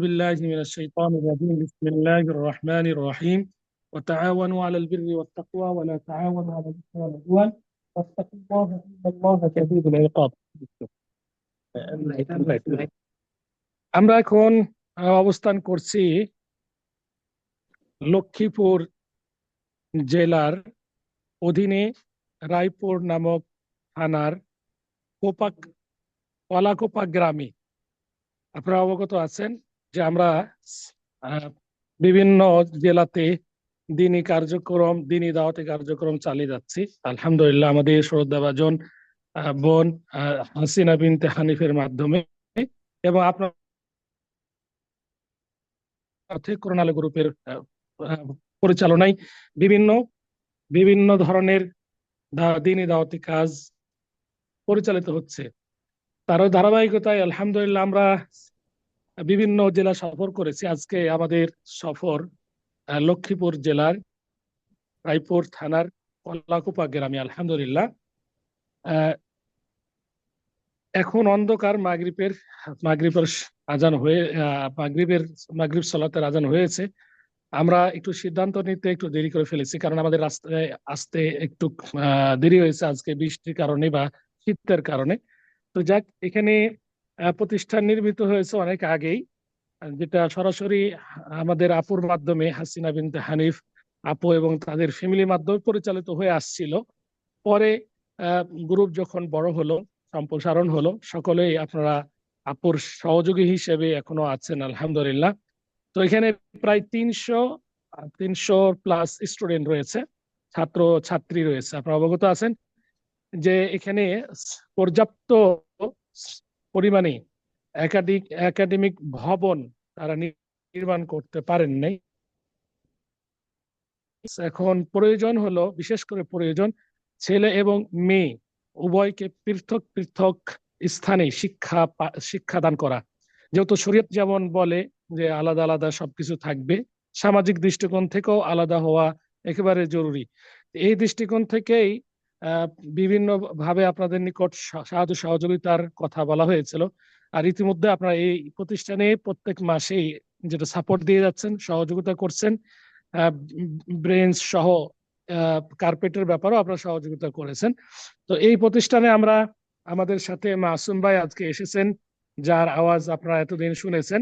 بالله من الشيطان الرجيم بسم الله الرحمن الرحيم وتعاونوا على البر والتقوى ولا تعاونوا على الإثم والعدوان واتقوا الله إن الله شديد العقاب আমরা এখন অবস্থান করছি লক্ষ্মীপুর জেলার অধীনে রায়পুর নামক থানার কলাকোপা গ্রামে। আপনারা অবগত আছেন যে আমরা বিভিন্ন জেলাতে দিনী দাওয়াতি কার্যক্রম চালিয়ে যাচ্ছি। আলহামদুলিল্লাহ, আমাদের শ্রদ্ধাভাজন বোন হাসিনা বিনতে হানিফের মাধ্যমে এবং আপনার করোনা আলো গ্রুপের পরিচালনায় বিভিন্ন ধরনের দিনী দাওয়াতি কাজ পরিচালিত হচ্ছে। তারও ধারাবাহিকতায় আলহামদুলিল্লাহ আমরা বিভিন্ন জেলা সফর করেছি। আজকে আমাদের সফর লক্ষ্মীপুর জেলার রায়পুর থানার কলাকোপা গ্রামে। আলহামদুলিল্লাহ, এখন অন্ধকার, মাগরিবের আজান হয়ে মাগরিব সালাতের আজান হয়েছে। আমরা একটু সিদ্ধান্ত নিতে একটু দেরি করে ফেলেছি, কারণ আমাদের রাস্তায় আসতে একটু দেরি হয়েছে আজকে বৃষ্টির কারণে বা শীতের কারণে। তো যাক, এখানে প্রতিষ্ঠান নির্মিত হয়েছে অনেক আগেই, যেটা সরাসরি আমাদের আপুর মাধ্যমে হাসিনা বিনতে হানিফ আপু এবং তাদের ফ্যামিলির মাধ্যমে পরিচালিত হয়ে আসছিল। পরে গ্রুপ যখন বড় হলো, সম্প্রসারণ হলো, সকলেই আপনারা আপুর সহযোগী হিসেবে এখনো আছেন আলহামদুলিল্লাহ। তো এখানে প্রায় 300 প্লাস স্টুডেন্ট রয়েছে, ছাত্র ছাত্রী রয়েছে। আপনারা অবগত আছেন যে এখানে পর্যাপ্ত পরিমাণে একাডেমিক ভবন তারা নির্মাণ করতে পারেন নাই। এখন বিশেষ করে প্রয়োজন ছেলে এবং মেয়ে উভয়কে পৃথক পৃথক স্থানে শিক্ষাদান করা। যেহেতু শরীয়ত যেমন বলে যে আলাদা আলাদা সবকিছু থাকবে, সামাজিক দৃষ্টিকোণ থেকেও আলাদা হওয়া একেবারে জরুরি। এই দৃষ্টিকোণ থেকেই বিভিন্ন ভাবে আপনাদের নিকট সাহায্য সহযোগিতার কথা বলা হয়েছিল। আর ইতিমধ্যে আপনারা এই প্রতিষ্ঠানে প্রত্যেক মাসেই যেটা সাপোর্ট দিয়ে যাচ্ছেন, সহযোগিতা করছেন, ব্রেঞ্চ সহ কার্পেটের ব্যাপারেও আপনারা সহযোগিতা করেছেন। তো এই প্রতিষ্ঠানে আমাদের সাথে মাসুম ভাই আজকে এসেছেন, যার আওয়াজ আপনারা এতদিন শুনেছেন।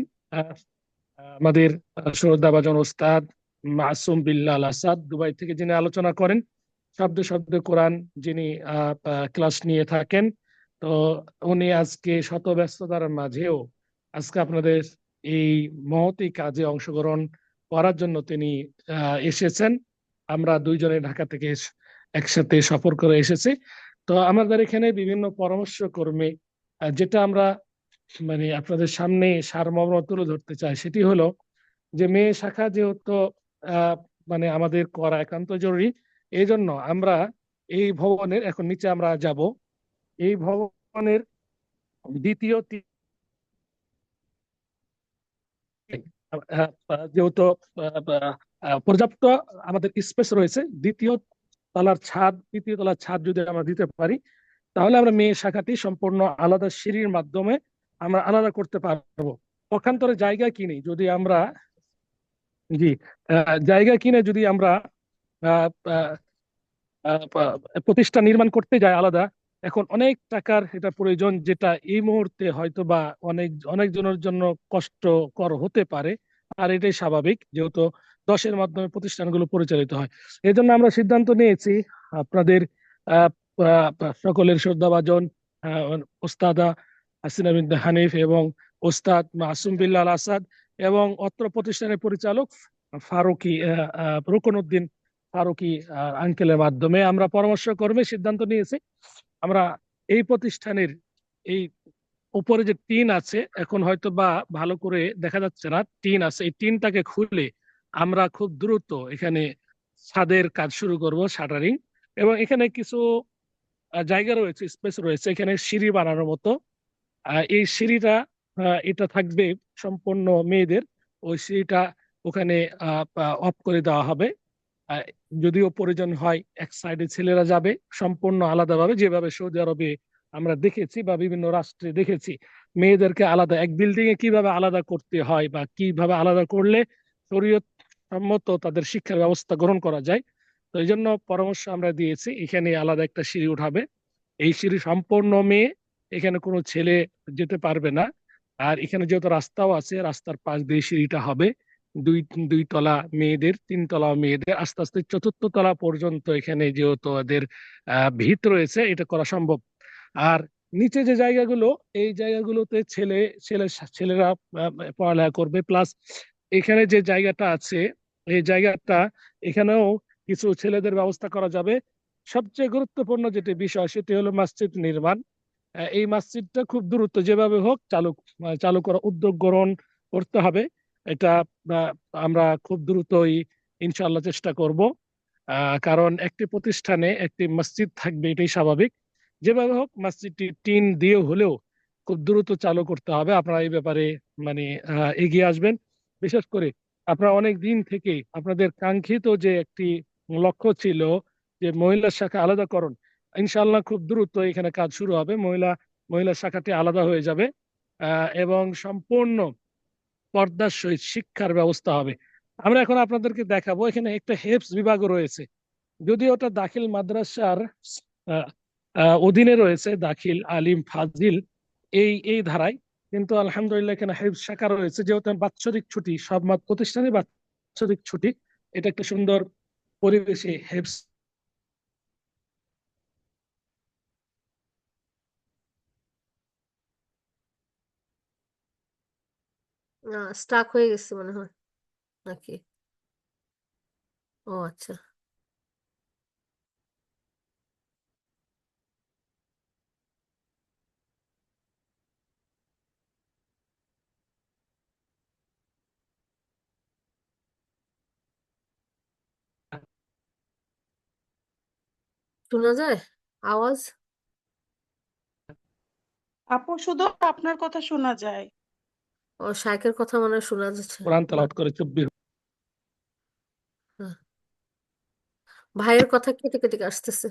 আমাদের শ্রদ্ধাভাজন ওস্তাদ মাসুম বিল্লাল আসাদ দুবাই থেকে যিনি আলোচনা করেন, শব্দে শব্দে কোরআন যিনি ক্লাস নিয়ে থাকেন। তো উনি আজকে শত ব্যস্ততার মাঝেও আজকে আপনাদের এই মহতী কাজে অংশগ্রহণ করার জন্য তিনি এসেছেন। আমরা দুইজনে ঢাকা থেকে একসাথে সফর করে এসেছি। তো আমাদের এখানে বিভিন্ন পরামর্শ কর্মী, যেটা আমরা আপনাদের সামনে সারমর্ম তুলে ধরতে চাই, সেটি হলো যে মেয়ে শাখা যেহেতু আমাদের করা একান্ত জরুরি, এই জন্য আমরা এই ভবনের, এখন নিচে আমরা যাব, এই ভবনের দ্বিতীয় যেহেতু পর্যাপ্ত আমাদের স্পেস রয়েছে, তৃতীয় তলার ছাদ যদি আমরা দিতে পারি, তাহলে আমরা মেয়ে শাখাটি সম্পূর্ণ আলাদা সিঁড়ির মাধ্যমে আমরা আলাদা করতে পারবো। পক্ষান্তরে জায়গা কিনে যদি আমরা প্রতিষ্ঠান নির্মাণ করতে যাই আলাদা, এখন অনেক টাকার এটা প্রয়োজন, যেটা এই মুহূর্তে হয়তো বা অনেক জনের জন্য কষ্টকর হতে পারে। আর এটাই স্বাভাবিক, যেহেতু 10-এর মাধ্যমে প্রতিষ্ঠানগুলো পরিচালিত হয়। এই জন্য আমরা সিদ্ধান্ত নিয়েছি আপনাদের সকলের শ্রদ্ধাভাজন ওস্তাদা হাসিনা বিনতে হানিফ এবং ওস্তাদ মাসুম বিল্লাল আসাদ এবং অত্র প্রতিষ্ঠানের পরিচালক রুকনউদ্দিন ফারুকী আঙ্কেলের মাধ্যমে আমরা পরামর্শ কর্মে সিদ্ধান্ত নিয়েছি, আমরা এই প্রতিষ্ঠানের এই উপরে যে টিন আছে, এখন হয়তো বা ভালো করে দেখা যাচ্ছে না, টিন আছে, এই টিনটাকে খুলে আমরা খুব দ্রুত এখানে ছাদের কাজ শুরু করব, শাটারিং। এবং এখানে কিছু জায়গা রয়েছে, স্পেস রয়েছে, এখানে সিঁড়ি বানানোর মতো। এই সিঁড়িটা এটা থাকবে সম্পূর্ণ মেয়েদের, ওই সিঁড়িটা ওখানে অফ করে দেওয়া হবে। যদিও প্রয়োজন হয় এক সাইডে ছেলেরা যাবে সম্পূর্ণ আলাদাভাবে, যেভাবে সৌদি আরবে আমরা দেখেছি বা বিভিন্ন রাষ্ট্রে দেখেছি। মেয়েদেরকে আলাদা এক বিল্ডিং এ কিভাবে আলাদা করতে হয় বা কিভাবে আলাদা করলে শরীয়ত সম্মত তাদের শিক্ষার ব্যবস্থা গ্রহণ করা যায়। তো এই জন্য পরামর্শ আমরা দিয়েছি, এখানে আলাদা একটা সিঁড়ি উঠাবে। এই সিঁড়ি সম্পূর্ণ মেয়ে, এখানে কোনো ছেলে যেতে পারবে না। আর এখানে যেহেতু রাস্তাও আছে, রাস্তার পাশ দিয়ে সিঁড়িটা হবে। দুই দুই তলা মেয়েদের, তিন তলা মেয়েদের, আস্তে আস্তে চতুর্থ তলা পর্যন্ত এখানে যেহেতু ওদের ভিত রয়েছে, এটা করা সম্ভব। আর নিচে যে জায়গাগুলো, এই জায়গাগুলোতে ছেলে ছেলে ছেলেরা পড়ালেখা করবে। প্লাস এখানে যে জায়গাটা আছে, এই জায়গাটা, এখানেও কিছু ছেলেদের ব্যবস্থা করা যাবে। সবচেয়ে গুরুত্বপূর্ণ যেটি বিষয়, সেটি হলো মসজিদ নির্মাণ। এই মসজিদটা খুব দ্রুত যেভাবে হোক চালু করার উদ্যোগ গ্রহণ করতে হবে। এটা আহ, আমরা খুব দ্রুতই ইনশাআল্লাহ চেষ্টা করব। কারণ একটি প্রতিষ্ঠানে একটি মসজিদ থাকবে, এটাই স্বাভাবিক। যেভাবে হোক মসজিদটি টিন দিয়ে হলেও খুব দ্রুত চালু করতে হবে। আপনারা এই ব্যাপারে মানে এগিয়ে আসবেন। বিশেষ করে আপনারা অনেক দিন থেকে আপনাদের কাঙ্ক্ষিত যে একটি লক্ষ্য ছিল যে মহিলা শাখা আলাদাকরণ, ইনশাআল্লাহ খুব দ্রুত এখানে কাজ শুরু হবে। মহিলা মহিলা শাখাটি আলাদা হয়ে যাবে এবং সম্পূর্ণ পর্দার সহিত শিক্ষার ব্যবস্থা হবে। আমরা এখন আপনাদেরকে দেখাবো, এখানে একটা হেফজ বিভাগও রয়েছে। যদিও ওটা দাখিল মাদ্রাসার আহ, অধীনে রয়েছে, দাখিল আলিম ফাজিল এই এই ধারায়, কিন্তু আলহামদুলিল্লাহ এখানে হেফজ শাখা রয়েছে। যেহেতু বাৎসরিক ছুটি, সব প্রতিষ্ঠানে বাৎসরিক ছুটি, এটা একটা সুন্দর পরিবেশে হেফজ। স্টাক হয়ে গেছে মনে হয় নাকি? ও আচ্ছা, শোনা যায় আওয়াজ? আপু শুধু আপনার কথা শোনা যায়। ও, শাইকের কথা মনে হয় শোনা যাচ্ছে। কোরআন তেলাওয়াত করে 24। হ্যাঁ, ভাইয়ের কথা কেটে কেটে আসতেছে।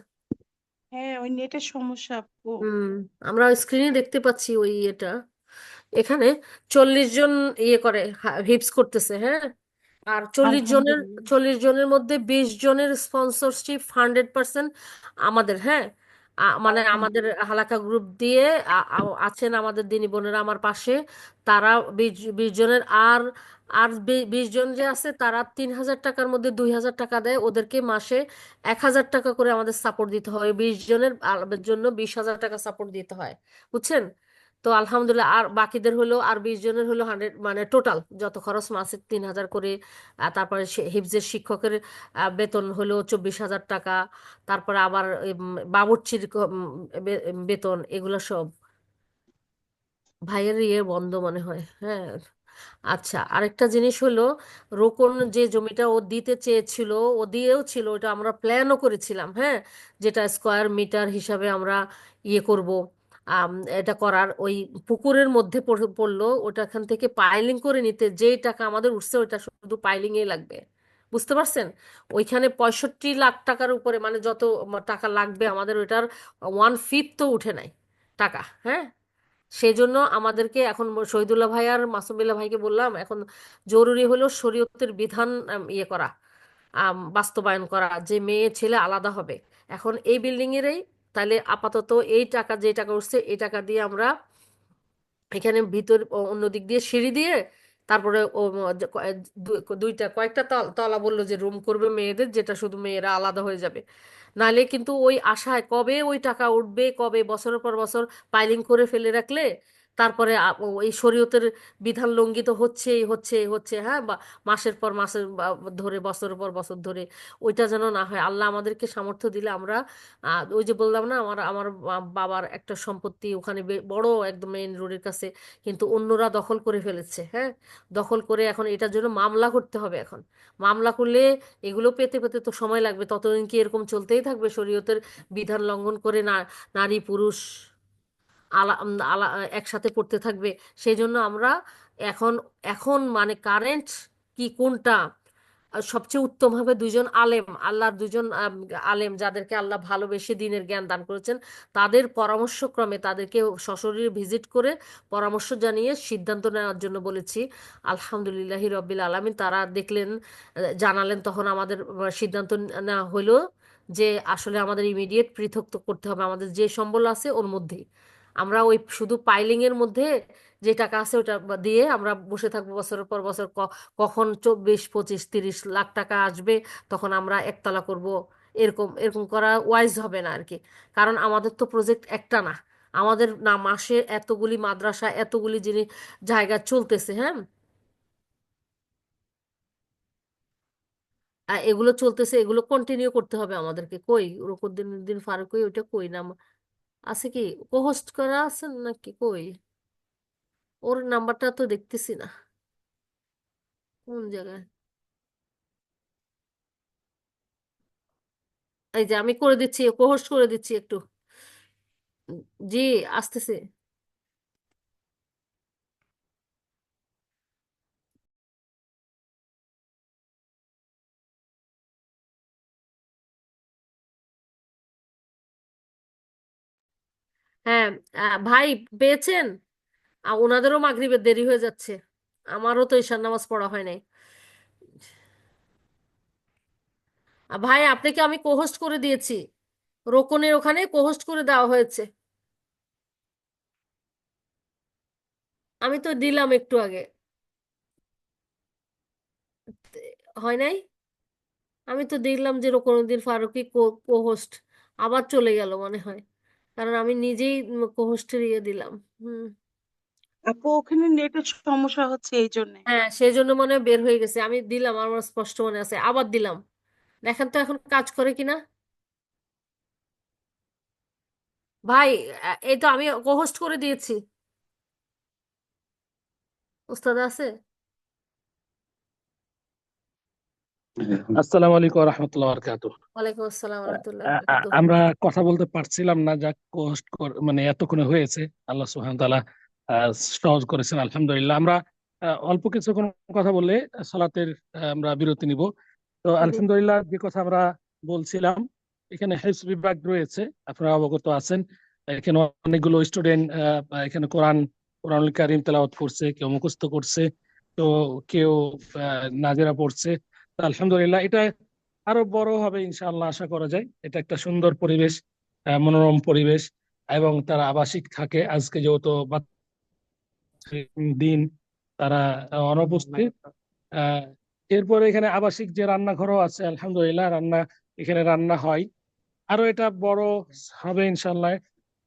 হ্যাঁ, ওই নেটের সমস্যা আপু। হুম, আমরা স্ক্রিনে দেখতে পাচ্ছি ওই এটা। এখানে 40 জন ইয়ে করে, হিপস করতেছে, হ্যাঁ। আর 40 জনের, আলহামদুলিল্লাহ। 40 জনের মধ্যে 20 জনের স্পন্সরশিপ 100% আমাদের, হ্যাঁ। মানে আমাদের আলহামদুলিল্লাহ। হালাকা গ্রুপ দিয়ে আছেন আমাদের দিনী বোনেরা আমার পাশে। তারা 20 জনের, আর আর 20 জন যে আছে তারা 3,000 টাকার মধ্যে 2,000 টাকা দেয় ওদেরকে মাসে 1,000 টাকা করে আমাদের সাপোর্ট দিতে হয়। 20 জনের জন্য 20,000 টাকা সাপোর্ট দিতে হয়, বুঝছেন? তো আলহামদুলিল্লাহ, আর বাকিদের হলো, আর 20 জনের হলো 100, মানে টোটাল যত খরচ মাসে 3,000 করে। তারপরে হিফজের শিক্ষকের বেতন হলো 24,000 টাকা। তারপরে আবার বাবুর্চির বেতন, এগুলো সব। ভাইয়ের ইয়ে বন্ধ মনে হয়, হ্যাঁ। আচ্ছা, আরেকটা জিনিস হলো, রোকন যে জমিটা ও দিতে চেয়েছিল, ও দিয়েও ছিল, ওটা আমরা প্ল্যানও করেছিলাম, হ্যাঁ। যেটা স্কোয়ার মিটার হিসাবে আমরা ইয়ে করব। এটা করার ওই পুকুরের মধ্যে পড়লো, ওটা এখান থেকে পাইলিং করে নিতে যেই টাকা আমাদের উঠছে, ওইটা শুধু পাইলিংয়ে লাগবে, বুঝতে পারছেন? ওইখানে 65 লাখ টাকার উপরে, মানে যত টাকা লাগবে আমাদের, ওইটার 1/5 তো উঠে নাই টাকা, হ্যাঁ। সেই জন্য আমাদেরকে এখন শহীদুল্লাহ ভাই আর মাসুমিল্লাহ ভাইকে বললাম, এখন জরুরি হলো শরীয়তের বিধান ইয়ে করা, বাস্তবায়ন করা, যে মেয়ে ছেলে আলাদা হবে এখন এই বিল্ডিং এরই। তাহলে আপাতত এই টাকা, যে টাকা উঠছে এই টাকা দিয়ে আমরা এখানে ভিতর অন্য দিক দিয়ে সিঁড়ি দিয়ে, তারপরে ও দুইটা কয়েকটা তলা বললো যে রুম করবে মেয়েদের, যেটা শুধু মেয়েরা আলাদা হয়ে যাবে। নালে কিন্তু ওই আশায় কবে ওই টাকা উঠবে, কবে, বছরের পর বছর পাইলিং করে ফেলে রাখলে তারপরে এই শরীয়তের বিধান লঙ্ঘিত হচ্ছেই হচ্ছে হচ্ছে, হ্যাঁ। বা মাসের পর মাসের ধরে, বছরের পর বছর ধরে, ওইটা যেন না হয়। আল্লাহ আমাদেরকে সামর্থ্য দিলে আমরা, ওই যে বললাম না, আমার আমার বাবার একটা সম্পত্তি ওখানে বড় একদম মেইন রোডের কাছে, কিন্তু অন্যরা দখল করে ফেলেছে, হ্যাঁ। দখল করে এখন এটার জন্য মামলা করতে হবে। এখন মামলা করলে এগুলো পেতে পেতে তো সময় লাগবে। ততদিন কি এরকম চলতেই থাকবে শরীয়তের বিধান লঙ্ঘন করে? না, নারী পুরুষ আলা আলা একসাথে পড়তে থাকবে? সেই জন্য আমরা এখন এখন মানে কারেন্ট কি কোনটা, সবচেয়ে উত্তম হবে দুইজন আলেম, আল্লাহর দুইজন আলেম যাদেরকে আল্লাহ ভালোবেসে দ্বীনের জ্ঞান দান করেছেন, তাদের পরামর্শক্রমে তাদেরকে সশরীরে ভিজিট করে পরামর্শ জানিয়ে সিদ্ধান্ত নেওয়ার জন্য বলেছি। আলহামদুলিল্লাহি রব্বিল আলামিন, তারা দেখলেন, জানালেন, তখন আমাদের সিদ্ধান্ত নেওয়া হলো যে আসলে আমাদের ইমিডিয়েট পৃথক তো করতে হবে, আমাদের যে সম্বল আছে ওর মধ্যেই আমরা ওই শুধু পাইলিং এর মধ্যে যে টাকা আছে ওটা দিয়ে আমরা বসে থাকবো বছরের পর বছর। কখন 24, 25, 30 লাখ টাকা আসবে তখন আমরা একতলা করব, এরকম এরকম করা ওয়াইজ হবে না আর কি। কারণ আমাদের তো প্রজেক্ট একটা না, আমাদের না মাসে এতগুলি মাদ্রাসা, এতগুলি জিনিস জায়গা চলতেছে, হ্যাঁ, আর এগুলো চলতেছে, এগুলো কন্টিনিউ করতে হবে আমাদেরকে। কই রুকুদ্দিন উদ্দিন ফারুক, কই ওইটা, কই নাম আছে কি, কোহোস্ট করা আছে নাকি, কই ওর নাম্বারটা তো দেখতেছি না, কোন জায়গায়? এই যে আমি করে দিচ্ছি, কোহোস্ট করে দিচ্ছি একটু। জি, আসতেছে। হ্যাঁ, ভাই পেয়েছেন? ওনাদেরও মাগরিবের দেরি হয়ে যাচ্ছে, আমারও তো ঈশার নামাজ পড়া হয় নাই। ভাই আপনাকে আমি কোহোস্ট করে দিয়েছি, রোকনের ওখানে কোহোস্ট করে দেওয়া হয়েছে। আমি তো দিলাম একটু আগে, হয় নাই? আমি তো দেখলাম যে রোকনউদ্দিন ফারুকী কোহোস্ট, আবার চলে গেল মনে হয়, কারণ আমি নিজেই কোহোস্টের ইয়ে দিলাম। হুম। আপু ওখানে নেটের সমস্যা হচ্ছে এই জন্য। হ্যাঁ, সেই জন্য মনে হয় বের হয়ে গেছে, আমি দিলাম, আমার স্পষ্ট মনে আছে, আবার দিলাম। দেখেন তো এখন কাজ করে কিনা। ভাই, এই তো আমি কোহোস্ট করে দিয়েছি। ওস্তাদ আছে? আসসালামু আলাইকুম রহমতুল্লাহ বরকাত। ওয়ালাইকুম আসসালাম রহমতুল্লাহ বারাকাতুহু। আমরা কথা বলতে পারছিলাম না, যা কষ্ট মানে এতক্ষণে হয়েছে, আল্লাহ সুবহানাহু ওয়া তাআলা সহজ করেছেন আলহামদুলিল্লাহ। আমরা অল্প কিছুক্ষণ কথা বললে সালাতের আমরা বিরতি নিব। তো জি। আলহামদুলিল্লাহ, যে কথা আমরা বলছিলাম, এখানে হেফজ বিভাগ রয়েছে, আপনারা অবগত আছেন। এখানে অনেকগুলো স্টুডেন্ট এখানে কোরআনুল কারীম তেলাওয়াত করছে, কেউ মুখস্থ করছে, তো কেউ নাজেরা পড়ছে। তো আলহামদুলিল্লাহ, এটা আরো বড় হবে ইনশাআল্লাহ, আশা করা যায়। এটা একটা সুন্দর পরিবেশ, মনোরম পরিবেশ, এবং তারা আবাসিক থাকে। আজকে যেহেতু দিন, তারা অনুপস্থিত। আহ এরপরে এখানে আবাসিক যে রান্নাঘরও আছে, আলহামদুলিল্লাহ, এখানে রান্না হয়। আরো এটা বড় হবে ইনশাল্লাহ,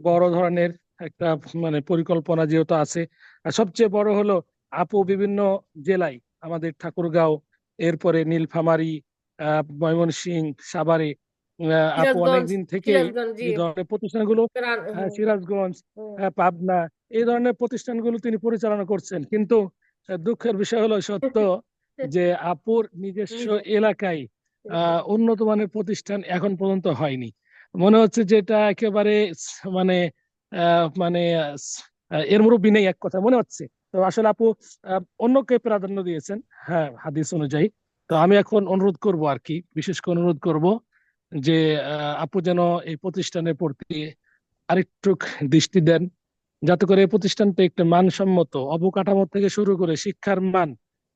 বড় ধরনের একটা মানে পরিকল্পনা যেহেতু আছে। আর সবচেয়ে বড় হলো, আপু বিভিন্ন জেলায়, আমাদের ঠাকুরগাঁও, এরপরে নীলফামারী, ময়মনসিংহ, সাভারে, আপু অনেক সিরাজগঞ্জ, দিন থেকে সিরাজগঞ্জ, জি। এই ধরনের প্রতিষ্ঠানগুলো, সিরাজগঞ্জ, হুম, পাবনা, এই ধরনের প্রতিষ্ঠানগুলো তিনি পরিচালনা করছেন। কিন্তু দুঃখের বিষয় হলো সত্য যে আপুর নিজস্ব নিজে এলাকায় উন্নত মানের প্রতিষ্ঠান এখন পর্যন্ত হয়নি। মনে হচ্ছে যে এটা একেবারে মানে মানে এর মুরব্বি নেই, এক কথা মনে হচ্ছে। তো আসলে আপু অন্যকে প্রাধান্য দিয়েছেন, হ্যাঁ, হাদিস অনুযায়ী। তো আমি এখন অনুরোধ করব আর কি, বিশেষ করে অনুরোধ করব যে আপু যেন এই প্রতিষ্ঠানের প্রতি আরেকটু দৃষ্টি দেন, যাতে করে এই প্রতিষ্ঠানটা একটা মানসম্মত অবকাঠামো থেকে শুরু করে শিক্ষার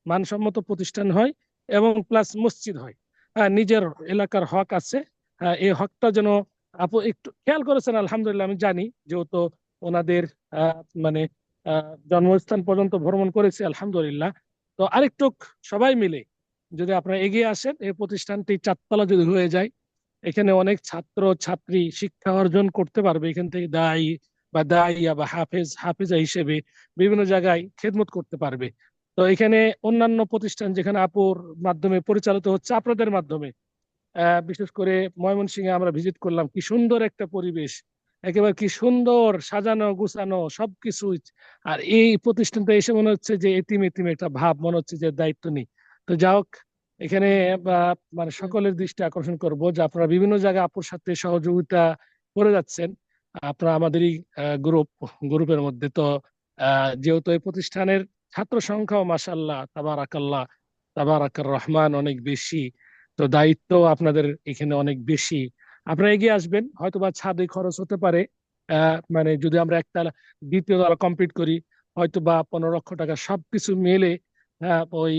মানসম্মত প্রতিষ্ঠান হয়, এবং প্লাস মসজিদ হয়। হ্যাঁ, নিজের এলাকার হক আছে, হ্যাঁ, এই হকটা যেন আপু একটু খেয়াল করেছেন। আলহামদুলিল্লাহ, আমি জানি, যেহেতু ওনাদের মানে জন্মস্থান পর্যন্ত ভ্রমণ করেছি আলহামদুলিল্লাহ। তো আরেকটু সবাই মিলে যদি আপনারা এগিয়ে আসেন, এই প্রতিষ্ঠানটি চারতলা যদি হয়ে যায়, এখানে অনেক ছাত্র ছাত্রী শিক্ষা অর্জন করতে পারবে। এখান থেকে দাইয়া বা হাফেজা হিসেবে বিভিন্ন জায়গায় খেদমত করতে পারবে। তো এখানে অন্যান্য প্রতিষ্ঠান যেখানে আপুর মাধ্যমে পরিচালিত হচ্ছে, আপনাদের মাধ্যমে, বিশেষ করে ময়মনসিংহে আমরা ভিজিট করলাম, কি সুন্দর একটা পরিবেশ, একেবারে কি সুন্দর সাজানো গুছানো সবকিছু। আর এই প্রতিষ্ঠানটা এসে মনে হচ্ছে যে এতিম এতিম একটা ভাব, মনে হচ্ছে যে দায়িত্ব নেই। তো যা হোক, এখানে মানে সকলের দৃষ্টি আকর্ষণ করব যে আপনারা বিভিন্ন জায়গায় আপুর সাথে সহযোগিতা করে যাচ্ছেন। আপনারা আমাদেরই গ্রুপের মধ্যে তো, যেহেতু এই প্রতিষ্ঠানের ছাত্র সংখ্যাও মাশাআল্লাহ তাবারাকাল্লাহ তাবারাকার রহমান অনেক বেশি, তো দায়িত্ব আপনাদের এখানে অনেক বেশি। আপনারা এগিয়ে আসবেন, হয়তোবা ছাদে খরচ হতে পারে, মানে যদি আমরা একটা দ্বিতীয় তলা কমপ্লিট করি, হয়তোবা 15 লক্ষ টাকা সবকিছু মিলে ওই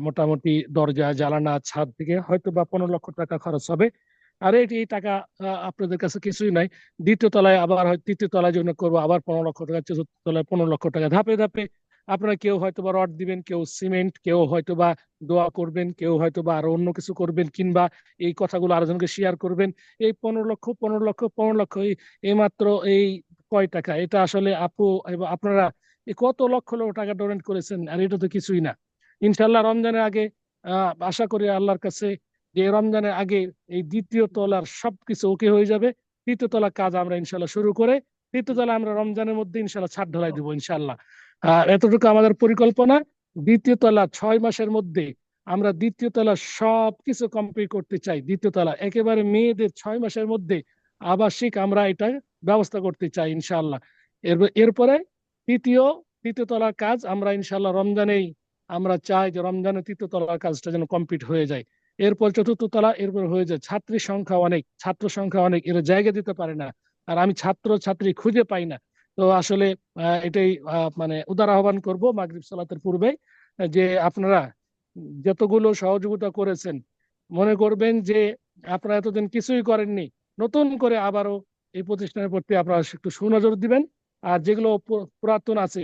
মোটামুটি দরজা জানালা ছাদ থেকে হয়তোবা 15 লক্ষ টাকা খরচ হবে। আর এই টাকা আপনাদের কাছে কিছুই নাই। দ্বিতীয় তলায় আবার হয়, তৃতীয় তলায় জন্য করবো আবার 15 লক্ষ টাকা, চতুর্থ তলায় 15 লক্ষ টাকা, ধাপে ধাপে আপনারা কেউ হয়তোবা রড দিবেন, কেউ সিমেন্ট, কেউ হয়তোবা দোয়া করবেন, কেউ হয়তোবা আরো অন্য কিছু করবেন, কিংবা এই কথাগুলো আরেকজনকে শেয়ার করবেন। এই 15 লক্ষ 15 লক্ষ 15 লক্ষ এই মাত্র এই কয় টাকা? এটা আসলে আপু এবং আপনারা এই কত লক্ষ লক্ষ টাকা ডোনেট করেছেন, আর এটা তো কিছুই না। ইনশাল্লাহ রমজানের আগে আশা করি আল্লাহর কাছে যে এই রমজানের আগে এই দ্বিতীয় তলার সবকিছু ওকে হয়ে যাবে। তৃতীয় তলার কাজ আমরা ইনশাল্লাহ শুরু করে তৃতীয় তলা আমরা রমজানের মধ্যে ইনশাল্লাহ ছাদ ঢালাই দেবো ইনশাল্লাহ। এতটুকু আমাদের পরিকল্পনা। দ্বিতীয় তলা 6 মাসের মধ্যে আমরা দ্বিতীয় তলা সবকিছু কমপ্লিট করতে চাই। দ্বিতীয় তলা একেবারে মেয়েদের 6 মাসের মধ্যে আবাসিক আমরা এটা ব্যবস্থা করতে চাই ইনশাল্লাহ। এরপরে তৃতীয় তৃতীয় তলার কাজ আমরা ইনশাল্লাহ রমজানেই আমরা চাই যে রমজানের তৃতীয় তলার কাজটা যেন কমপ্লিট হয়ে যায়। এরপর চতুর্থ তলা, এরপর হয়ে যায়। ছাত্রীর সংখ্যা অনেক, ছাত্র সংখ্যা অনেক, এরা জায়গা দিতে পারে না, আর আমি ছাত্র ছাত্রী খুঁজে পাই না। তো আসলে এটাই মানে উদার আহ্বান করবো মাগরিব সালাতের পূর্বে যে আপনারা যতগুলো সহযোগিতা করেছেন, মনে করবেন যে আপনারা এতদিন কিছুই করেননি, নতুন করে আবারও এই প্রতিষ্ঠানের প্রতি আপনারা একটু সুনজর দিবেন। আর যেগুলো পুরাতন আছে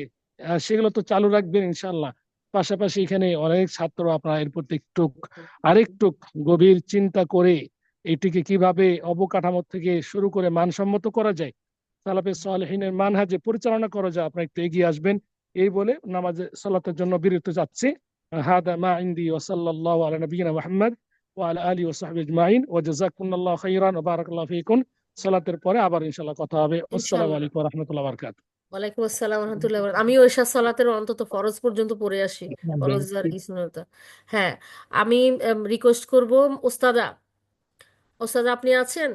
সেগুলো তো চালু রাখবেন ইনশাল্লাহ। পাশাপাশি এখানে অনেক ছাত্র, আপনারা এর প্রতি একটু আরেকটু গভীর চিন্তা করে এটিকে কিভাবে অবকাঠামো থেকে শুরু করে মানসম্মত করা যায়, সালাফে সালেহিনের মানহাজে পরিচালনা করা যায়, আপনারা একটু এগিয়ে আসবেন। এই বলে নামাজে সালাতের জন্য বিরত যাচ্ছে। হাদা মা ইনদি ওয়া সাল্লাল্লাহু আলা নবিয়িনা মুহাম্মদ ওয়া আলা আলিহি ওয়া সাহবিহি আজমাইন ওয়া জাযাকুমুল্লাহু খাইরান ওয়া বারাকাল্লাহু ফীকুম। সালাতের পরে আবার ইনশাআল্লাহ কথা হবে। আসসালামু ইনশাল্লাহ। আলাইকুম ওয়া রাহমাতুল্লাহি ওয়া বারাকাতুহু। ওয়ালাইকুম আসসালাম রহমতুল্লাহ। আমিও এশা সালাতের অন্তত ফরজ পর্যন্ত পড়ে আসি, ফরজ আর কি সুন্নাত। হ্যাঁ, আমি রিকোয়েস্ট করব, ওস্তাদা, ওস্তাদা আপনি আছেন?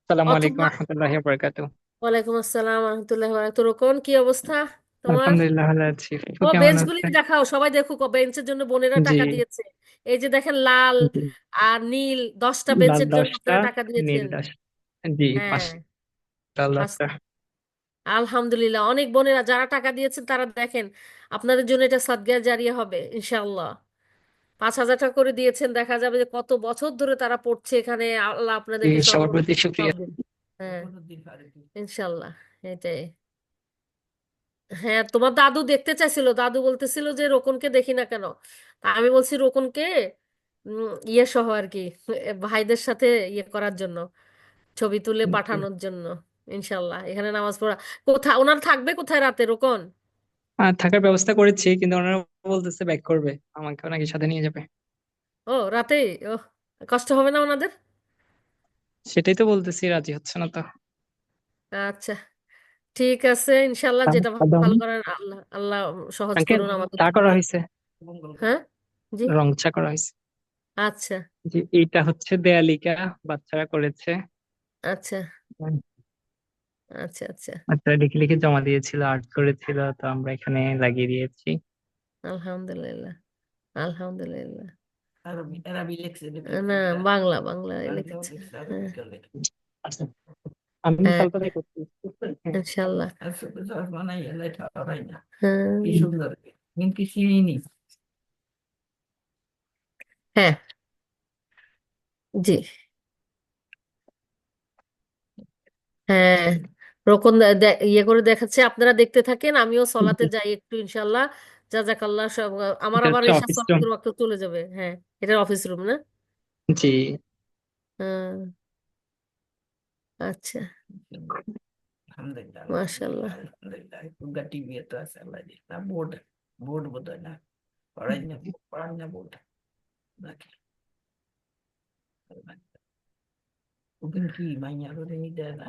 আসসালামু আলাইকুম অথবা রহমতুল্লাহি ওয়া বারাকাতুহু। ওয়ালাইকুম আসসালাম রহমতুল্লাহ বারাকাতুহু। রোকন, কি অবস্থা তোমার? আলহামদুলিল্লাহ ভালো আছি। আপু ও কেমন বেঞ্চগুলি আছেন? দেখাও, সবাই দেখুক, ও বেঞ্চের জন্য বোনেরা জি টাকা দিয়েছে। এই যে দেখেন, লাল জি। আর নীল 10টা লাল বেঞ্চের জন্য 10টা, আপনারা টাকা নীল দিয়েছেন। 10টা। জি, হ্যাঁ, 5টা, লাল 10টা। আলহামদুলিল্লাহ, অনেক বোনেরা যারা টাকা দিয়েছেন তারা দেখেন, আপনাদের জন্য এটা সাদগায়ে জারিয়া হবে ইনশাআল্লাহ। 5,000 টাকা করে দিয়েছেন, দেখা যাবে যে কত বছর ধরে তারা পড়ছে এখানে। আল্লাহ জি, আপনাদেরকে সব সবার প্রতি শুকরিয়া। সব দিন। হ্যাঁ, ইনশাআল্লাহ। এটাই। হ্যাঁ, তোমার দাদু দেখতে চাইছিল, দাদু বলতেছিল যে রোকনকে দেখি না কেন। তা আমি বলছি রোকনকে ইয়ে সহ আর কি, ভাইদের সাথে ইয়ে করার জন্য, ছবি তুলে জি। পাঠানোর জন্য। ইনশাল্লাহ এখানে নামাজ পড়া কোথায়, ওনার থাকবে কোথায় রাতে রোকন? আর থাকার ব্যবস্থা করেছি, কিন্তু ওনারা বলতেছে ব্যাক করবে, আমাকেও নাকি সাথে নিয়ে যাবে। ও রাতেই? ও, কষ্ট হবে না ওনাদের? সেটাই তো বলতেছি, রাজি হচ্ছে না তো। আচ্ছা, ঠিক আছে, ইনশাল্লাহ যেটা ভালো করেন, আল্লাহ আল্লাহ সহজ আঙ্কেল, করুন আমাদের চা জন্য। করা হয়েছে, হ্যাঁ, জি, রং চা করা হয়েছে। আচ্ছা জি, এইটা হচ্ছে দেয়ালিকা, বাচ্চারা করেছে। আচ্ছা আচ্ছা আচ্ছা। বাচ্চারা লিখে লিখে জমা দিয়েছিল, আর্ট করেছিল, তো আমরা এখানে লাগিয়ে দিয়েছি। আলহামদুলিল্লাহ, আলহামদুলিল্লাহ। আরবি লেখছে না, বাংলা বাংলা লিখেছে। হ্যাঁ, আচ্ছা, আমি হ্যাঁ, সালতাতে করছি। ইনশাল্লাহ। বানাই লেখা ওরাই না, হ্যাঁ, কি সুন্দর, কিন্তু চিনি। হ্যাঁ, জি, হ্যাঁ। রোকন ইয়ে করে দেখাচ্ছে, আপনারা দেখতে থাকেন, আমিও সলাতে যাই একটু ইনশাল্লাহ। জাজাকাল্লাহ সব। আমার এটা আবার হচ্ছে এসা অফিস রুম। সলাতের ওয়াক্ত চলে যাবে। হ্যাঁ, এটা অফিস রুম না? জি। হ্যাঁ, আচ্ছা, আলহামদুলিল্লাহ, মাশাল্লাহ। আলহামদুলিল্লাহ, উগা টিভি তো আছে, আল্লাহ দিল না। বোর্ড, বোর্ড বোধহয় না, পড়াই না বোর্ড নাকি। ওখানে কি মাইয়া করে নিতে না।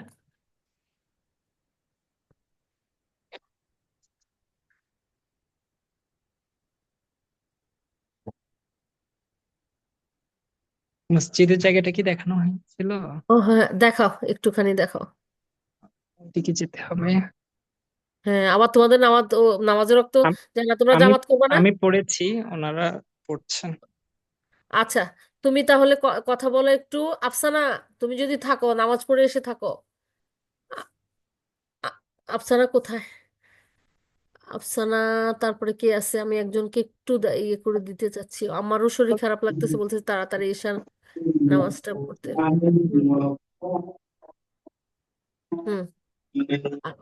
মসজিদের জায়গাটা কি দেখানো হয়েছিল? ও হ্যাঁ, দেখাও, একটুখানি দেখাও। ওদিকে যেতে হবে। হ্যাঁ, আবার তোমাদের নামাজের রক্ত আম- জানি না, তোমরা আমি জামাত করবে না? আমি পড়েছি, ওনারা পড়ছেন। আচ্ছা, তুমি তাহলে কথা বলো একটু। আফসানা, তুমি যদি থাকো, নামাজ পড়ে এসে থাকো। আ- আ- আফসানা কোথায়? আফসানা, তারপরে কে আছে? আমি একজনকে একটু ইয়ে করে দিতে চাচ্ছি, আমারও শরীর খারাপ লাগতেছে, বলছে তাড়াতাড়ি এসার নামাজটা পড়তে। হুম। হুম। আ-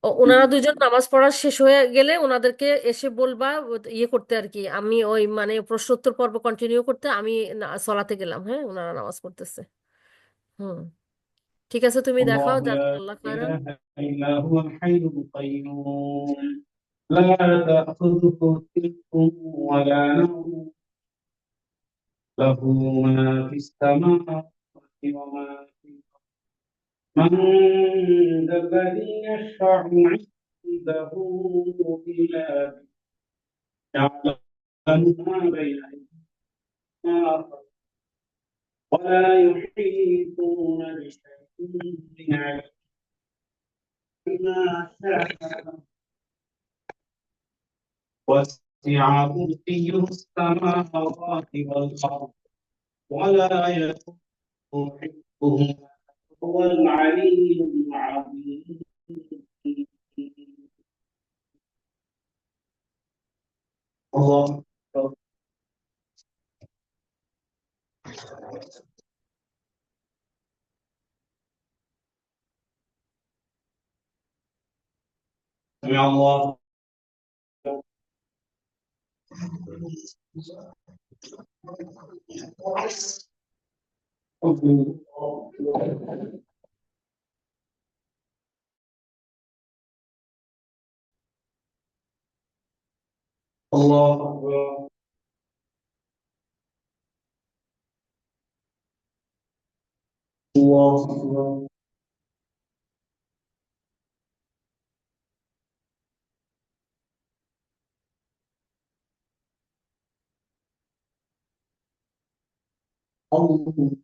ওনারা দুজন নামাজ পড়া শেষ হয়ে গেলে ওনাদেরকে এসে বলবা ইয়ে করতে আর কি, আমি ওই মানে প্রশ্ন উত্তর পর্ব কন্টিনিউ করতে, আমি সলাতে গেলাম। হ্যাঁ, ওনারা নামাজ পড়তেছে। হুম। ঠিক আছে, তুমি দেখাও। الله لا জাযাকাল্লাহ খায়রান। إله إلا هو الحي القيوم لا تأخذه سنة ولا نوم له ما في السماوات وما في الأرض من ذا الذي يشفع عنده إلا يعلم ما بين أيديهم وما خلفهم ولا يحيطون بشيء من علمه إلا شاء وسع كرسيه السماوات والأرض ولا يؤوده حفظهما هو العلي العظيم الله أكبر سمع الله الله أكبر الله أكبر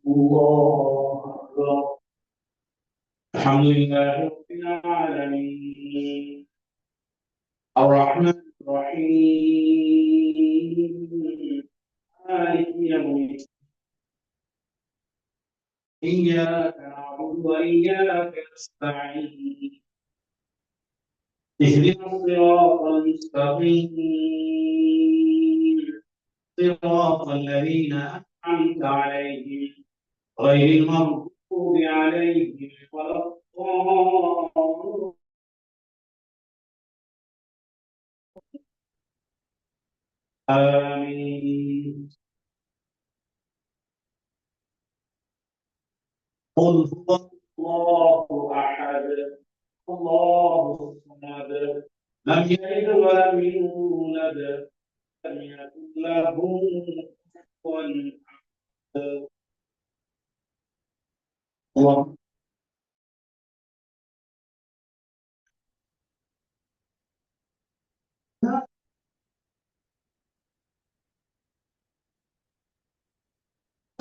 الله أكبر الحمد لله رب العالمين الرحمن الرحيم مالك يوم الدين إياك نعبد وإياك نستعين اهدنا الصراط المستقيم صراط الذين أنعمت عليهم غير المغضوب عليهم ولا الضالين آمين قل هو الله أحد الله الصمد لم يلد ولم يولد ولم يكن له كفوا أحد الله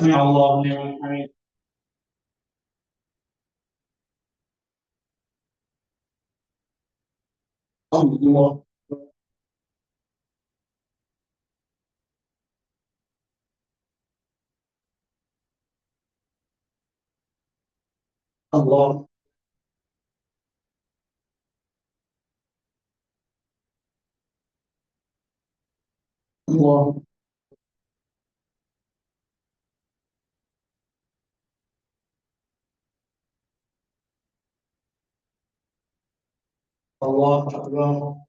سمع الله لمن حمده الله الله الله الله أكبر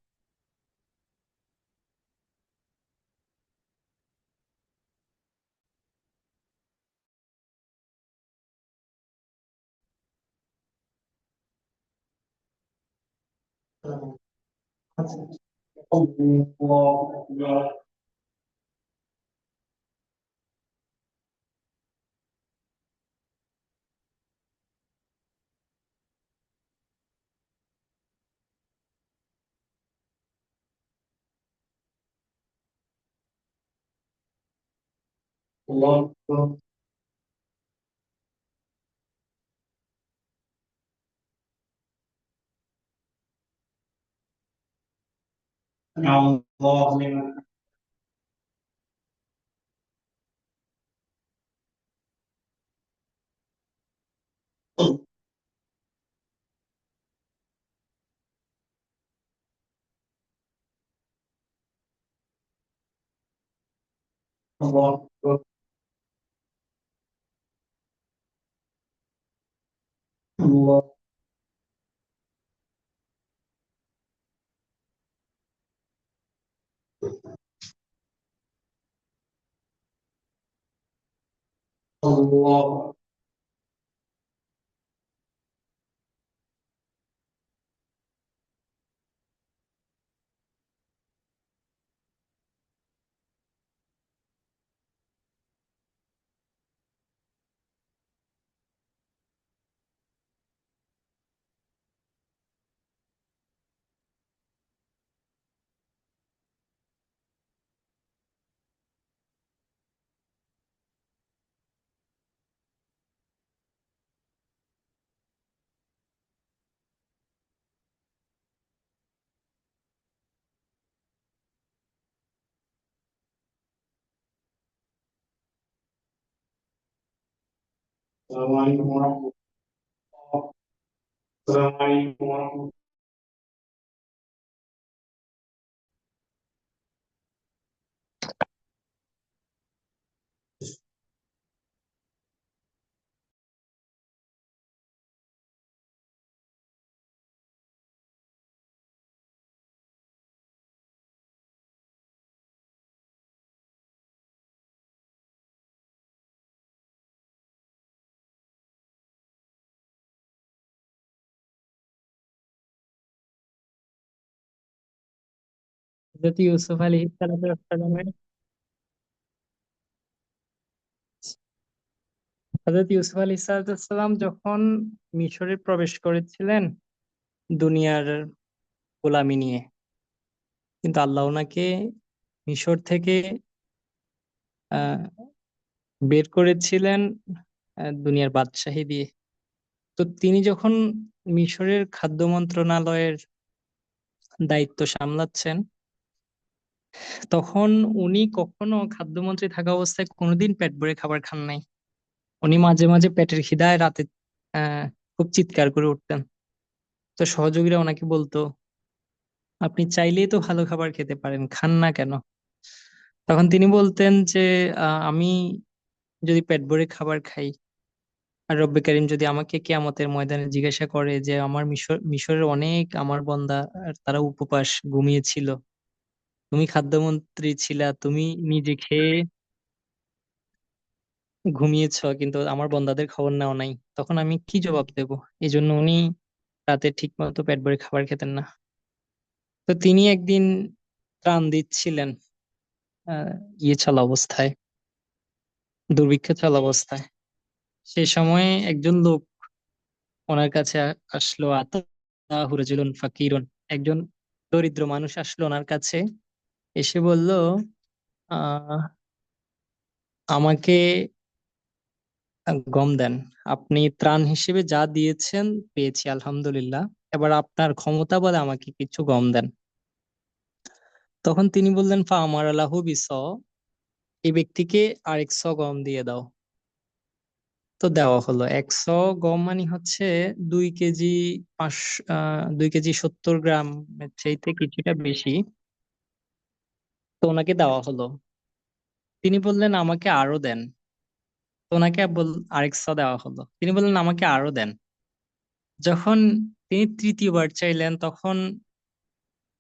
الله أكبر الله أكبر سمع الله لمن الله أكبر الله الله السلام عليكم ورحمة الله السلام عليكم ورحمة الله হযরত ইউসুফ আলাইহিস সালামের হযরত ইউসুফ আলাইহিস সালাম যখন মিশরে প্রবেশ করেছিলেন দুনিয়ার গোলামি নিয়ে, কিন্তু আল্লাহ ওনাকে মিশর থেকে আহ বের করেছিলেন দুনিয়ার বাদশাহী দিয়ে। তো তিনি যখন মিশরের খাদ্য মন্ত্রণালয়ের দায়িত্ব সামলাচ্ছেন, তখন উনি কখনো খাদ্যমন্ত্রী থাকা অবস্থায় কোনোদিন পেট ভরে খাবার খান নাই। উনি মাঝে মাঝে পেটের খিদায় রাতে আহ খুব চিৎকার করে উঠতেন। তো সহযোগীরা ওনাকে বলতো, আপনি চাইলেই তো ভালো খাবার খেতে পারেন, খান না কেন? তখন তিনি বলতেন যে আমি যদি পেট ভরে খাবার খাই, আর রব্বে কারিম যদি আমাকে কিয়ামতের ময়দানে জিজ্ঞাসা করে যে আমার মিশরের অনেক আমার বান্দা আর তারা উপবাস ঘুমিয়েছিল, তুমি খাদ্যমন্ত্রী ছিলা, তুমি নিজে খেয়ে ঘুমিয়েছ, কিন্তু আমার বন্দাদের খবর নেওয়া নাই, তখন আমি কি জবাব দেব? এই জন্য উনি রাতে ঠিক মতো পেট ভরে খাবার খেতেন না। তো তিনি একদিন ত্রাণ দিচ্ছিলেন আহ ইয়ে চলা অবস্থায়, দুর্ভিক্ষ চলা অবস্থায়। সেই সময় একজন লোক ওনার কাছে আসলো, আতাহু রাজুলুন ফাকিরুন, একজন দরিদ্র মানুষ আসলো ওনার কাছে, এসে বলল, আহ আমাকে গম দেন, আপনি ত্রাণ হিসেবে যা দিয়েছেন পেয়েছি আলহামদুলিল্লাহ, এবার আপনার ক্ষমতা বলে আমাকে কিছু গম দেন। তখন তিনি বললেন, ফা আমার আল্লাহু বিস, এই ব্যক্তিকে আরেক গম দিয়ে দাও। তো দেওয়া হলো 100 গম, মানে হচ্ছে 2 কেজি 2 কেজি 70 গ্রাম, চাইতে কিছুটা বেশি। তো ওনাকে দেওয়া হলো। তিনি বললেন আমাকে আরো দেন। তো ওনাকে আরেক দেওয়া হলো। তিনি বললেন আমাকে আরো দেন। যখন তিনি তৃতীয়বার চাইলেন, তখন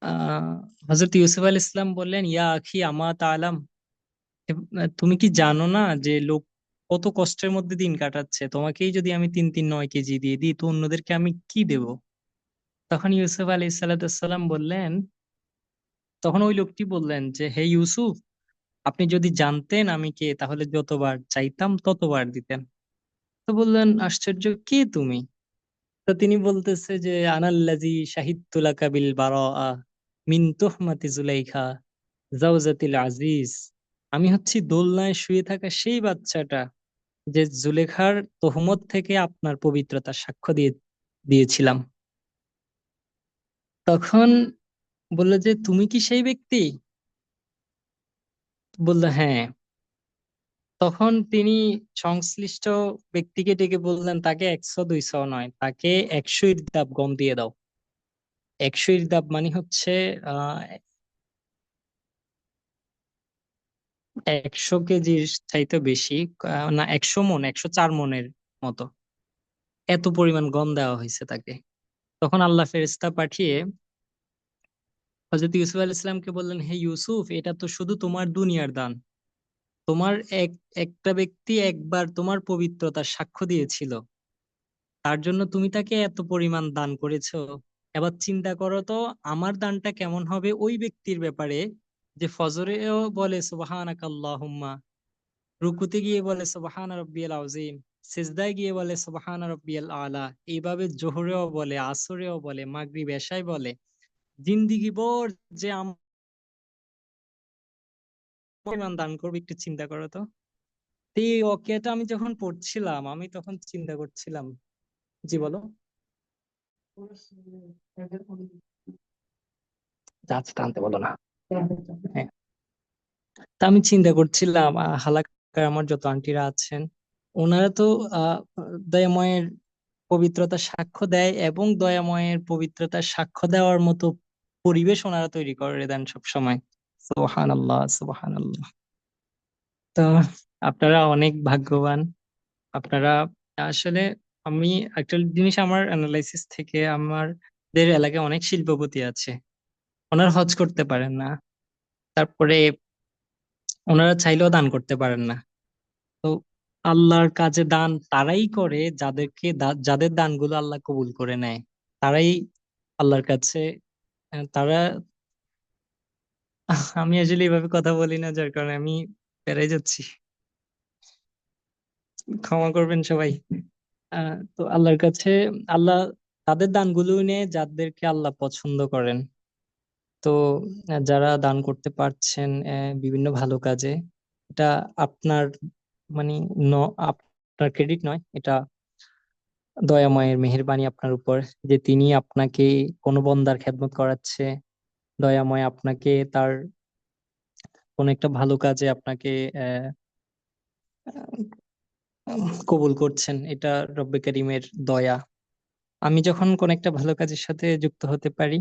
আহ হযরত ইউসুফ আলাইহিস সালাম বললেন, ইয়া আখি আমা তাআলাম, তুমি কি জানো না যে লোক কত কষ্টের মধ্যে দিন কাটাচ্ছে? তোমাকেই যদি আমি 3 3 9 কেজি দিয়ে দিই, তো অন্যদেরকে আমি কি দেব? তখন ইউসুফ আলাইহিস সালাম বললেন, তখন ওই লোকটি বললেন যে, হে ইউসুফ, আপনি যদি জানতেন আমি কে, তাহলে যতবার চাইতাম ততবার দিতেন। তো বললেন, আশ্চর্য, কে তুমি? তো তিনি বলতেছে যে, আনাল্লাজি শাহিদতু লাকা বিল বারাআ মিন তুহমাতি জুলাইখা জাওজাতিল আজিজ, আমি হচ্ছি দোলনায় শুয়ে থাকা সেই বাচ্চাটা যে জুলেখার তহমত থেকে আপনার পবিত্রতার সাক্ষ্য দিয়েছিলাম। তখন বললো যে তুমি কি সেই ব্যক্তি? বললো হ্যাঁ। তখন তিনি সংশ্লিষ্ট ব্যক্তিকে ডেকে বললেন তাকে 100 200 নয়, তাকে 100 ইরদাব গম দিয়ে দাও। 100 ইরদাব মানে হচ্ছে 100 কেজির চাইতে বেশি, না 100 মণ, 104 মণের মতো, এত পরিমাণ গম দেওয়া হয়েছে তাকে। তখন আল্লাহ ফেরেশতা পাঠিয়ে হযরত ইউসুফ আলাইহিস সালামকে বললেন, হে ইউসুফ, এটা তো শুধু তোমার দুনিয়ার দান। তোমার একটা ব্যক্তি একবার তোমার পবিত্রতার সাক্ষ্য দিয়েছিল, তার জন্য তুমি তাকে এত পরিমাণ দান করেছো। এবার চিন্তা করো তো আমার দানটা কেমন হবে ওই ব্যক্তির ব্যাপারে, যে ফজরেও বলে সুবহানাক আল্লাহুম্মা, রুকুতে গিয়ে বলে সুবহান রাব্বিয়াল আযীম, সিজদায় গিয়ে বলে সুবহান রাব্বিয়াল আলা, এইভাবে জোহরেও বলে, আসরেও বলে, মাগরিব এশায় বলে, জিন্দিগি ভর যে আমার পরিমাণ দান করবে, একটু চিন্তা করো তো। তো এই ওয়াকিয়াটা আমি যখন পড়ছিলাম, আমি তখন চিন্তা করছিলাম। জি বলো। আচ্ছা, টানতে বলো না। হ্যাঁ, তা আমি চিন্তা করছিলাম, হালাকার আমার যত আন্টিরা আছেন, ওনারা তো আহ দয়াময়ের পবিত্রতার সাক্ষ্য দেয়, এবং দয়াময়ের পবিত্রতার সাক্ষ্য দেওয়ার মতো পরিবেশ ওনারা তৈরি করে দেন সব সময়। সুবহানাল্লাহ, সুবহানাল্লাহ। তো আপনারা অনেক ভাগ্যবান। আপনারা আসলে, আমি একটা জিনিস আমার অ্যানালাইসিস থেকে, আমাদের এলাকায় অনেক শিল্পপতি আছে, ওনারা হজ করতে পারেন না, তারপরে ওনারা চাইলেও দান করতে পারেন না। তো আল্লাহর কাজে দান তারাই করে যাদের দানগুলো আল্লাহ কবুল করে নেয়, তারাই আল্লাহর কাছে তারা আমি আসলে এইভাবে কথা বলি না, যার কারণে আমি পেরে যাচ্ছি, ক্ষমা করবেন সবাই। তো আল্লাহর কাছে আল্লাহ তাদের দানগুলো নিয়ে যাদেরকে আল্লাহ পছন্দ করেন। তো যারা দান করতে পারছেন বিভিন্ন ভালো কাজে, এটা আপনার মানে ন আপনার ক্রেডিট নয়, এটা দয়াময়ের মেহেরবানি আপনার উপর, যে তিনি আপনাকে কোনো বন্দার খেদমত করাচ্ছে, দয়াময় আপনাকে তার কোন একটা ভালো কাজে আপনাকে কবুল করছেন, এটা রব্বে কারিমের দয়া। আমি যখন কোন একটা ভালো কাজের সাথে যুক্ত হতে পারি,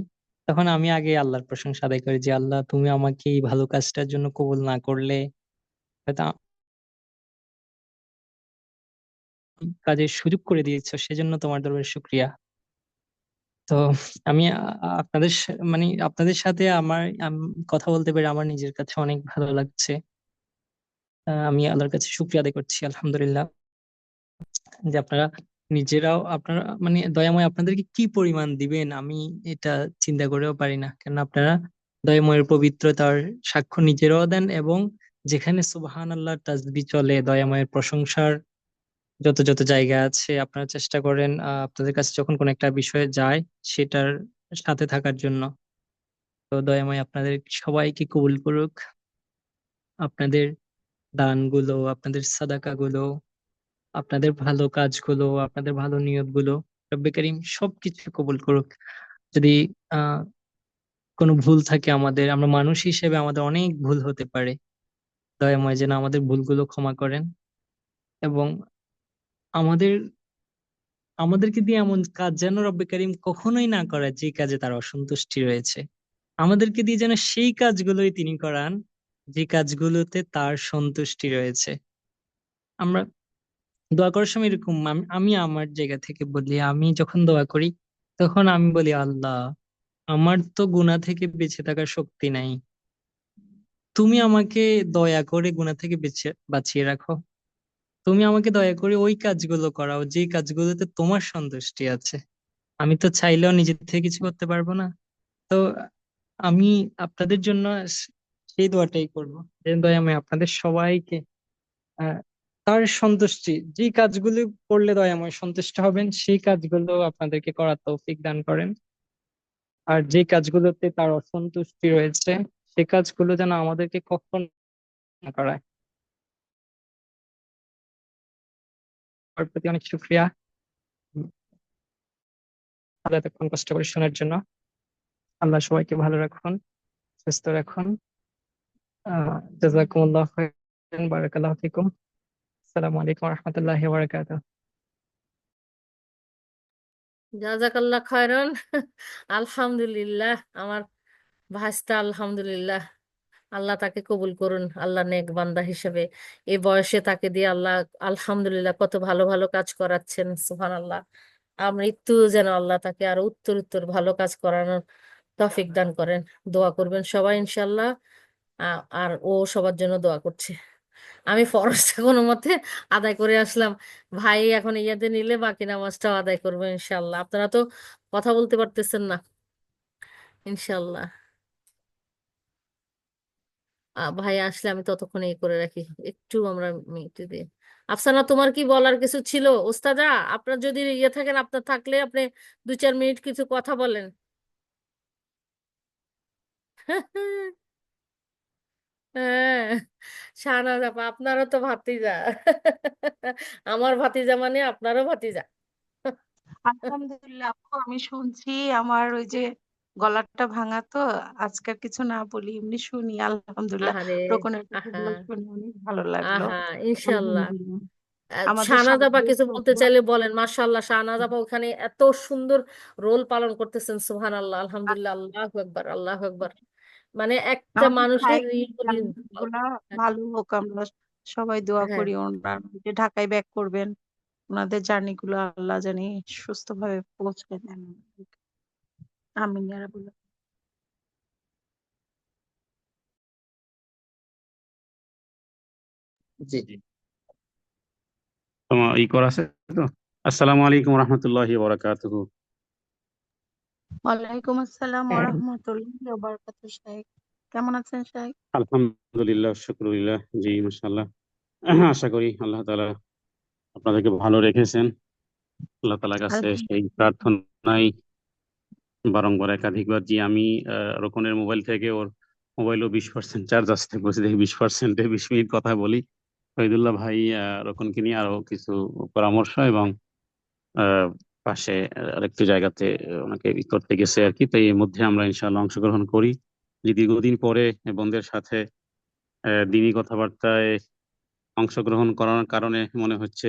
তখন আমি আগে আল্লাহর প্রশংসা আদায় করি, যে আল্লাহ, তুমি আমাকে এই ভালো কাজটার জন্য কবুল না করলে হয়তো কাজের সুযোগ করে দিয়েছো, সেজন্য তোমার দরবারে শুকরিয়া। তো আমি আপনাদের সাথে কথা বলতে পেরে আমার নিজের কাছে অনেক ভালো লাগছে। আমি আল্লাহর কাছে শুকরিয়া আদায় করছি, আলহামদুলিল্লাহ, যে আপনারা নিজেরাও, আপনারা দয়াময় আপনাদেরকে কি পরিমাণ দিবেন আমি এটা চিন্তা করেও পারি না, কেন আপনারা দয়াময়ের পবিত্রতার সাক্ষ্য নিজেরাও দেন, এবং যেখানে সুবহান আল্লাহ তাসবিহ চলে, দয়াময়ের প্রশংসার যত যত জায়গা আছে, আপনারা চেষ্টা করেন আপনাদের কাছে যখন কোন একটা বিষয়ে যায় সেটার সাথে থাকার জন্য। তো দয়াময় আপনাদের সবাইকে কবুল করুক, আপনাদের দানগুলো, আপনাদের সাদাকাগুলো, আপনাদের ভালো কাজগুলো, আপনাদের ভালো নিয়তগুলো রব্বে কারীম সবকিছু কবুল করুক। যদি আহ কোনো ভুল থাকে আমাদের, আমরা মানুষ হিসেবে আমাদের অনেক ভুল হতে পারে, দয়াময় যেন আমাদের ভুলগুলো ক্ষমা করেন, এবং আমাদের আমাদেরকে দিয়ে এমন কাজ যেন রব্বে কারীম কখনোই না করায় যে কাজে তার অসন্তুষ্টি রয়েছে। আমাদেরকে দিয়ে যেন সেই কাজগুলোই তিনি করান যে কাজগুলোতে তার সন্তুষ্টি রয়েছে। আমরা দোয়া করার সময় এরকম, আমি আমার জায়গা থেকে বলি, আমি যখন দোয়া করি তখন আমি বলি, আল্লাহ, আমার তো গুনাহ থেকে বেঁচে থাকার শক্তি নাই, তুমি আমাকে দয়া করে গুনাহ থেকে বাঁচিয়ে রাখো। তুমি আমাকে দয়া করে ওই কাজগুলো করাও যে কাজগুলোতে তোমার সন্তুষ্টি আছে। আমি তো চাইলেও নিজের থেকে কিছু করতে পারবো না। তো আমি আপনাদের জন্য সেই দোয়াটাই করবো, যে দয়া আমি আপনাদের সবাইকে আহ তার সন্তুষ্টি, যে কাজগুলো করলে দয়াময় সন্তুষ্ট হবেন সেই কাজগুলো আপনাদেরকে করার তৌফিক দান করেন, আর যে কাজগুলোতে তার অসন্তুষ্টি রয়েছে সে কাজগুলো যেন আমাদেরকে কখনো না করায়। তার প্রতি অনেক শুক্রিয়া এতক্ষণ কষ্ট করে শোনার জন্য। আল্লাহ সবাইকে ভালো রাখুন, সুস্থ রাখুন। জাযাকুমুল্লাহ খাইরান, বারাকাল্লাহু ফিকুম। আসসালামু আলাইকুম ওয়া রাহমাতুল্লাহি ওয়া বারাকাতুহু। জাজাকাল্লাহ খায়রান। আলহামদুলিল্লাহ, আমার ভাইস্তা আলহামদুলিল্লাহ, আল্লাহ তাকে কবুল করুন, আল্লাহ নেক বান্দা হিসেবে এই বয়সে তাকে দিয়ে আল্লাহ আলহামদুলিল্লাহ কত ভালো ভালো কাজ করাচ্ছেন, সুবহানাল্লাহ। মৃত্যু যেন আল্লাহ তাকে আরো উত্তর উত্তর ভালো কাজ করানোর তৌফিক দান করেন। দোয়া করবেন সবাই ইনশাল্লাহ। আর ও সবার জন্য দোয়া করছে। আমি ফরজটা কোনো মতে আদায় করে আসলাম, ভাই এখন ইয়াতে নিলে বাকি নামাজটাও আদায় করবো ইনশাল্লাহ। আপনারা তো কথা বলতে পারতেছেন না, ইনশাল্লাহ ভাই আসলে আমি ততক্ষণ এই করে রাখি, একটু আমরা মিনিট দিয়ে। আফসানা, তোমার কি বলার কিছু ছিল? ওস্তাদা, আপনার যদি ইয়ে থাকেন, আপনার থাকলে আপনি 2-4 মিনিট কিছু কথা বলেন। হ্যাঁ, শাহনাজ আপা, আপনারও তো ভাতিজা। আমার ভাতিজা মানে আপনারও ভাতিজা। আলহামদুলিল্লাহ আপু, আমি শুনছি। আমার ওই যে গলাটা ভাঙা তো, আজকাল কিছু না বলি, এমনি শুনি। আলহামদুলিল্লাহ, আহারে, রোকনের আহা, কথাগুলো শুনে অনেক ভালো লাগলো। আহা, ইনশাল্লাহ। আলহামদুলিল্লাহ। আমাদের শাহনাজ আপা সামনে কিছু বলতে চাইলে বলেন। মাশাআল্লাহ, শাহনাজ আপা ওখানে এত সুন্দর রোল পালন করতেছেন, সুবহানাল্লাহ, আলহামদুলিল্লাহ, আল্লাহু আকবার, আল্লাহু আকবার। মানে একটা আমাদের মানুষের শাইখ বলি। গুলা ভালো হোক, আমরা সবাই দোয়া হ্যাঁ, করি। ওনারা যে ঢাকায় ব্যাক করবেন, ওনাদের জার্নি গুলো আল্লাহ জানি সুস্থভাবে পৌঁছে দেন। আমিন ইয়া রাব্বাল আলামিন। জি জি, তোমার ই করা আছে তো। আসসালামু আলাইকুম রহমতুল্লাহি বারাকাতুহু। ওয়ালাইকুম আসসালাম ওয়া রাহমাতুল্লাহি ওয়া বারাকাতুহু। শাইখ কেমন আছেন শাইখ? আলহামদুলিল্লাহ, শুকরুলিল্লাহ। জি, মাশাআল্লাহ। আশা করি আল্লাহ তাআলা আপনাদেরকে ভালো রেখেছেন। আল্লাহ তাআলার কাছে সেই আলহামদুলিল্লাহ। প্রার্থনাই বারংবার একাধিকবার। জি, আমি রোকনের মোবাইল থেকে ওর মোবাইলও 20% চার্জ আসতে বসে দেখি 20%-এ 20 মিনিট কথা বলি। শহীদুল্লাহ ভাই রোকনকে নিয়ে আরো কিছু পরামর্শ এবং আহ, পাশে আরেকটু জায়গাতে ওনাকে ই করতে গেছে আর কি। তো এর মধ্যে আমরা ইনশাআল্লাহ অংশগ্রহণ করি। যে দীর্ঘদিন পরে বোনদের সাথে দিনী কথাবার্তায় অংশগ্রহণ করার কারণে মনে হচ্ছে,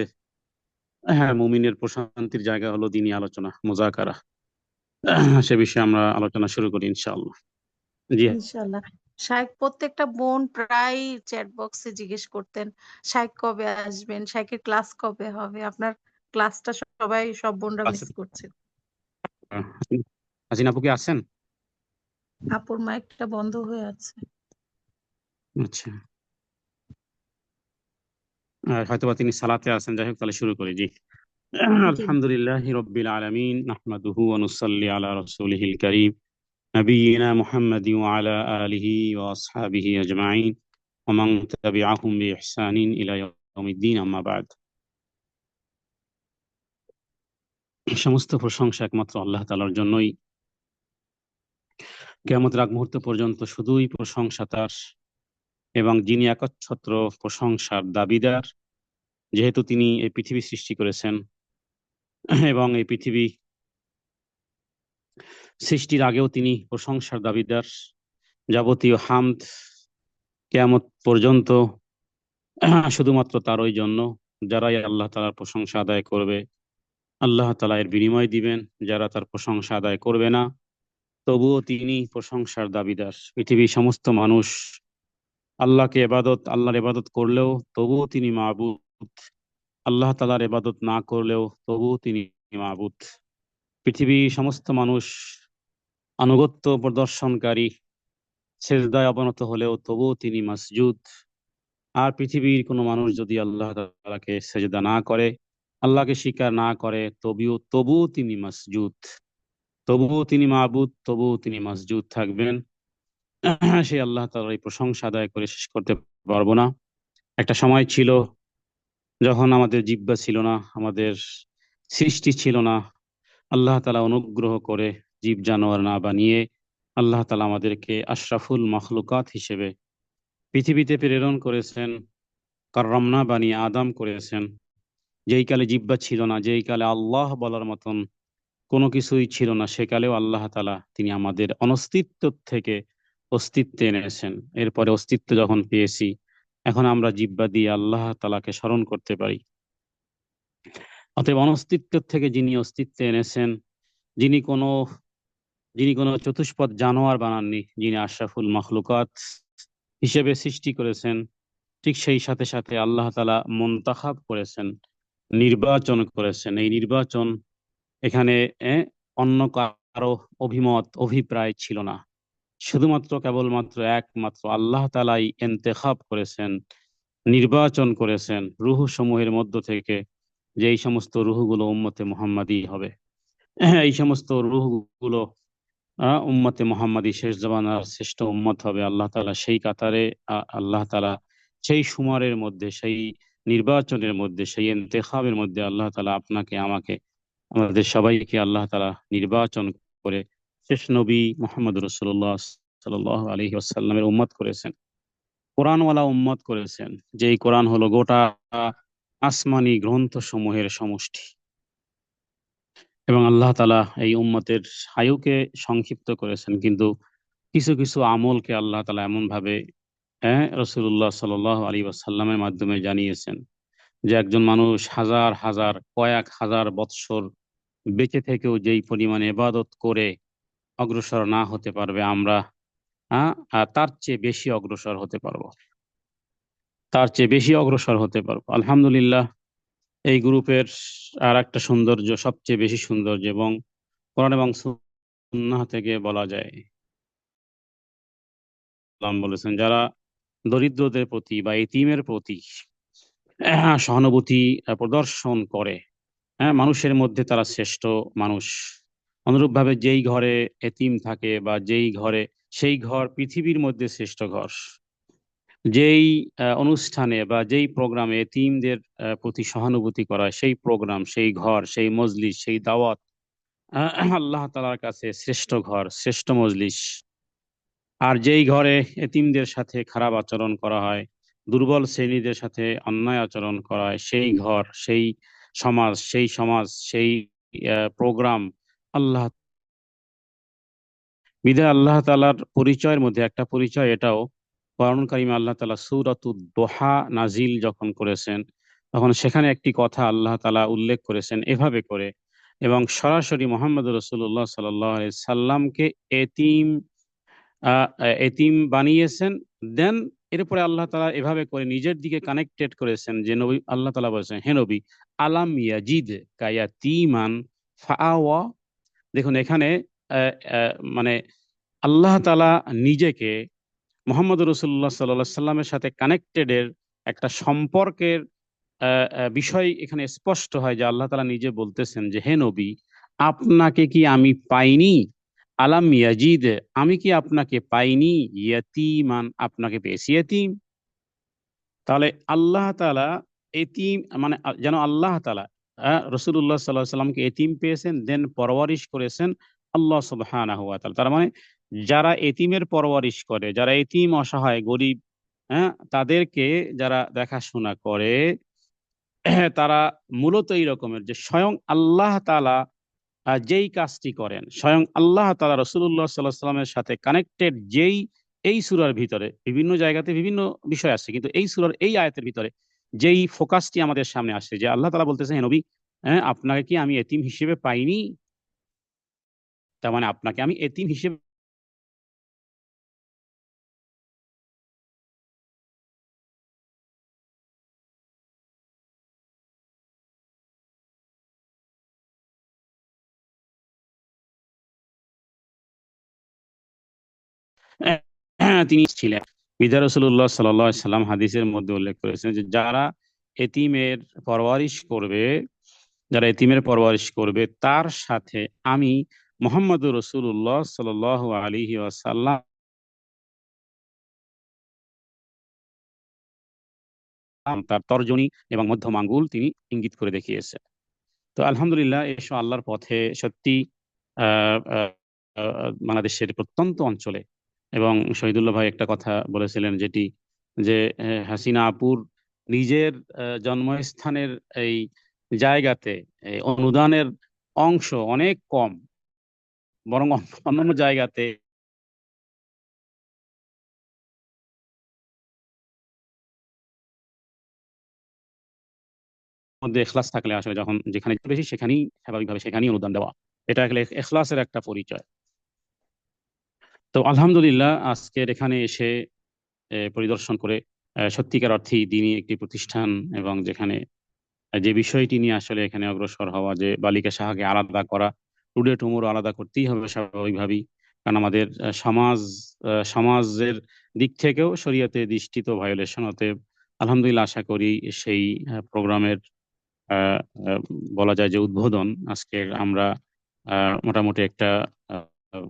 হ্যাঁ, মুমিনের প্রশান্তির জায়গা হলো দিনী আলোচনা, মুজাকারা। সে বিষয়ে আমরা আলোচনা শুরু করি ইনশাআল্লাহ। জি। ইনশাআল্লাহ। শাইখ প্রত্যেকটা বোন প্রায় চ্যাট বক্সে জিজ্ঞেস করতেন, শাইখ কবে আসবেন, শাইখের ক্লাস কবে হবে। আপনার ক্লাসটা সবাই, সব বোনরা মিস আচ্ছা, করছে। হাসিনা আপু কি আছেন? আপুর মাইকটা বন্ধ হয়ে আছে। আচ্ছা, হয়তোবা তিনি সালাতে আছেন। যাই হোক, তাহলে শুরু করি। জি। জি। আলহামদুলিল্লাহি রাব্বিল আলামিন, নাহমাদুহু ওয়া নুসাল্লি আলা রাসূলিহিল কারীম নবিয়িনা মুহাম্মাদিন ওয়া আলা আলিহি ওয়া আসহাবিহি আজমাইন ওয়া মান তাবিআহুম বিইহসানিন ইলা ইয়াউমিদ্দিন, আম্মা বা'দ। সমস্ত প্রশংসা একমাত্র আল্লাহ তাআলার জন্যই। কিয়ামতের আগ মুহূর্ত পর্যন্ত শুধুই প্রশংসা তার, এবং যিনি একচ্ছত্র প্রশংসার দাবিদার, যেহেতু তিনি এই পৃথিবী সৃষ্টি করেছেন এবং এই পৃথিবী সৃষ্টির আগেও তিনি প্রশংসার দাবিদার। যাবতীয় হামদ কিয়ামত পর্যন্ত শুধুমাত্র তারই জন্য। যারাই আল্লাহ তাআলার প্রশংসা আদায় করবে, আল্লাহ তাআলা এর বিনিময় দিবেন। যারা তার প্রশংসা আদায় করবে না, তবুও তিনি প্রশংসার দাবিদার। পৃথিবীর সমস্ত মানুষ আল্লাহর ইবাদত করলেও তবুও তিনি মাবুদ। আল্লাহ তাআলার ইবাদত না করলেও তবুও তিনি মাবুদ। পৃথিবীর সমস্ত মানুষ আনুগত্য প্রদর্শনকারী, সেজদায় অবনত হলেও তবুও তিনি মাসজুদ। আর পৃথিবীর কোনো মানুষ যদি আল্লাহ তাআলাকে সেজদা না করে, আল্লাহকে স্বীকার না করে, তবুও তিনি মাসজুদ, তবুও তিনি মাবুদ, তবুও তিনি মাসজুদ থাকবেন। সেই আল্লাহ তাআলার এই প্রশংসা আদায় করে শেষ করতে পারবো না। একটা সময় ছিল যখন আমাদের জিহ্বা ছিল না, আমাদের সৃষ্টি ছিল না। আল্লাহ তাআলা অনুগ্রহ করে জীব জানোয়ার না বানিয়ে আল্লাহ তাআলা আমাদেরকে আশরাফুল মাখলুকাত হিসেবে পৃথিবীতে প্রেরণ করেছেন। কাররামনা বানিয়ে আদম করেছেন। যেই কালে জিহ্বা ছিল না, যেই কালে আল্লাহ বলার মতন কোনো কিছুই ছিল না সেকালেও আল্লাহ তাআলা তিনি আমাদের অনস্তিত্ব থেকে অস্তিত্বে এনেছেন। এরপরে অস্তিত্ব যখন পেয়েছি, এখন আমরা জিহ্বা দিয়ে আল্লাহ তাআলাকে স্মরণ করতে পারি। অতএব অনস্তিত্ব থেকে যিনি অস্তিত্বে এনেছেন, যিনি কোনো যিনি কোনো চতুষ্পদ জানোয়ার বানাননি, যিনি আশরাফুল মাখলুকাত হিসেবে সৃষ্টি করেছেন, ঠিক সেই সাথে সাথে আল্লাহ তাআলা মুনতাখাব করেছেন, নির্বাচন করেছেন। এই নির্বাচন এখানে অন্য কারো অভিমত অভিপ্রায় ছিল না, শুধুমাত্র কেবলমাত্র একমাত্র আল্লাহ তাআলাই ইন্তেখাব করেছেন, নির্বাচন করেছেন রূহ সমূহের মধ্য থেকে, যে এই সমস্ত রূহগুলো উম্মতে মুহাম্মাদি হবে। এই সমস্ত রূহগুলো উম্মতে মুহাম্মাদি শেষ জামানার শ্রেষ্ঠ উম্মত হবে। আল্লাহ তাআলা সেই কাতারে আল্লাহ তাআলা সেই সুমারের মধ্যে, সেই নির্বাচনের মধ্যে, সেই ইন্তেখাবের মধ্যে আল্লাহ তাআলা আপনাকে আমাকে আমাদের সবাইকে আল্লাহ তাআলা নির্বাচন করে শেষ নবী মুহাম্মদ রাসূলুল্লাহ সাল্লাল্লাহু আলাইহি ওয়াসাল্লামের উম্মত করেছেন, কোরআনওয়ালা উম্মত করেছেন। যেই কোরআন হলো গোটা আসমানি গ্রন্থ সমূহের সমষ্টি। এবং আল্লাহ তাআলা এই উম্মতের আয়ুকে সংক্ষিপ্ত করেছেন, কিন্তু কিছু কিছু আমলকে আল্লাহ তাআলা এমন ভাবে রাসূলুল্লাহ সাল্লাল্লাহু আলাইহি ওয়াসাল্লামের মাধ্যমে জানিয়েছেন যে একজন মানুষ হাজার হাজার কয়েক হাজার বৎসর বেঁচে থেকেও যেই পরিমাণে ইবাদত করে অগ্রসর না হতে পারবে, আমরা তার চেয়ে বেশি অগ্রসর হতে পারবো, তার চেয়ে বেশি অগ্রসর হতে পারবো। আলহামদুলিল্লাহ, এই গ্রুপের আর একটা সৌন্দর্য, সবচেয়ে বেশি সৌন্দর্য, এবং কোরআন এবং সুন্নাহ থেকে বলা যায়, আল্লাহ বলেছেন যারা দরিদ্রদের প্রতি বা এতিমের প্রতি সহানুভূতি প্রদর্শন করে, মানুষের মধ্যে তারা শ্রেষ্ঠ মানুষ। অনুরূপভাবে যেই ঘরে এতিম থাকে বা যেই ঘরে, সেই ঘর পৃথিবীর মধ্যে শ্রেষ্ঠ ঘর। যেই অনুষ্ঠানে বা যেই প্রোগ্রামে এতিমদের প্রতি সহানুভূতি করা, সেই প্রোগ্রাম, সেই ঘর, সেই মজলিস, সেই দাওয়াত আল্লাহ তাআলার কাছে শ্রেষ্ঠ ঘর, শ্রেষ্ঠ মজলিস। আর যেই ঘরে এতিমদের সাথে খারাপ আচরণ করা হয়, দুর্বল শ্রেণীদের সাথে অন্যায় আচরণ করা হয়, সেই ঘর, সেই সমাজ, সেই প্রোগ্রাম আল্লাহ বিধায় আল্লাহ তাআলার পরিচয়ের মধ্যে একটা পরিচয় এটাও, কোরআন কারীমে আল্লাহ তাআলা সূরাতুদ দোহা নাজিল যখন করেছেন, তখন সেখানে একটি কথা আল্লাহ তাআলা উল্লেখ করেছেন এভাবে করে, এবং সরাসরি মুহাম্মদ রাসূলুল্লাহ সাল্লাল্লাহু আলাইহি সাল্লামকে এতিম বানিয়েছেন। দেন এরপরে আল্লাহ তাআলা এভাবে করে নিজের দিকে কানেক্টেড করেছেন যে নবী, আল্লাহ তাআলা বলেছেন, হে নবী, আলাম ইয়াজিদ কায়াতীমান ফাআওয়া। দেখুন এখানে মানে আল্লাহ তাআলা নিজেকে মুহাম্মদ রাসূলুল্লাহ সাল্লাল্লাহু আলাইহি সাল্লামের সাথে কানেক্টেডের একটা সম্পর্কের বিষয় এখানে স্পষ্ট হয়, যে আল্লাহ তাআলা নিজে বলতেছেন যে হে নবী, আপনাকে কি আমি পাইনি? আলাম ইয়াজিদ, আমি কি আপনাকে পাইনি? ইয়াতীমান, আপনাকে পেয়েছি এতিম। তাহলে আল্লাহ তাআলা এতিম মানে যেন আল্লাহ তাআলা রাসূলুল্লাহ সাল্লাল্লাহু আলাইহি সাল্লামকে এতিম পেয়েছেন, দেন পরওয়ারিশ করেছেন আল্লাহ সুবহানাহু ওয়া তাআলা। তার মানে যারা এতিমের পরওয়ারিশ করে, যারা এতিম, অসহায়, গরিব, তাদেরকে যারা দেখাশোনা করে, তারা মূলত এই রকমের, যে স্বয়ং আল্লাহ তাআলা যেই কাজটি করেন, স্বয়ং আল্লাহ তাআলা রাসূলুল্লাহ সাল্লাল্লাহু আলাইহি সাল্লামের সাথে কানেক্টেড, যেই এই সূরার ভিতরে বিভিন্ন জায়গাতে বিভিন্ন বিষয় আছে, কিন্তু এই সূরার এই আয়াতের ভিতরে যেই ফোকাসটি আমাদের সামনে আসে, যে আল্লাহ তাআলা বলতেছেন, হে নবী, আপনাকে কি আমি এতিম হিসেবে পাইনি? তার মানে আপনাকে আমি এতিম হিসেবে তিনি ছিলেন। বিদা রাসূলুল্লাহ সাল্লাল্লাহু আলাইহি সাল্লাম হাদিসের মধ্যে উল্লেখ করেছেন যে যারা এতিমের পরওয়ারিশ করবে, যারা এতিমের পরওয়ারিশ করবে, তার সাথে আমি মুহাম্মদুর রাসূলুল্লাহ সাল্লাল্লাহু আলাইহি ওয়াসাল্লাম তার তর্জনী এবং মধ্যম আঙ্গুল তিনি ইঙ্গিত করে দেখিয়েছেন। তো আলহামদুলিল্লাহ, এসব আল্লাহর পথে সত্যি বাংলাদেশের প্রত্যন্ত অঞ্চলে, এবং শহীদুল্লাহ ভাই একটা কথা বলেছিলেন যেটি, যে হাসিনা আপুর নিজের জন্মস্থানের এই জায়গাতে অনুদানের অংশ অনেক কম, বরং অন্যান্য জায়গাতে মধ্যে এখলাস থাকলে আসলে যখন যেখানে বেশি সেখানেই স্বাভাবিকভাবে সেখানেই অনুদান দেওয়া, এটা আসলে এখলাসের একটা পরিচয়। তো আলহামদুলিল্লাহ আজকের এখানে এসে পরিদর্শন করে সত্যিকার অর্থেই দিনী একটি প্রতিষ্ঠান, এবং যেখানে যে বিষয়টি নিয়ে আসলে এখানে অগ্রসর হওয়া, যে বালিকা শাখাকে আলাদা করা, টুডে টুমোরো আলাদা করতেই হবে স্বাভাবিকভাবেই, কারণ আমাদের সমাজের দিক থেকেও শরীয়তে দৃষ্টিত ভায়োলেশন হতে। আলহামদুলিল্লাহ আশা করি সেই প্রোগ্রামের আহ, আহ, বলা যায় যে উদ্বোধন আজকে আমরা মোটামুটি একটা আহ,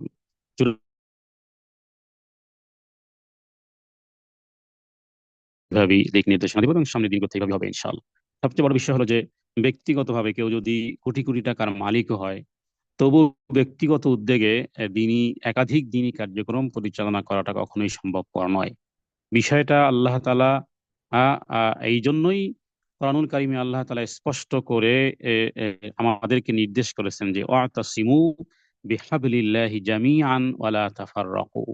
ভাবেই দিক নির্দেশনা দিব এবং সামনের দিনগুলো এইভাবে হবে ইনশাআল্লাহ। সবচেয়ে বড় বিষয় হলো যে ব্যক্তিগতভাবে কেউ যদি কোটি কোটি টাকার মালিকও হয়, তবু ব্যক্তিগত উদ্যোগে একাধিক দিনী কার্যক্রম পরিচালনা করাটা কখনোই সম্ভবপর নয়। বিষয়টা আল্লাহ তাআলা এই জন্যই কোরআনুল কারিমে আল্লাহ তাআলা স্পষ্ট করে এ, এ, আমাদেরকে নির্দেশ করেছেন যে ওয়াতাসিমু বিহাবলিল্লাহি জামিআন ওয়ালা তাফাররাকু।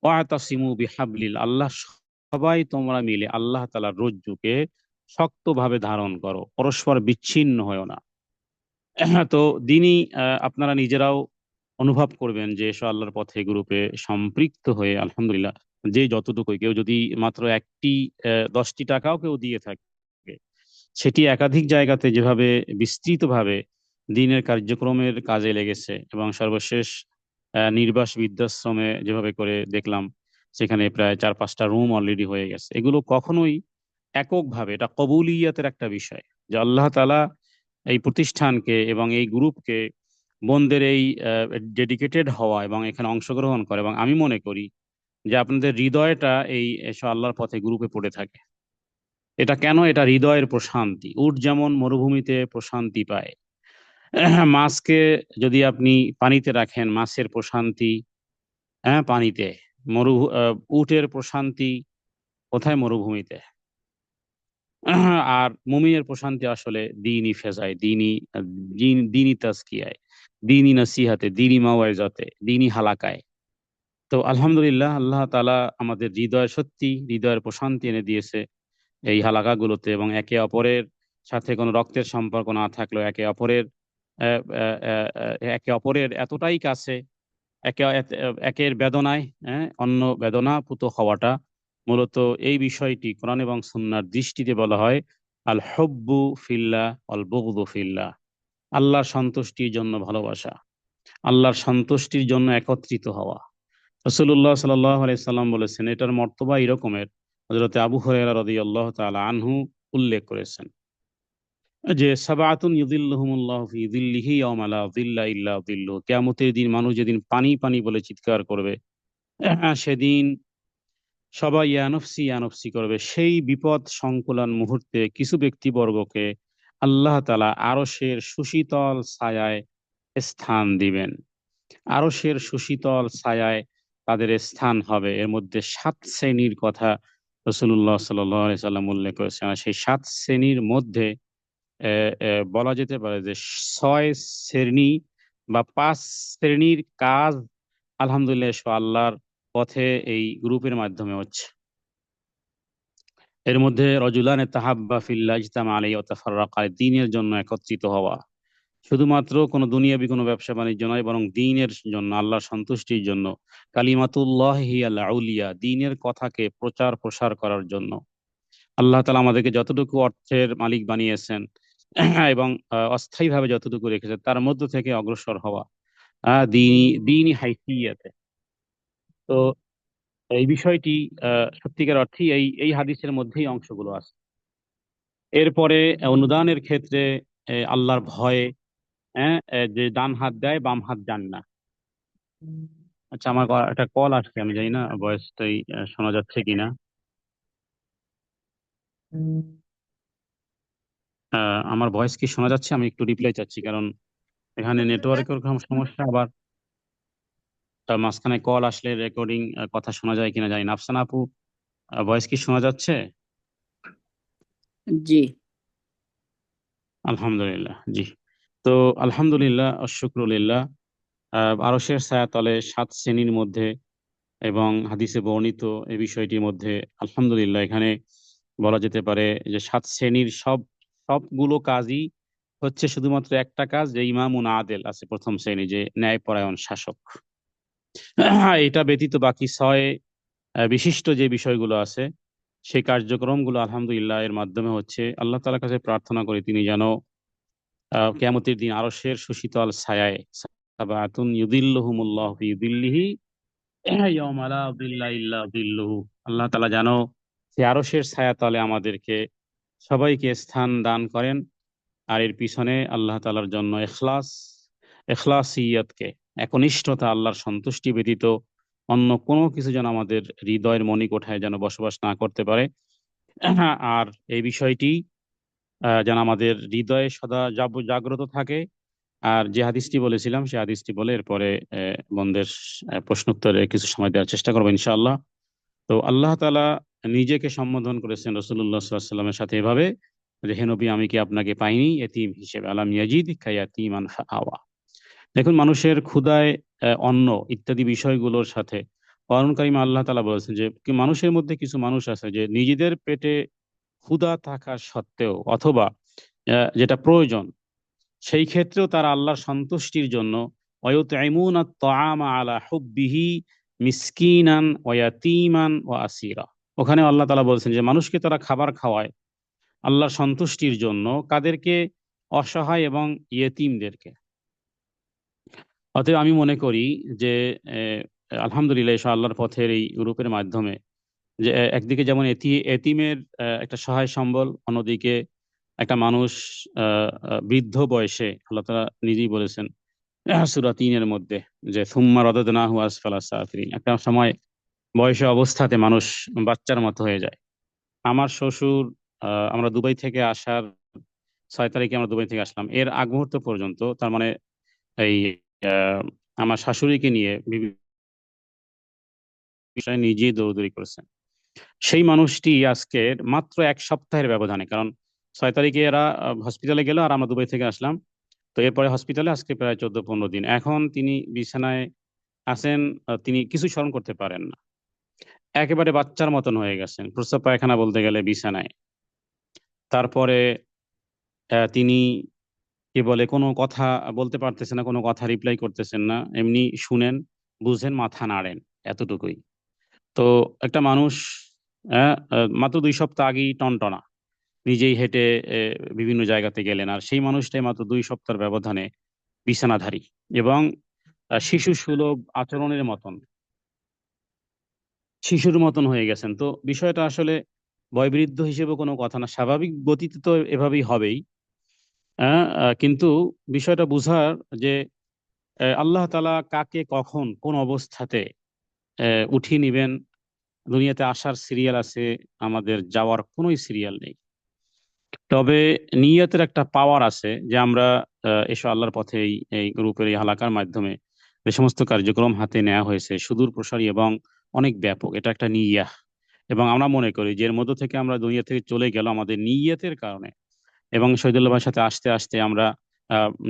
ওয়াতাসিমু বিহাবলিল, আল্লাহ সবাই তোমরা মিলে আল্লাহ তাআলার রজ্জুকে শক্তভাবে ধারণ করো, পরস্পর বিচ্ছিন্ন হয়েও না। তো দিনই আপনারা নিজেরাও অনুভব করবেন যে এসব আল্লাহর পথে গ্রুপে সম্পৃক্ত হয়ে আলহামদুলিল্লাহ যে যতটুকু, কেউ যদি মাত্র 10টি টাকাও কেউ দিয়ে থাকে, সেটি একাধিক জায়গাতে যেভাবে বিস্তৃতভাবে দিনের কার্যক্রমের কাজে লেগেছে, এবং সর্বশেষ নির্বাস বৃদ্ধাশ্রমে যেভাবে করে দেখলাম, সেখানে প্রায় 4-5টা রুম অলরেডি হয়ে গেছে। এগুলো কখনোই এককভাবে, এটা কবুলিয়াতের একটা বিষয় যে আল্লাহ তাআলা এই প্রতিষ্ঠানকে এবং এই গ্রুপকে বোনদের এই ডেডিকেটেড হওয়া এবং এখানে অংশগ্রহণ করে, এবং আমি মনে করি যে আপনাদের হৃদয়টা এই এসব আল্লাহর পথে গ্রুপে পড়ে থাকে। এটা কেন? এটা হৃদয়ের প্রশান্তি। উট যেমন মরুভূমিতে প্রশান্তি পায়, মাছকে যদি আপনি পানিতে রাখেন, মাছের প্রশান্তি পানিতে। উটের প্রশান্তি কোথায়? মরুভূমিতে। আর মুমিনের প্রশান্তি আসলে দিনই ফেজায়, দিনই তাজকিয়ায়, দিনই নসিহাতে, দিনই মাওয়াইজাতে, দিনই হালাকায়। তো আলহামদুলিল্লাহ আল্লাহ তাআলা আমাদের হৃদয়ের প্রশান্তি এনে দিয়েছে এই হালাকাগুলোতে, এবং একে অপরের সাথে কোনো রক্তের সম্পর্ক না থাকলেও একে অপরের এতটাই কাছে, একের বেদনায় অন্য বেদনাপুত হওয়াটা, মূলত এই বিষয়টি কোরআন এবং সুন্নাহর দৃষ্টিতে বলা হয় আল হুব্বু ফিল্লাহ ওয়াল বুগদু ফিল্লাহ। আল্লাহর সন্তুষ্টির জন্য ভালোবাসা, আল্লাহর সন্তুষ্টির জন্য একত্রিত হওয়া। রাসূলুল্লাহ সাল্লাল্লাহু আলাইহি সাল্লাম বলেছেন, এটার মর্তবা এই রকমের। হযরতে আবু হুরায়রা রাদিয়াল্লাহু তাআলা আনহু উল্লেখ করেছেন যে সাবআতুন ইউযিল্লুহুমুল্লাহু ফি যিল্লিহি ইয়াওমা লা যিল্লা ইল্লা যিল্লুহু। কিয়ামতের দিন মানুষ যেদিন পানি পানি বলে চিৎকার করবে, সেদিন সবাই ইয়া নফসি করবে। সেই বিপদ সংকুলান মুহূর্তে কিছু ব্যক্তিবর্গকে আল্লাহ তাআলা আরশের সুশীতল ছায়ায় স্থান দিবেন। আরশের সুশীতল ছায়ায় তাদের স্থান হবে। এর মধ্যে 7 শ্রেণীর কথা রাসূলুল্লাহ সাল্লাল্লাহু আলাইহি সাল্লাম উল্লেখ করেছেন। আর সেই 7 শ্রেণীর মধ্যে বলা যেতে পারে যে 6 শ্রেণী বা 5 শ্রেণীর কাজ আলহামদুলিল্লাহ আল্লাহর পথে এই গ্রুপের মাধ্যমে হচ্ছে। এর মধ্যে রজুলানে তাহাব্বা ফিল্লাহ ইজতামা আলাইহি ওয়া তাফাররাকা, দ্বীনের জন্য একত্রিত হওয়া, শুধুমাত্র কোনো দুনিয়াবি কোনো ব্যবসা বাণিজ্য নয়, বরং দ্বীনের জন্য, আল্লাহর সন্তুষ্টির জন্য। কালিমাতুল্লাহি হিয়াল আউলিয়া, দ্বীনের কথাকে প্রচার প্রসার করার জন্য। আল্লাহ তাআলা আমাদেরকে যতটুকু অর্থের মালিক বানিয়েছেন এবং অস্থায়ীভাবে যতটুকু রেখেছেন, তার মধ্য থেকে অগ্রসর হওয়া দ্বীনি হাইসিয়াতে। তো এই বিষয়টি সত্যিকার অর্থেই এই হাদিসের মধ্যেই অংশগুলো আছে। এরপরে অনুদানের ক্ষেত্রে আল্লাহর ভয়ে, যে ডান হাত দেয় বাম হাত ডান না। আচ্ছা, আমার একটা কল আসছে, আমি জানি না ভয়েসটাই শোনা যাচ্ছে কিনা। আমার ভয়েস কি শোনা যাচ্ছে? আমি একটু রিপ্লাই চাচ্ছি, কারণ এখানে নেটওয়ার্কের সমস্যা, আবার মাঝখানে কল আসলে রেকর্ডিং কথা শোনা যায় কিনা জানি না। আফসানা আপু, ভয়েস কি শোনা যাচ্ছে? জি। আলহামদুলিল্লাহ, জি। তো আলহামদুলিল্লাহ আশশুকরুলিল্লাহ, আরশের ছায়াতলে 7 শ্রেণীর মধ্যে এবং হাদিসে বর্ণিত এই বিষয়টির মধ্যে আলহামদুলিল্লাহ এখানে বলা যেতে পারে যে 7 শ্রেণীর সবগুলো কাজই হচ্ছে শুধুমাত্র একটা কাজ, যে ইমামুন আদেল আছে প্রথম শ্রেণী, যে ন্যায়পরায়ণ শাসক। এটা ব্যতীত বাকি 6 বিশিষ্ট যে বিষয়গুলো আছে সেই কার্যক্রমগুলো আলহামদুলিল্লাহ এর মাধ্যমে হচ্ছে। আল্লাহ তাআলার কাছে প্রার্থনা করি তিনি যেন কিয়ামতের দিন আরশের সুশীতল ছায়ায় সাবাতুন ইউদিল্লুহুমুল্লাহু ফি দিল্লিহি ইয়াউমা লা যিল্লা ইল্লা যিল্লুহু, আল্লাহ তাআলা যেন সে আরশের ছায়াতলে আমাদেরকে সবাইকে স্থান দান করেন। আর এর পিছনে আল্লাহ তাআলার জন্য এখলাসিয়তকে, একনিষ্ঠতা, আল্লাহর সন্তুষ্টি ব্যতীত অন্য কোনো কিছু যেন আমাদের হৃদয়ের মণিকোঠায় যেন বসবাস না করতে পারে। আর এই বিষয়টি যেন আমাদের হৃদয়ে সদা জাগ্রত থাকে। আর যে হাদিসটি বলেছিলাম সেই হাদিসটি বলে এরপরে বন্ধের প্রশ্নোত্তরে কিছু সময় দেওয়ার চেষ্টা করবো ইনশাআল্লাহ। তো আল্লাহ তাআলা নিজেকে সম্বোধন করেছেন রাসূলুল্লাহ সাল্লাল্লাহু আলাইহি ওয়াসাল্লামের সাথে এভাবে যে, হে নবী, আমি কি আপনাকে পাইনি এতিম হিসেবে, আলাম ইয়াজিদকা ইয়াতীমান ফাআওয়া। দেখুন, মানুষের ক্ষুধায় অন্ন ইত্যাদি বিষয়গুলোর সাথে কোরআন কারিমে আল্লাহ তাআলা বলেছেন যে মানুষের মধ্যে কিছু মানুষ আছে যে নিজেদের পেটে ক্ষুধা থাকা সত্ত্বেও অথবা যেটা প্রয়োজন সেই ক্ষেত্রেও তারা আল্লাহর সন্তুষ্টির জন্য ওয়ায়ুতঈমুনাত তাআমা আলা হুব্বিহি মিসকিনান ওয়া ইয়াতীমান ওয়া আসীরা। ওখানে আল্লাহ তাআলা বলছেন যে মানুষকে তারা খাবার খাওয়ায় আল্লাহর সন্তুষ্টির জন্য, কাদেরকে? অসহায় এবং ইয়েতিমদেরকে। অতএব আমি মনে করি যে আলহামদুলিল্লাহ এসব আল্লাহর পথের এই গ্রুপের মাধ্যমে যে একদিকে যেমন এতিমের একটা সহায় সম্বল, অন্যদিকে একটা মানুষ বৃদ্ধ বয়সে, আল্লাহ তাআলা নিজেই বলেছেন সূরা ৩-এর মধ্যে যে সুম্মা রাদাদনাহু আসফালা সাফিলিন, একটা সময় বয়সে অবস্থাতে মানুষ বাচ্চার মতো হয়ে যায়। আমার শ্বশুর, আমরা দুবাই থেকে আসার 6 তারিখে আমরা দুবাই থেকে আসলাম, এর আগ মুহূর্ত পর্যন্ত তার মানে এই আমার শাশুড়িকে নিয়ে বিভিন্ন বিষয়ে নিজেই দৌড়দৌড়ি করেছেন। সেই মানুষটি আজকের মাত্র 1 সপ্তাহের ব্যবধানে, কারণ 6 তারিখে এরা হসপিটালে গেল আর আমরা দুবাই থেকে আসলাম, তো এরপরে হসপিটালে আজকে প্রায় 14-15 দিন এখন তিনি বিছানায় আছেন। তিনি কিছু স্মরণ করতে পারেন না, একেবারে বাচ্চার মতন হয়ে গেছেন, প্রস্রাব পায়খানা বলতে গেলে বিছানায়। তারপরে তিনি কি বলে কোনো কথা বলতে পারতেছেন না, কোনো কথা রিপ্লাই করতেছেন না, এমনি শুনেন, বুঝেন, মাথা নাড়েন, এতটুকুই। তো একটা মানুষ মাত্র 2 সপ্তাহ আগেই টনটনা, নিজেই হেঁটে বিভিন্ন জায়গাতে গেলেন, আর সেই মানুষটাই মাত্র 2 সপ্তাহের ব্যবধানে বিছানাধারী এবং শিশু সুলভ আচরণের মতন, শিশুর মতন হয়ে গেছেন। তো বিষয়টা আসলে বয়োবৃদ্ধ হিসেবে কোনো কথা না, স্বাভাবিক গতিতে তো এভাবেই হবেই। কিন্তু বিষয়টা বুঝার যে আল্লাহ তাআলা কাকে কখন কোন অবস্থাতে উঠিয়ে নিবেন, দুনিয়াতে আসার সিরিয়াল আছে, আমাদের যাওয়ার কোনোই সিরিয়াল নেই। তবে নিয়তের একটা পাওয়ার আছে যে আমরা এসব আল্লাহর পথে এই গ্রুপের এই হালাকার মাধ্যমে যে সমস্ত কার্যক্রম হাতে নেওয়া হয়েছে সুদূর প্রসারী এবং অনেক ব্যাপক, এটা একটা নিয়াহ। এবং আমরা মনে করি যে এর মধ্য থেকে আমরা দুনিয়া থেকে চলে গেল আমাদের নিয়তের কারণে, এবং শহীদুল্লাহ ভাইয়ের সাথে আসতে আসতে আমরা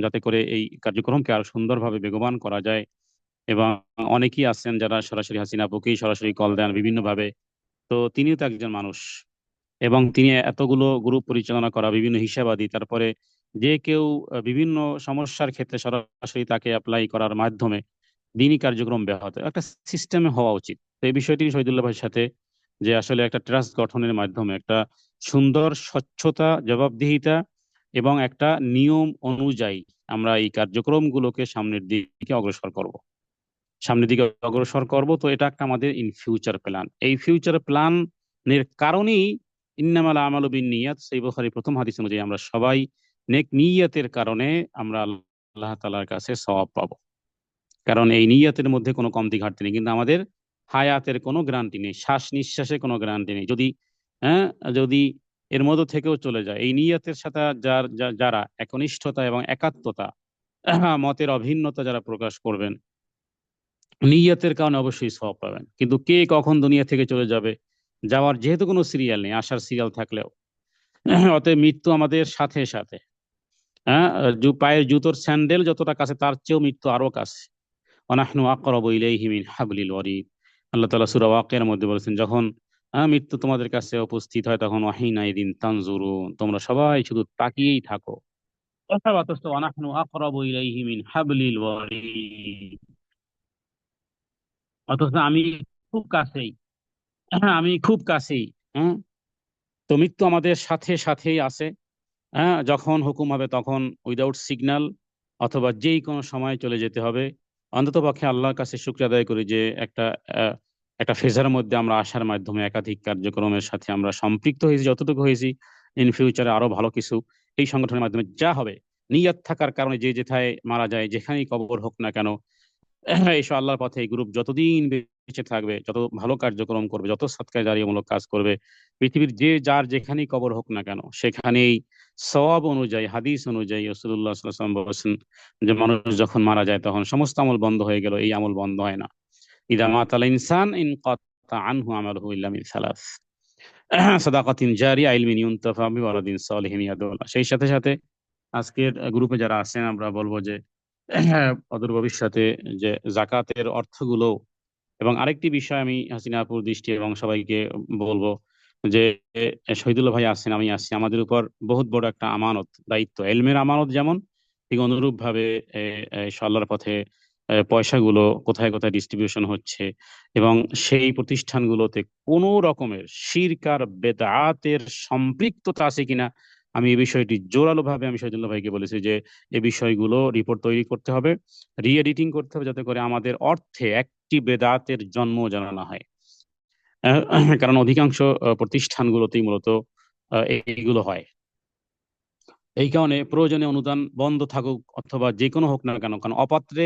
যাতে করে এই কার্যক্রমকে আরো সুন্দরভাবে বেগবান করা যায়। এবং অনেকেই আছেন যারা সরাসরি হাসিনা আপুকেই সরাসরি কল দেন বিভিন্নভাবে, তো তিনিও তো একজন মানুষ এবং তিনি এতগুলো গ্রুপ পরিচালনা করা, বিভিন্ন হিসাবাদী, তারপরে যে কেউ বিভিন্ন সমস্যার ক্ষেত্রে সরাসরি তাকে অ্যাপ্লাই করার মাধ্যমে দিনই কার্যক্রম ব্যাহত, একটা সিস্টেমে হওয়া উচিত। তো এই বিষয়টি শহীদুল্লাহ ভাইয়ের সাথে যে আসলে একটা ট্রাস্ট গঠনের মাধ্যমে একটা সুন্দর স্বচ্ছতা, জবাবদিহিতা এবং একটা নিয়ম অনুযায়ী আমরা এই কার্যক্রমগুলোকে সামনের দিকে অগ্রসর করব। তো এটা একটা আমাদের ইন ফিউচার প্ল্যান। এই ফিউচার প্ল্যানের কারণেই ইন্নামাল আমালু বিন্নিয়াত, সেই বুখারী প্রথম হাদিস অনুযায়ী আমরা সবাই নেক নিয়তের কারণে আমরা আল্লাহ তাআলার কাছে সওয়াব পাবো। কারণ এই নিয়তের মধ্যে কোনো কমতি ঘাটতি নেই, কিন্তু আমাদের হায়াতের কোনো গ্যারান্টি নেই, শ্বাস নিঃশ্বাসের কোনো গ্যারান্টি নেই। যদি এর মধ্য থেকেও চলে যায়, এই নিয়তের সাথে যারা একনিষ্ঠতা এবং একাত্মতা, মতের অভিন্নতা যারা প্রকাশ করবেন, নিয়তের কারণে অবশ্যই সওয়াব পাবেন। কিন্তু কে কখন দুনিয়া থেকে চলে যাবে, যাওয়ার যেহেতু কোনো সিরিয়াল নেই, আসার সিরিয়াল থাকলেও অতএব মৃত্যু আমাদের সাথে সাথে। হ্যাঁ, পায়ের জুতোর স্যান্ডেল যতটা কাছে তার চেয়েও মৃত্যু আরো কাছে। ওয়ানাহনু আকরাবু ইলাইহি মিন হাবলিল ওয়ারিদ। আল্লাহ তাআলা সূরা ওয়াকিয়ার মধ্যে বলেছেন, যখন মৃত্যু তোমাদের কাছে উপস্থিত হয় তখন ওয়াহিনা ইদিন তানজুরুন, তোমরা সবাই শুধু তাকিয়েই থাকো। অথচ ওয়ানাহনু আকরাবু ইলাইহি মিন হাবলিল ওয়ারিদ, অথচ আমি খুব কাছেই, আমি খুব কাছেই। হ্যাঁ, তো মৃত্যু আমাদের সাথে সাথেই আছে। যখন হুকুম হবে তখন উইদাউট সিগন্যাল অথবা যেই কোনো সময় চলে যেতে হবে। অন্তত পক্ষে আল্লাহর কাছে শুকরিয়া আদায় করি যে একটা ফেজার মধ্যে আমরা আসার মাধ্যমে একাধিক কার্যক্রমের সাথে আমরা সম্পৃক্ত হয়েছি, যতটুকু হয়েছি। ইন ফিউচারে আরো ভালো কিছু এই সংগঠনের মাধ্যমে যা হবে, নিয়ত থাকার কারণে যে যেথায় মারা যায়, যেখানেই কবর হোক না কেন, এইসব আল্লাহর পথে এই গ্রুপ যতদিন বেঁচে থাকবে, যত ভালো কার্যক্রম করবে, যত সৎকার জারিয়ামূলক কাজ করবে, পৃথিবীর যে যার যেখানেই কবর হোক না কেন, সেখানেই সওয়াব অনুযায়ী, হাদিস অনুযায়ী রাসূলুল্লাহ সাল্লাল্লাহু আলাইহি ওয়াসাল্লাম বলেছেন যে মানুষ যখন মারা যায় তখন সমস্ত আমল বন্ধ হয়ে গেল, এই আমল বন্ধ হয় না। ইদা মাতাল ইনসান ইনকাতা আনহু আমালুহু ইল্লা মিন সালাস, সাদাকাতিন জারিয়া, ইলমিন ইউনতাফা বিহি, ওয়ালাদিন সালিহিন ইয়াদউ লাহু। সেই সাথে সাথে আজকের গ্রুপে যারা আছেন আমরা বলবো যে অদূর ভবিষ্যতে যে জাকাতের অর্থগুলো, এবং আরেকটি বিষয় আমি হাসিনাপুর দৃষ্টি এবং সবাইকে বলবো যে শহীদুল্লাহ ভাই আছেন, আমি আছি, আমাদের উপর বহুত বড় একটা আমানত, দায়িত্ব, এলমের আমানত যেমন, ঠিক অনুরূপ ভাবে আল্লাহর পথে পয়সাগুলো কোথায় কোথায় ডিস্ট্রিবিউশন হচ্ছে, এবং সেই প্রতিষ্ঠানগুলোতে কোনো রকমের শিরক আর বেদাতের সম্পৃক্ততা আছে কিনা, আমি এই বিষয়টি জোরালো ভাবে আমি শহীদুল্লাহ ভাইকে বলেছি যে এই বিষয়গুলো রিপোর্ট তৈরি করতে হবে, রি-এডিটিং করতে হবে, যাতে করে আমাদের অর্থে একটি বেদাতের জন্ম যেন না হয়। কারণ অধিকাংশ প্রতিষ্ঠানগুলোতেই মূলত এইগুলো হয়। এই কারণে প্রয়োজনে অনুদান বন্ধ থাকুক অথবা যে কোনো হোক না কেন, কারণ অপাত্রে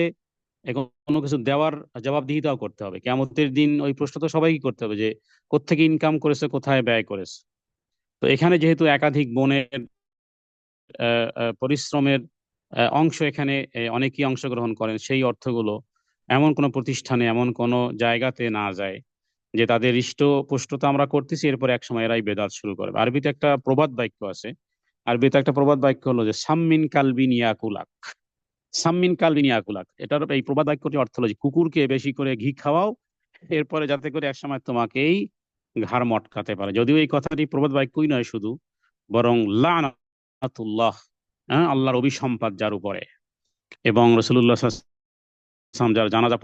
কোনো কিছু দেওয়ার জবাবদিহিতাও করতে হবে। কিয়ামতের দিন ওই প্রশ্ন তো সবাইকে করতে হবে যে কোত্থেকে ইনকাম করেছে, কোথায় ব্যয় করেছে। তো এখানে যেহেতু একাধিক বোনের পরিশ্রমের অংশ, এখানে অনেকেই অংশগ্রহণ করেন, সেই অর্থগুলো এমন কোনো প্রতিষ্ঠানে, এমন কোনো জায়গাতে না যায় যে তাদের হৃষ্টপুষ্টতা আমরা করতেছি, এরপর একসময় এরাই বেদাত শুরু করবে। আরবিতে একটা প্রবাদ বাক্য আছে, আরবিতে একটা প্রবাদ বাক্য হলো যে সাম্মিন কালবিন ইয়াকুলাক, সাম্মিন কালবিন ইয়াকুলাক। এটার এই প্রবাদ বাক্যটির অর্থ হলো যে কুকুরকে বেশি করে ঘি খাওয়াও, এরপরে যাতে করে একসময় তোমাকেই ঘাড় মটকাতে পারে। যদিও এই কথাটি প্রবাদ বাক্যই নয় শুধু, বরং লানাতুল্লাহ, আল্লাহর অভিসম্পাত যার উপরে, এবং রাসূলুল্লাহ সাল্লাল্লাহু আলাইহি ওয়াসাল্লাম যার জানাজা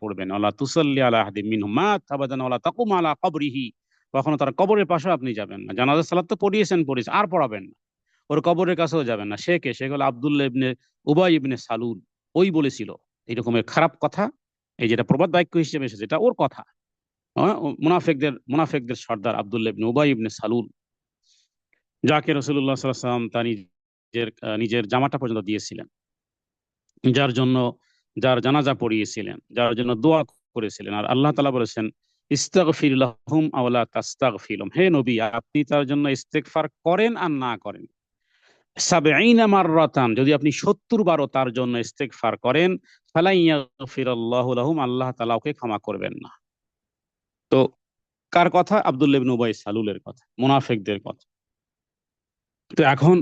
পড়বেন, আলা তুসাল্লি আলা আহাদিম মিনহুম মাত আবাদান ওয়ালা তাকুম আলা কবরিহি, কখনো তার কবরের পাশে আপনি যাবেন না। জানাজা সালাত তো পড়িয়েছেন, আর পড়াবেন না, ওর কবরের কাছেও যাবেন না। সে কে? সে হলো আব্দুল্লাহ ইবনে উবাই ইবনে সালুল। ওই বলেছিল এরকমের খারাপ কথা, এই যেটা প্রবাদ বাক্য হিসেবে এসেছে, এটা ওর কথা। মুনাফিকদের সর্দার আব্দুল্লাহ ইবনে উবাই ইবনে সালুল, যাকে রাসূলুল্লাহ সাল্লাল্লাহু আলাইহি ওয়াসাল্লাম তার নিজের জামাটা পর্যন্ত দিয়েছিলেন, যার জানাজা পড়িয়েছিলেন, যার জন্য দোয়া করেছিলেন। আর আল্লাহ তাআলা বলেছেন ইস্তাগফির লাহুম আও লা তাস্তাগফির লাহুম, হে নবী আপনি তার জন্য ইস্তেগফার করেন আর না করেন, সাবঈনা মাররাতান, যদি আপনি 70 বারও তার জন্য ইস্তেগফার করেন, ফালা ইয়াগফিরাল্লাহু লাহুম, আল্লাহ তাআলা ওকে ক্ষমা করবেন না। তো কার কথা? আব্দুল্লাহ ইবনে উবাই সালুলের কথা, মুনাফিকদের কথা। তো এখন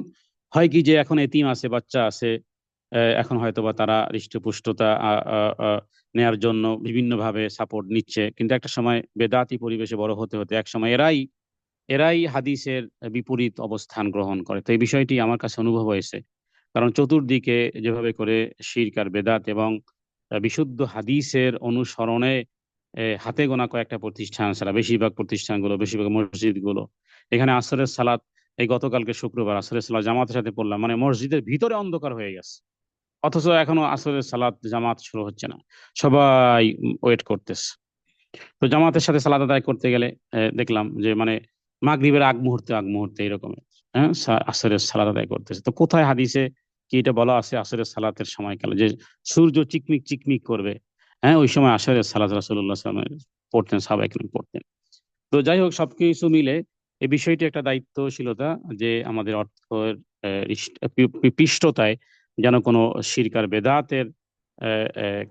হয় কি যে এখন এতিম আছে, বাচ্চা আছে, এখন হয়তোবা তারা হৃষ্টপুষ্টতা নেয়ার জন্য বিভিন্নভাবে সাপোর্ট নিচ্ছে, কিন্তু একটা সময় বেদাতি পরিবেশে বড় হতে হতে এক সময় এরাই হাদিসের বিপরীত অবস্থান গ্রহণ করে। তো এই বিষয়টি আমার কাছে অনুভব হয়েছে, কারণ চতুর্দিকে যেভাবে করে শিরক আর বেদাত এবং বিশুদ্ধ হাদিসের অনুসরণে হাতে গোনা কয়েকটা প্রতিষ্ঠান ছাড়া বেশিরভাগ মসজিদগুলো, এখানে আসরের সালাত, এই গতকালকে শুক্রবার আসরের সালাত জামাতের সাথে পড়লাম, মানে মসজিদের ভিতরে অন্ধকার হয়ে গেছে, অথচ এখনো আসরের সালাত জামাত শুরু হচ্ছে না, সবাই ওয়েট করতেছে। তো জামাতের সাথে সালাত আদায় করতে গেলে দেখলাম যে মানে মাগরিবের আগ মুহূর্তে এরকমের আসরের সালাত আদায় করতেছে। তো কোথায় হাদিসে কি এটা বলা আছে আসরের সালাতের সময়কালে যে সূর্য চিকমিক চিকমিক করবে, ওই সময় আসরের সালাত রাসূলুল্লাহ সাল্লাল্লাহু আলাইহি ওয়াসাল্লাম পড়তেন, সাহাবায়ে কেরাম পড়তেন। তো যাই হোক, সবকিছু মিলে এই বিষয়টি একটা দায়িত্বশীলতা যে আমাদের অর্থের পৃষ্ঠতায় যেন কোনো শিরক আর বেদাতের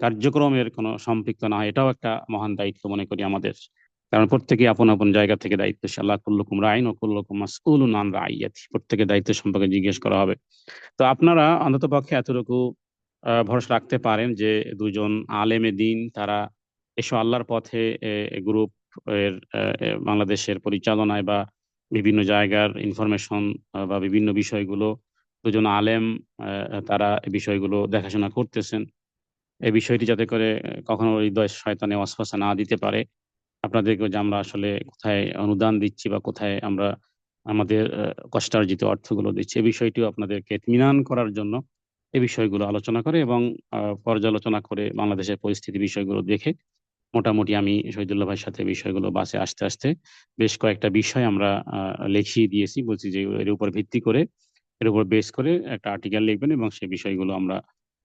কার্যক্রমের কোনো সম্পৃক্ত না হয়, এটাও একটা মহান দায়িত্ব মনে করি আমাদের। কারণ প্রত্যেকে আপন আপন জায়গা থেকে দায়িত্বশীল। আল্লাহ কুল্লুকুম রাইন ও কুল্লুকুম মাসউলুন আন রাইয়াতি, প্রত্যেকের দায়িত্ব সম্পর্কে জিজ্ঞেস করা হবে। তো আপনারা অন্তত পক্ষে এতটুকু ভরসা রাখতে পারেন যে দুজন আলেমে দিন তারা এসব আল্লাহর পথে গ্রুপ এর বাংলাদেশের পরিচালনায় বা বিভিন্ন জায়গার ইনফরমেশন বা বিভিন্ন বিষয়গুলো দুজন আলেম তারা এই বিষয়গুলো দেখাশোনা করতেছেন। এই বিষয়টি যাতে করে কখনো হৃদয় শয়তানে ওয়াসওয়াসা না দিতে পারে আপনাদেরকে, যে আমরা আসলে কোথায় অনুদান দিচ্ছি বা কোথায় আমরা আমাদের কষ্টার্জিত অর্থগুলো দিচ্ছি, এই বিষয়টিও আপনাদেরকে ইতমিনান করার জন্য এই বিষয়গুলো আলোচনা করে এবং পর্যালোচনা করে বাংলাদেশের পরিস্থিতি বিষয়গুলো দেখে মোটামুটি আমি শহীদুল্লাহ ভাইয়ের সাথে বিষয়গুলো বাসে আসতে আসতে বেশ কয়েকটা বিষয় আমরা লিখিয়ে দিয়েছি। বলছি যে এর উপর ভিত্তি করে, এর উপর বেস করে একটা আর্টিকেল লিখবেন এবং সেই বিষয়গুলো আমরা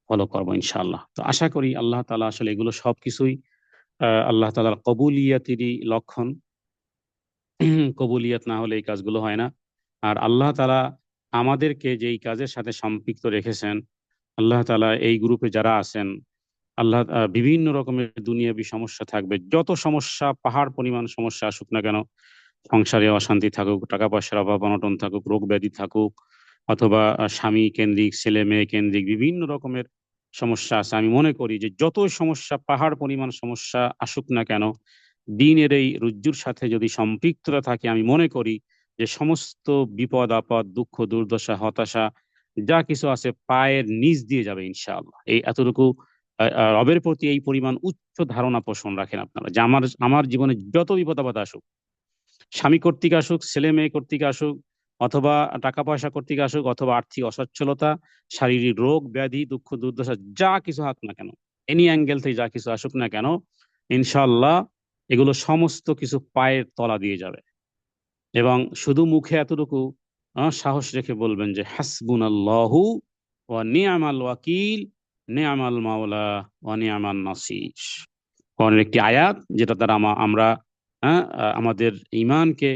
ফলো করবো ইনশাআল্লাহ। তো আশা করি আল্লাহ তাআলা আসলে এগুলো সবকিছুই আল্লাহ তাআলার কবুলিয়াতেরই লক্ষণ। কবুলিয়াত না হলে এই কাজগুলো হয় না। আর আল্লাহ তাআলা আমাদেরকে যেই কাজের সাথে সম্পৃক্ত রেখেছেন, আল্লাহ তাআলা এই গ্রুপে যারা আছেন, আল্লাহ বিভিন্ন রকমের দুনিয়াবী সমস্যা থাকবে। যত সমস্যা, পাহাড় পরিমাণ সমস্যা আসুক না কেন, সংসারে অশান্তি থাকুক, টাকা পয়সার অভাব অনটন থাকুক, রোগ ব্যাধি থাকুক, অথবা স্বামী কেন্দ্রিক, ছেলে মেয়ে কেন্দ্রিক বিভিন্ন রকমের সমস্যা আছে। আমি মনে করি যে যত সমস্যা, পাহাড় পরিমাণ সমস্যা আসুক না কেন, দিনের এই রুজ্জুর সাথে যদি সম্পৃক্ততা থাকে, আমি মনে করি যে সমস্ত বিপদ আপদ, দুঃখ দুর্দশা, হতাশা যা কিছু আছে পায়ের নিচ দিয়ে যাবে ইনশাআল্লাহ। এই এতটুকু রবের প্রতি এই পরিমাণ উচ্চ ধারণা পোষণ রাখেন আপনারা, যে আমার জীবনে যত বিপদ আপদ আসুক, স্বামী কর্তৃক আসুক, ছেলে মেয়ে কর্তৃক আসুক, অথবা টাকা পয়সা কর্তৃক আসুক, অথবা আর্থিক অসচ্ছলতা, শারীরিক রোগ ব্যাধি, দুঃখ দুর্দশা যা কিছু হোক না কেন, এনি অ্যাঙ্গেল থেকে যা কিছু আসুক না কেন, ইনশাআল্লাহ এগুলো সমস্ত কিছু পায়ের তলা দিয়ে যাবে। এবং শুধু মুখে এতটুকু সাহস রেখে বলবেন যে হাসবুনাল্লাহু ওয়া নি'মাল ওয়াকিল, নি'মাল মাওলা ওয়া নি'মান নাসির। কোরআনের একটি আয়াত যেটা দ্বারা আমরা আমাদের ঈমানকে,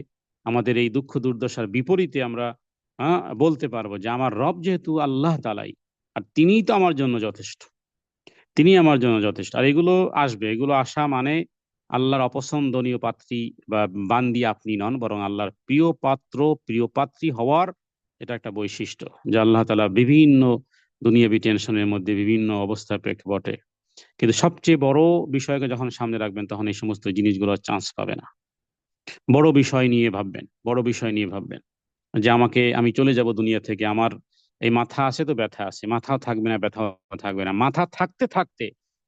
আমাদের এই দুঃখ দুর্দশার বিপরীতে আমরা বলতে পারবো যে আমার রব যেহেতু আল্লাহ তাআলাই, আর তিনিই তো আমার জন্য যথেষ্ট, তিনি আমার জন্য যথেষ্ট। আর এগুলো আসবে, এগুলো আসা মানে আল্লাহর অপছন্দনীয় পাত্রী বা বান্দি আপনি নন, বরং আল্লাহর প্রিয় পাত্র, প্রিয় পাত্রী হওয়ার এটা একটা বৈশিষ্ট্য, যে আল্লাহ তাআলা বিভিন্ন দুনিয়াবী টেনশনের মধ্যে বিভিন্ন অবস্থার প্রেক্ষাপটে, কিন্তু সবচেয়ে বড় বিষয়কে যখন সামনে রাখবেন তখন এই সমস্ত জিনিসগুলো চান্স পাবে না। বড় বিষয় নিয়ে ভাববেন, বড় বিষয় নিয়ে ভাববেন যে আমি চলে যাব দুনিয়া থেকে, আমার এই মাথা আছে তো ব্যথা আছে, মাথাও থাকবে না, ব্যথাও থাকবে না। মাথা থাকতে থাকতে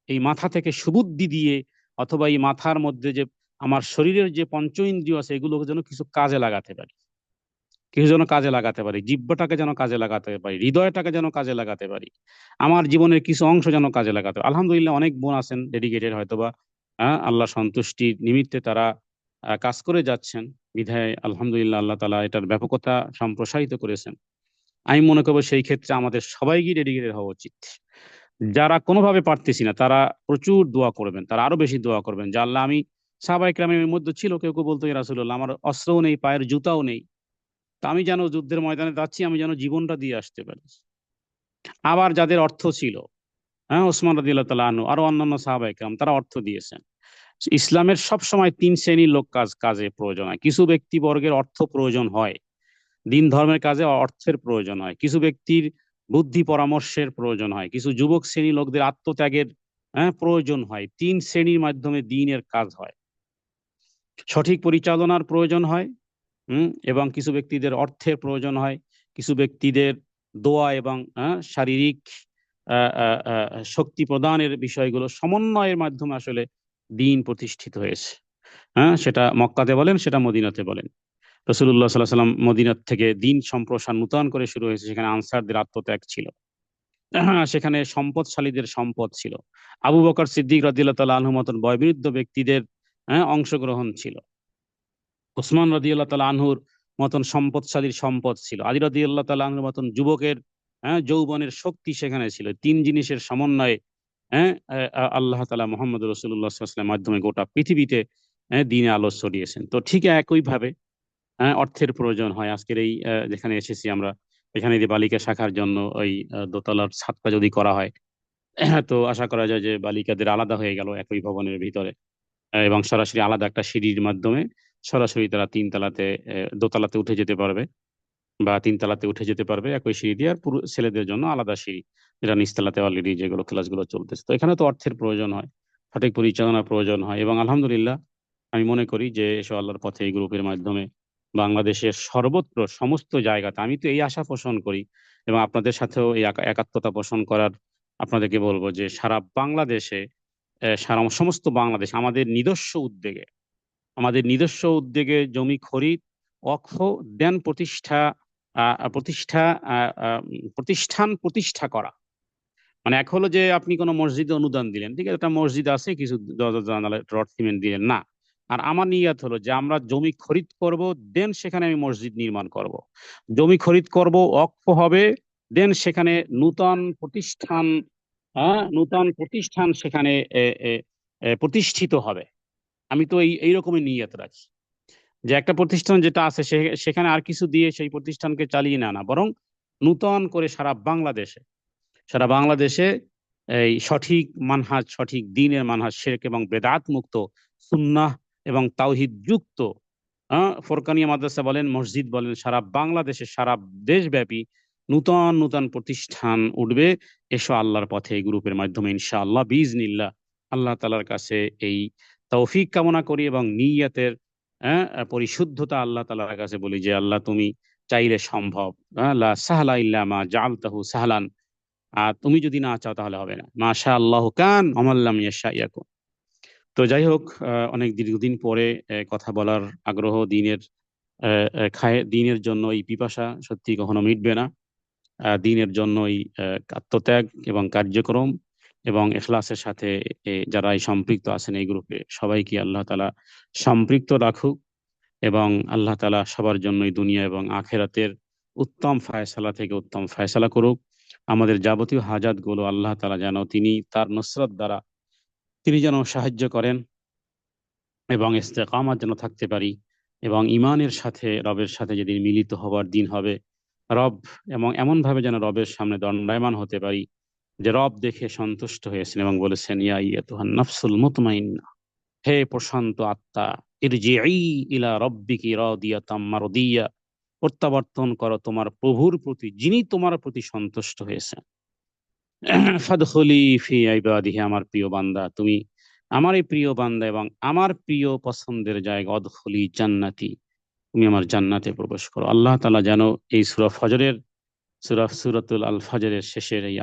এই মাথা থেকে সুবুদ্ধি দিয়ে, অথবা এই মাথার মধ্যে যে আমার শরীরের যে পঞ্চ ইন্দ্রিয় আছে এগুলোকে যেন কিছু কাজে লাগাতে পারি, কিছু যেন কাজে লাগাতে পারি, জিহ্বাটাকে যেন কাজে লাগাতে পারি, হৃদয়টাকে যেন কাজে লাগাতে পারি, আমার জীবনের কিছু অংশ যেন কাজে লাগাতে পারি। আলহামদুলিল্লাহ অনেক বোন আছেন ডেডিকেটেড, হয়তোবা আল্লাহ সন্তুষ্টির নিমিত্তে তারা কাজ করে যাচ্ছেন, বিধায় আলহামদুলিল্লাহ আল্লাহ তাআলা এটার ব্যাপকতা সম্প্রসারিত করেছেন। আমি মনে করবো সেই ক্ষেত্রে আমাদের সবাইকে ডেডিকেটেড হওয়া উচিত। যারা কোনোভাবে পারতেছি না তারা প্রচুর দোয়া করবেন, তারা আরো বেশি দোয়া করবেন যে আল্লাহ, আমি সাহাবায়ে কেরামের মধ্যে ছিল কেউ কেউ বলতো ইয়া রাসূলুল্লাহ আমার অস্ত্রও নেই, পায়ের জুতাও নেই, তা আমি যেন যুদ্ধের ময়দানে যাচ্ছি, আমি যেন জীবনটা দিয়ে আসতে পারি। আবার যাদের অর্থ ছিল, ওসমান রাদিয়াল্লাহু তাআলা আনহু, আরো অন্যান্য সাহাবায়ে কেরাম, তারা অর্থ দিয়েছেন। ইসলামের সব সময় তিন শ্রেণীর লোক কাজে প্রয়োজন হয়। কিছু ব্যক্তিবর্গের অর্থ প্রয়োজন হয়, দিন ধর্মের কাজে অর্থের প্রয়োজন হয়। কিছু ব্যক্তির বুদ্ধি পরামর্শের প্রয়োজন হয়। কিছু যুবক শ্রেণী লোকদের আত্মত্যাগের প্রয়োজন হয়। তিন শ্রেণীর মাধ্যমে দিনের কাজ হয়। সঠিক পরিচালনার প্রয়োজন হয়, এবং কিছু ব্যক্তিদের অর্থের প্রয়োজন হয়, কিছু ব্যক্তিদের দোয়া এবং শারীরিক শক্তি প্রদানের বিষয়গুলো সমন্বয়ের মাধ্যমে আসলে দিন প্রতিষ্ঠিত হয়েছে। সেটা মক্কাতে বলেন, সেটা মদিনাতে বলেন। রাসূলুল্লাহ সাল্লাল্লাহু আলাইহি ওয়াসাল্লাম মদিনা থেকে দিন সম্প্রসারণ নূতন করে শুরু হয়েছে, সেখানে আনসারদের আত্মত্যাগ ছিল, সেখানে সম্পদশালীদের সম্পদ ছিল, আবু বকর সিদ্দিক রাদিয়াল্লাহু তাআলা আনহু মতন বয়োবৃদ্ধ ব্যক্তিদের অংশগ্রহণ ছিল, ওসমান রাদিয়াল্লাহু তাআলা আনহুর মতন সম্পদশালীর সম্পদ ছিল, আলী রাদিয়াল্লাহু তাআলা আনহুর মতন যুবকের যৌবনের শক্তি সেখানে ছিল। তিন জিনিসের সমন্বয়ে আল্লাহ তাআলা মুহাম্মদ রাসূলুল্লাহ সাল্লাল্লাহু আলাইহি ওয়াসাল্লামের মাধ্যমে গোটা পৃথিবীতে দ্বীনে আলো ছড়িয়েছেন। তো ঠিক একইভাবে অর্থের প্রয়োজন হয়। আজকের এই যেখানে এসেছি আমরা, এখানে যে বালিকা শাখার জন্য ওই দোতলার ছাদটা যদি করা হয়, তো আশা করা যায় যে বালিকাদের আলাদা হয়ে গেল একই ভবনের ভিতরে, এবং সরাসরি আলাদা একটা সিঁড়ির মাধ্যমে সরাসরি তারা দোতলাতে উঠে যেতে পারবে বা তিনতলাতে উঠে যেতে পারবে একই সিঁড়ি দিয়ে। আর পুরো ছেলেদের জন্য আলাদা সিঁড়ি, যেটা নিচতলাতে অলরেডি যেগুলো ক্লাসগুলো চলতেছে। তো এখানে তো অর্থের প্রয়োজন হয়, সঠিক পরিচালনার প্রয়োজন হয়, এবং আলহামদুলিল্লাহ আমি মনে করি যে এসব আল্লাহর পথে এই গ্রুপের মাধ্যমে বাংলাদেশের সর্বত্র সমস্ত জায়গাতে আমি তো এই আশা পোষণ করি, এবং আপনাদের সাথেও এই একাত্মতা পোষণ করার আপনাদেরকে বলবো যে সারা বাংলাদেশে, সারা সমস্ত বাংলাদেশ আমাদের নিজস্ব উদ্যোগে জমি খরিদ, ওয়াকফ, দেন প্রতিষ্ঠান করা। মানে এক হলো যে আপনি কোনো মসজিদে অনুদান দিলেন, ঠিক আছে, একটা মসজিদ আছে, কিছু দরজা জানালা রড সিমেন্ট দিলেন না। আর আমার নিয়ত হলো যে আমরা জমি খরিদ করব, দেন সেখানে আমি মসজিদ নির্মাণ করব। জমি খরিদ করব, ওয়াকফ হবে, দেন সেখানে নূতন প্রতিষ্ঠান সেখানে প্রতিষ্ঠিত হবে। আমি তো এইরকমই নিয়ত রাখি যে একটা প্রতিষ্ঠান যেটা আছে সেখানে আর কিছু দিয়ে সেই প্রতিষ্ঠানকে চালিয়ে না বরং নূতন করে সারা বাংলাদেশে এই সঠিক মানহাজ, সঠিক দ্বীনের মানহাজ, শিরক এবং বেদাত মুক্ত, সুন্নাহ এবং তাওহীদ যুক্ত ফোরকানিয়া মাদ্রাসা বলেন, মসজিদ বলেন, সারা বাংলাদেশে, সারা দেশব্যাপী নূতন নূতন প্রতিষ্ঠান উঠবে। এসো আল্লাহর পথে এই গ্রুপের মাধ্যমে ইনশাআল্লাহ বিইজনিল্লাহ। আল্লাহ তাআলার কাছে এই তৌফিক কামনা করি এবং নিয়তের পরিশুদ্ধতা আল্লাহ তাআলার কাছে বলি যে আল্লাহ তুমি চাইলে সম্ভব, লা সাহলা ইল্লা মা জাআলতাহু সাহলান, আর তুমি যদি না চাও তাহলে হবে না। মাশা আল্লাহ কান আমাল্লাম ইয়াশা ইয়াকুন। তো যাই হোক, অনেক দীর্ঘদিন পরে কথা বলার আগ্রহ, দ্বীনের জন্য এই পিপাসা সত্যি কখনো মিটবে না। দ্বীনের জন্য এই আত্মত্যাগ এবং কার্যক্রম এবং ইখলাসের সাথে যারা এই সম্পৃক্ত আছেন এই গ্রুপে, সবাইকে আল্লাহ তাআলা সম্পৃক্ত রাখুক, এবং আল্লাহ তাআলা সবার জন্যই দুনিয়া এবং আখেরাতের উত্তম ফায়সালা থেকে উত্তম ফায়সালা করুক। আমাদের যাবতীয় হাজাতগুলো আল্লাহ তাআলা যেন তিনি তার নুসরত দ্বারা তিনি যেন সাহায্য করেন, এবং ইস্তেকামাত যেন থাকতে পারি, এবং ইমানের সাথে, রবের সাথে যেদিন মিলিত হবার দিন হবে, রব এবং এমনভাবে যেন রবের সামনে দণ্ডায়মান হতে পারি যে রব দেখে সন্তুষ্ট হয়েছেন এবং বলেছেন, ইয়া আইয়াতুহান নাফসুল মুতমাইন্নাহ, হে প্রশান্ত আত্মা, ইরজিই ইলা রব্বিকি রাদিয়াতাম মারদিয়া, প্রত্যাবর্তন করো তোমার প্রভুর প্রতি, যিনি তোমার প্রতি সন্তুষ্ট হয়েছেন। ফাদখুলি ফি ইবাদিহি, আমার প্রিয় বান্দা, তুমি আমার এই প্রিয় বান্দা এবং আমার প্রিয় পছন্দের জায়গা, অদখুলি জান্নাতি, তুমি আমার জান্নাতে প্রবেশ করো। আল্লাহ তাআলা যেন এই সূরাতুল আল ফজরের শেষের এই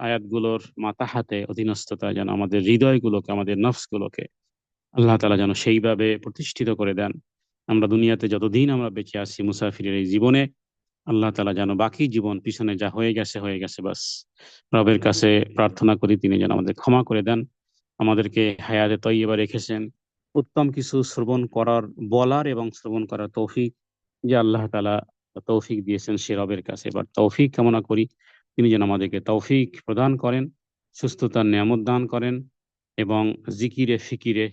আয়াতগুলোর মাতাহাতে অধীনস্থতা যেন আমাদের হৃদয়গুলোকে, আমাদের নফসগুলোকে আল্লাহ তাআলা যেন সেইভাবে প্রতিষ্ঠিত করে দেন। আমরা দুনিয়াতে যতদিন আমরা বেঁচে আছি মুসাফিরের এই জীবনে, আল্লাহ তাআলা যেন বাকি জীবন পিছনে যা হয়ে গেছে বাস, রবের কাছে প্রার্থনা করি তিনি যেন আমাদের ক্ষমা করে দেন। আমাদেরকে হায়াতে তয়্যিবা রেখেছেন, উত্তম কিছু বলার এবং শ্রবণ করার তৌফিক যে আল্লাহ তাআলা তৌফিক দিয়েছেন সে রবের কাছে এবার তৌফিক কামনা করি, তিনি যেন আমাদেরকে তৌফিক প্রদান করেন, সুস্থতার নিয়ামত দান করেন, এবং জিকিরে ফিকিরে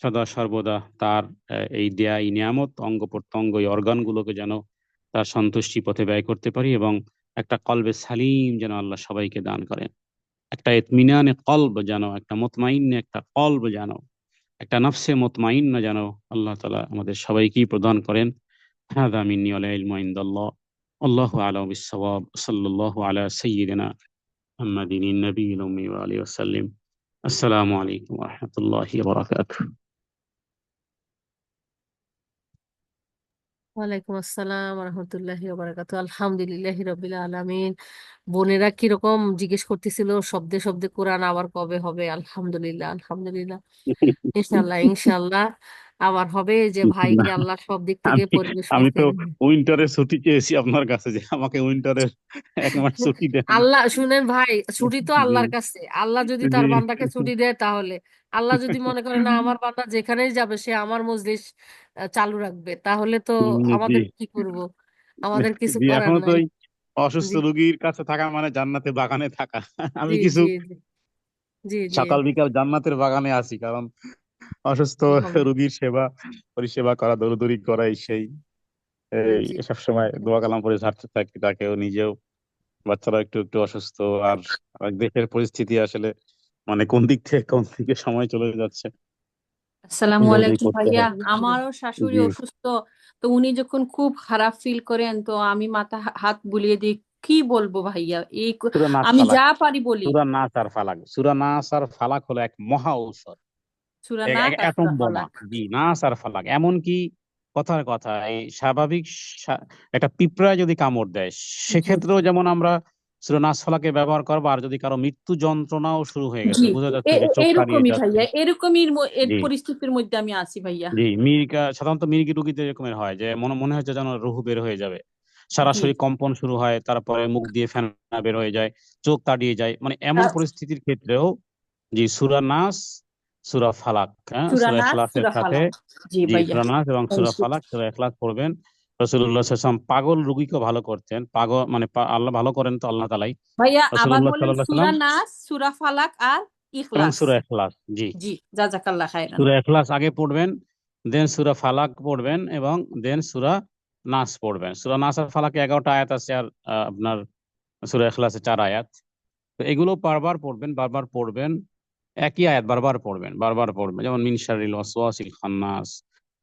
সদা সর্বদা তার এই দেয়া এই নিয়ামত, অঙ্গ প্রত্যঙ্গ, এই অর্গানগুলোকে যেন তার সন্তুষ্টি পথে ব্যয় করতে পারি, এবং একটা কলবে সালিম যেন আল্লাহ সবাইকে দান করেন, একটা ইতমিনানে কলব যেন, একটা মুতমাইন্নে একটা কলব যেন, একটা নফসে মুতমাইন্না যেন আল্লাহ তাআলা আমাদের সবাইকেই প্রদান করেন। হাযা মিন্নি ওয়াল ইলমু ইনদাল্লাহ, আল্লাহু আ'লামু বিস-সাওয়াব, সাল্লাল্লাহু আলা সাইয়্যিদিনা মুহাম্মাদিন নবিয়্যিল উম্মি ওয়া আলিহি ওয়া সাল্লাম। আসসালামু আলাইকুম ওয়া রাহমাতুল্লাহি ওয়া বারাকাতুহু। ওয়ালাইকুম আসসালাম রহমতুল্লাহি ওবারাকাতু। আলহামদুলিল্লাহি রবিল আলামিন। বোনেরা কিরকম জিজ্ঞেস করতেছিল শব্দে শব্দে কোরআন আবার কবে হবে? আলহামদুলিল্লাহ, আলহামদুলিল্লাহ, ইনশাল্লাহ ইনশাল্লাহ আবার হবে। যে ভাইকে আল্লাহ সব দিক থেকে আমি পরিবেশ আমি তো করছেন। উইন্টারের ছুটি চেয়েছি আপনার কাছে, যে আমাকে উইন্টারের 1 মাস ছুটি দেন। আল্লাহ শুনেন ভাই, ছুটি তো জি আল্লাহর কাছে। আল্লাহ যদি জি তার বান্দাকে ছুটি দেয়, তাহলে আল্লাহ যদি মনে করে না আমার বান্দা যেখানেই যাবে সে আমার মজলিস চালু রাখবে, তাহলে তো জি আমাদের কি করব? আমাদের কিছু জি, করার এখনো তো নাই। ওই অসুস্থ জি রোগীর কাছে থাকা মানে জান্নাতের বাগানে থাকা। আমি জি কিছু জি জি জি জি সকাল বিকাল জান্নাতের বাগানে আছি, কারণ অসুস্থ আলহামদুলিল্লাহ। রোগীর পরিষেবা করা, দৌড়দৌড়ি করা, এই জি এসব সময় দোয়া কালাম পড়ে ঝাড়তে থাকি, তাকেও নিজেও, বাচ্চারা একটু একটু অসুস্থ, আর আর দেশের পরিস্থিতি আসলে মানে কোন দিক থেকে কোন দিকে সময় চলে যাচ্ছে আসসালামু বুঝেই আলাইকুম করতে ভাইয়া, হয়। আমারও শাশুড়ি জি অসুস্থ। তো উনি যখন খুব খারাপ ফিল করেন তো আমি মাথা হাত বুলিয়ে দিই। কি বলবো ভাইয়া, সূরা নাস আমি ফালাক, যা পারি বলি। সূরা নাস আর ফালাক, সূরা নাস আর ফালাক হলো এক মহা ঔষধ, সূরা এক নাস এক আর অ্যাটম সূরা বোমা। ফালাক। জি, নাস আর ফালাক এমনকি কথার কথা এই স্বাভাবিক একটা পিঁপড়া যদি কামড় দেয় জি সেক্ষেত্রেও যেমন আমরা সূরা নাস ফালাকে ব্যবহার করবো। আর যদি কারো মৃত্যু যন্ত্রণাও শুরু হয়ে জি, গেছে, বোঝা যাচ্ছে যে চোখ হারিয়ে এরকমই যাচ্ছে। ভাইয়া, এরকমই এর জি পরিস্থিতির মধ্যে আমি আছি ভাইয়া। জি, সাধারণত মির্গি রোগীতে এরকমের হয় যে মনে মনে হচ্ছে যেন রুহু বের হয়ে যাবে, জি সরাসরি কম্পন শুরু হয়, তারপরে মুখ দিয়ে ফেনা বের হয়ে যায়, চোখ তাড়িয়ে যায়, মানে এমন আ- পরিস্থিতির ক্ষেত্রেও জি সূরা নাস, সূরা ফালাক, হ্যাঁ সূরা সূরা নাস ইখলাসের সূরা সাথে, ফালাক। জি জি ভাইয়া, সূরা নাস এবং সূরা থ্যাংক ইউ। ফালাক, সূরা ইখলাস পড়বেন। রাসূলুল্লাহ সাল্লাল্লাহু আলাইহি ওয়াসাল্লাম পাগল রোগীকে ভালো করতেন, পাগল মানে আল্লাহ ভালো করেন তো আল্লাহ তাআলাই। ভাইয়া আবার রাসূলুল্লাহ বলেন, সাল্লাল্লাহু আলাইহি সূরা ওয়াসাল্লাম নাস, সূরা ফালাক আর এবং ইখলাস। সূরা ইখলাস, জি জি, জাযাকাল্লাহ খাইরান। সূরা ইখলাস আগে পড়বেন, দেন সূরা ফালাক পড়বেন, এবং দেন সূরা নাস পড়বেন। সূরা নাস আর ফালাকে 11টা আয়াত আছে, আর আপনার সূরা ইখলাসে 4 আয়াত। তো এগুলো বারবার পড়বেন, বারবার পড়বেন, একই আয়াত বারবার পড়বেন, বারবার পড়বেন, যেমন মিন শাররিল ওয়াসওয়াসিল খান্নাস।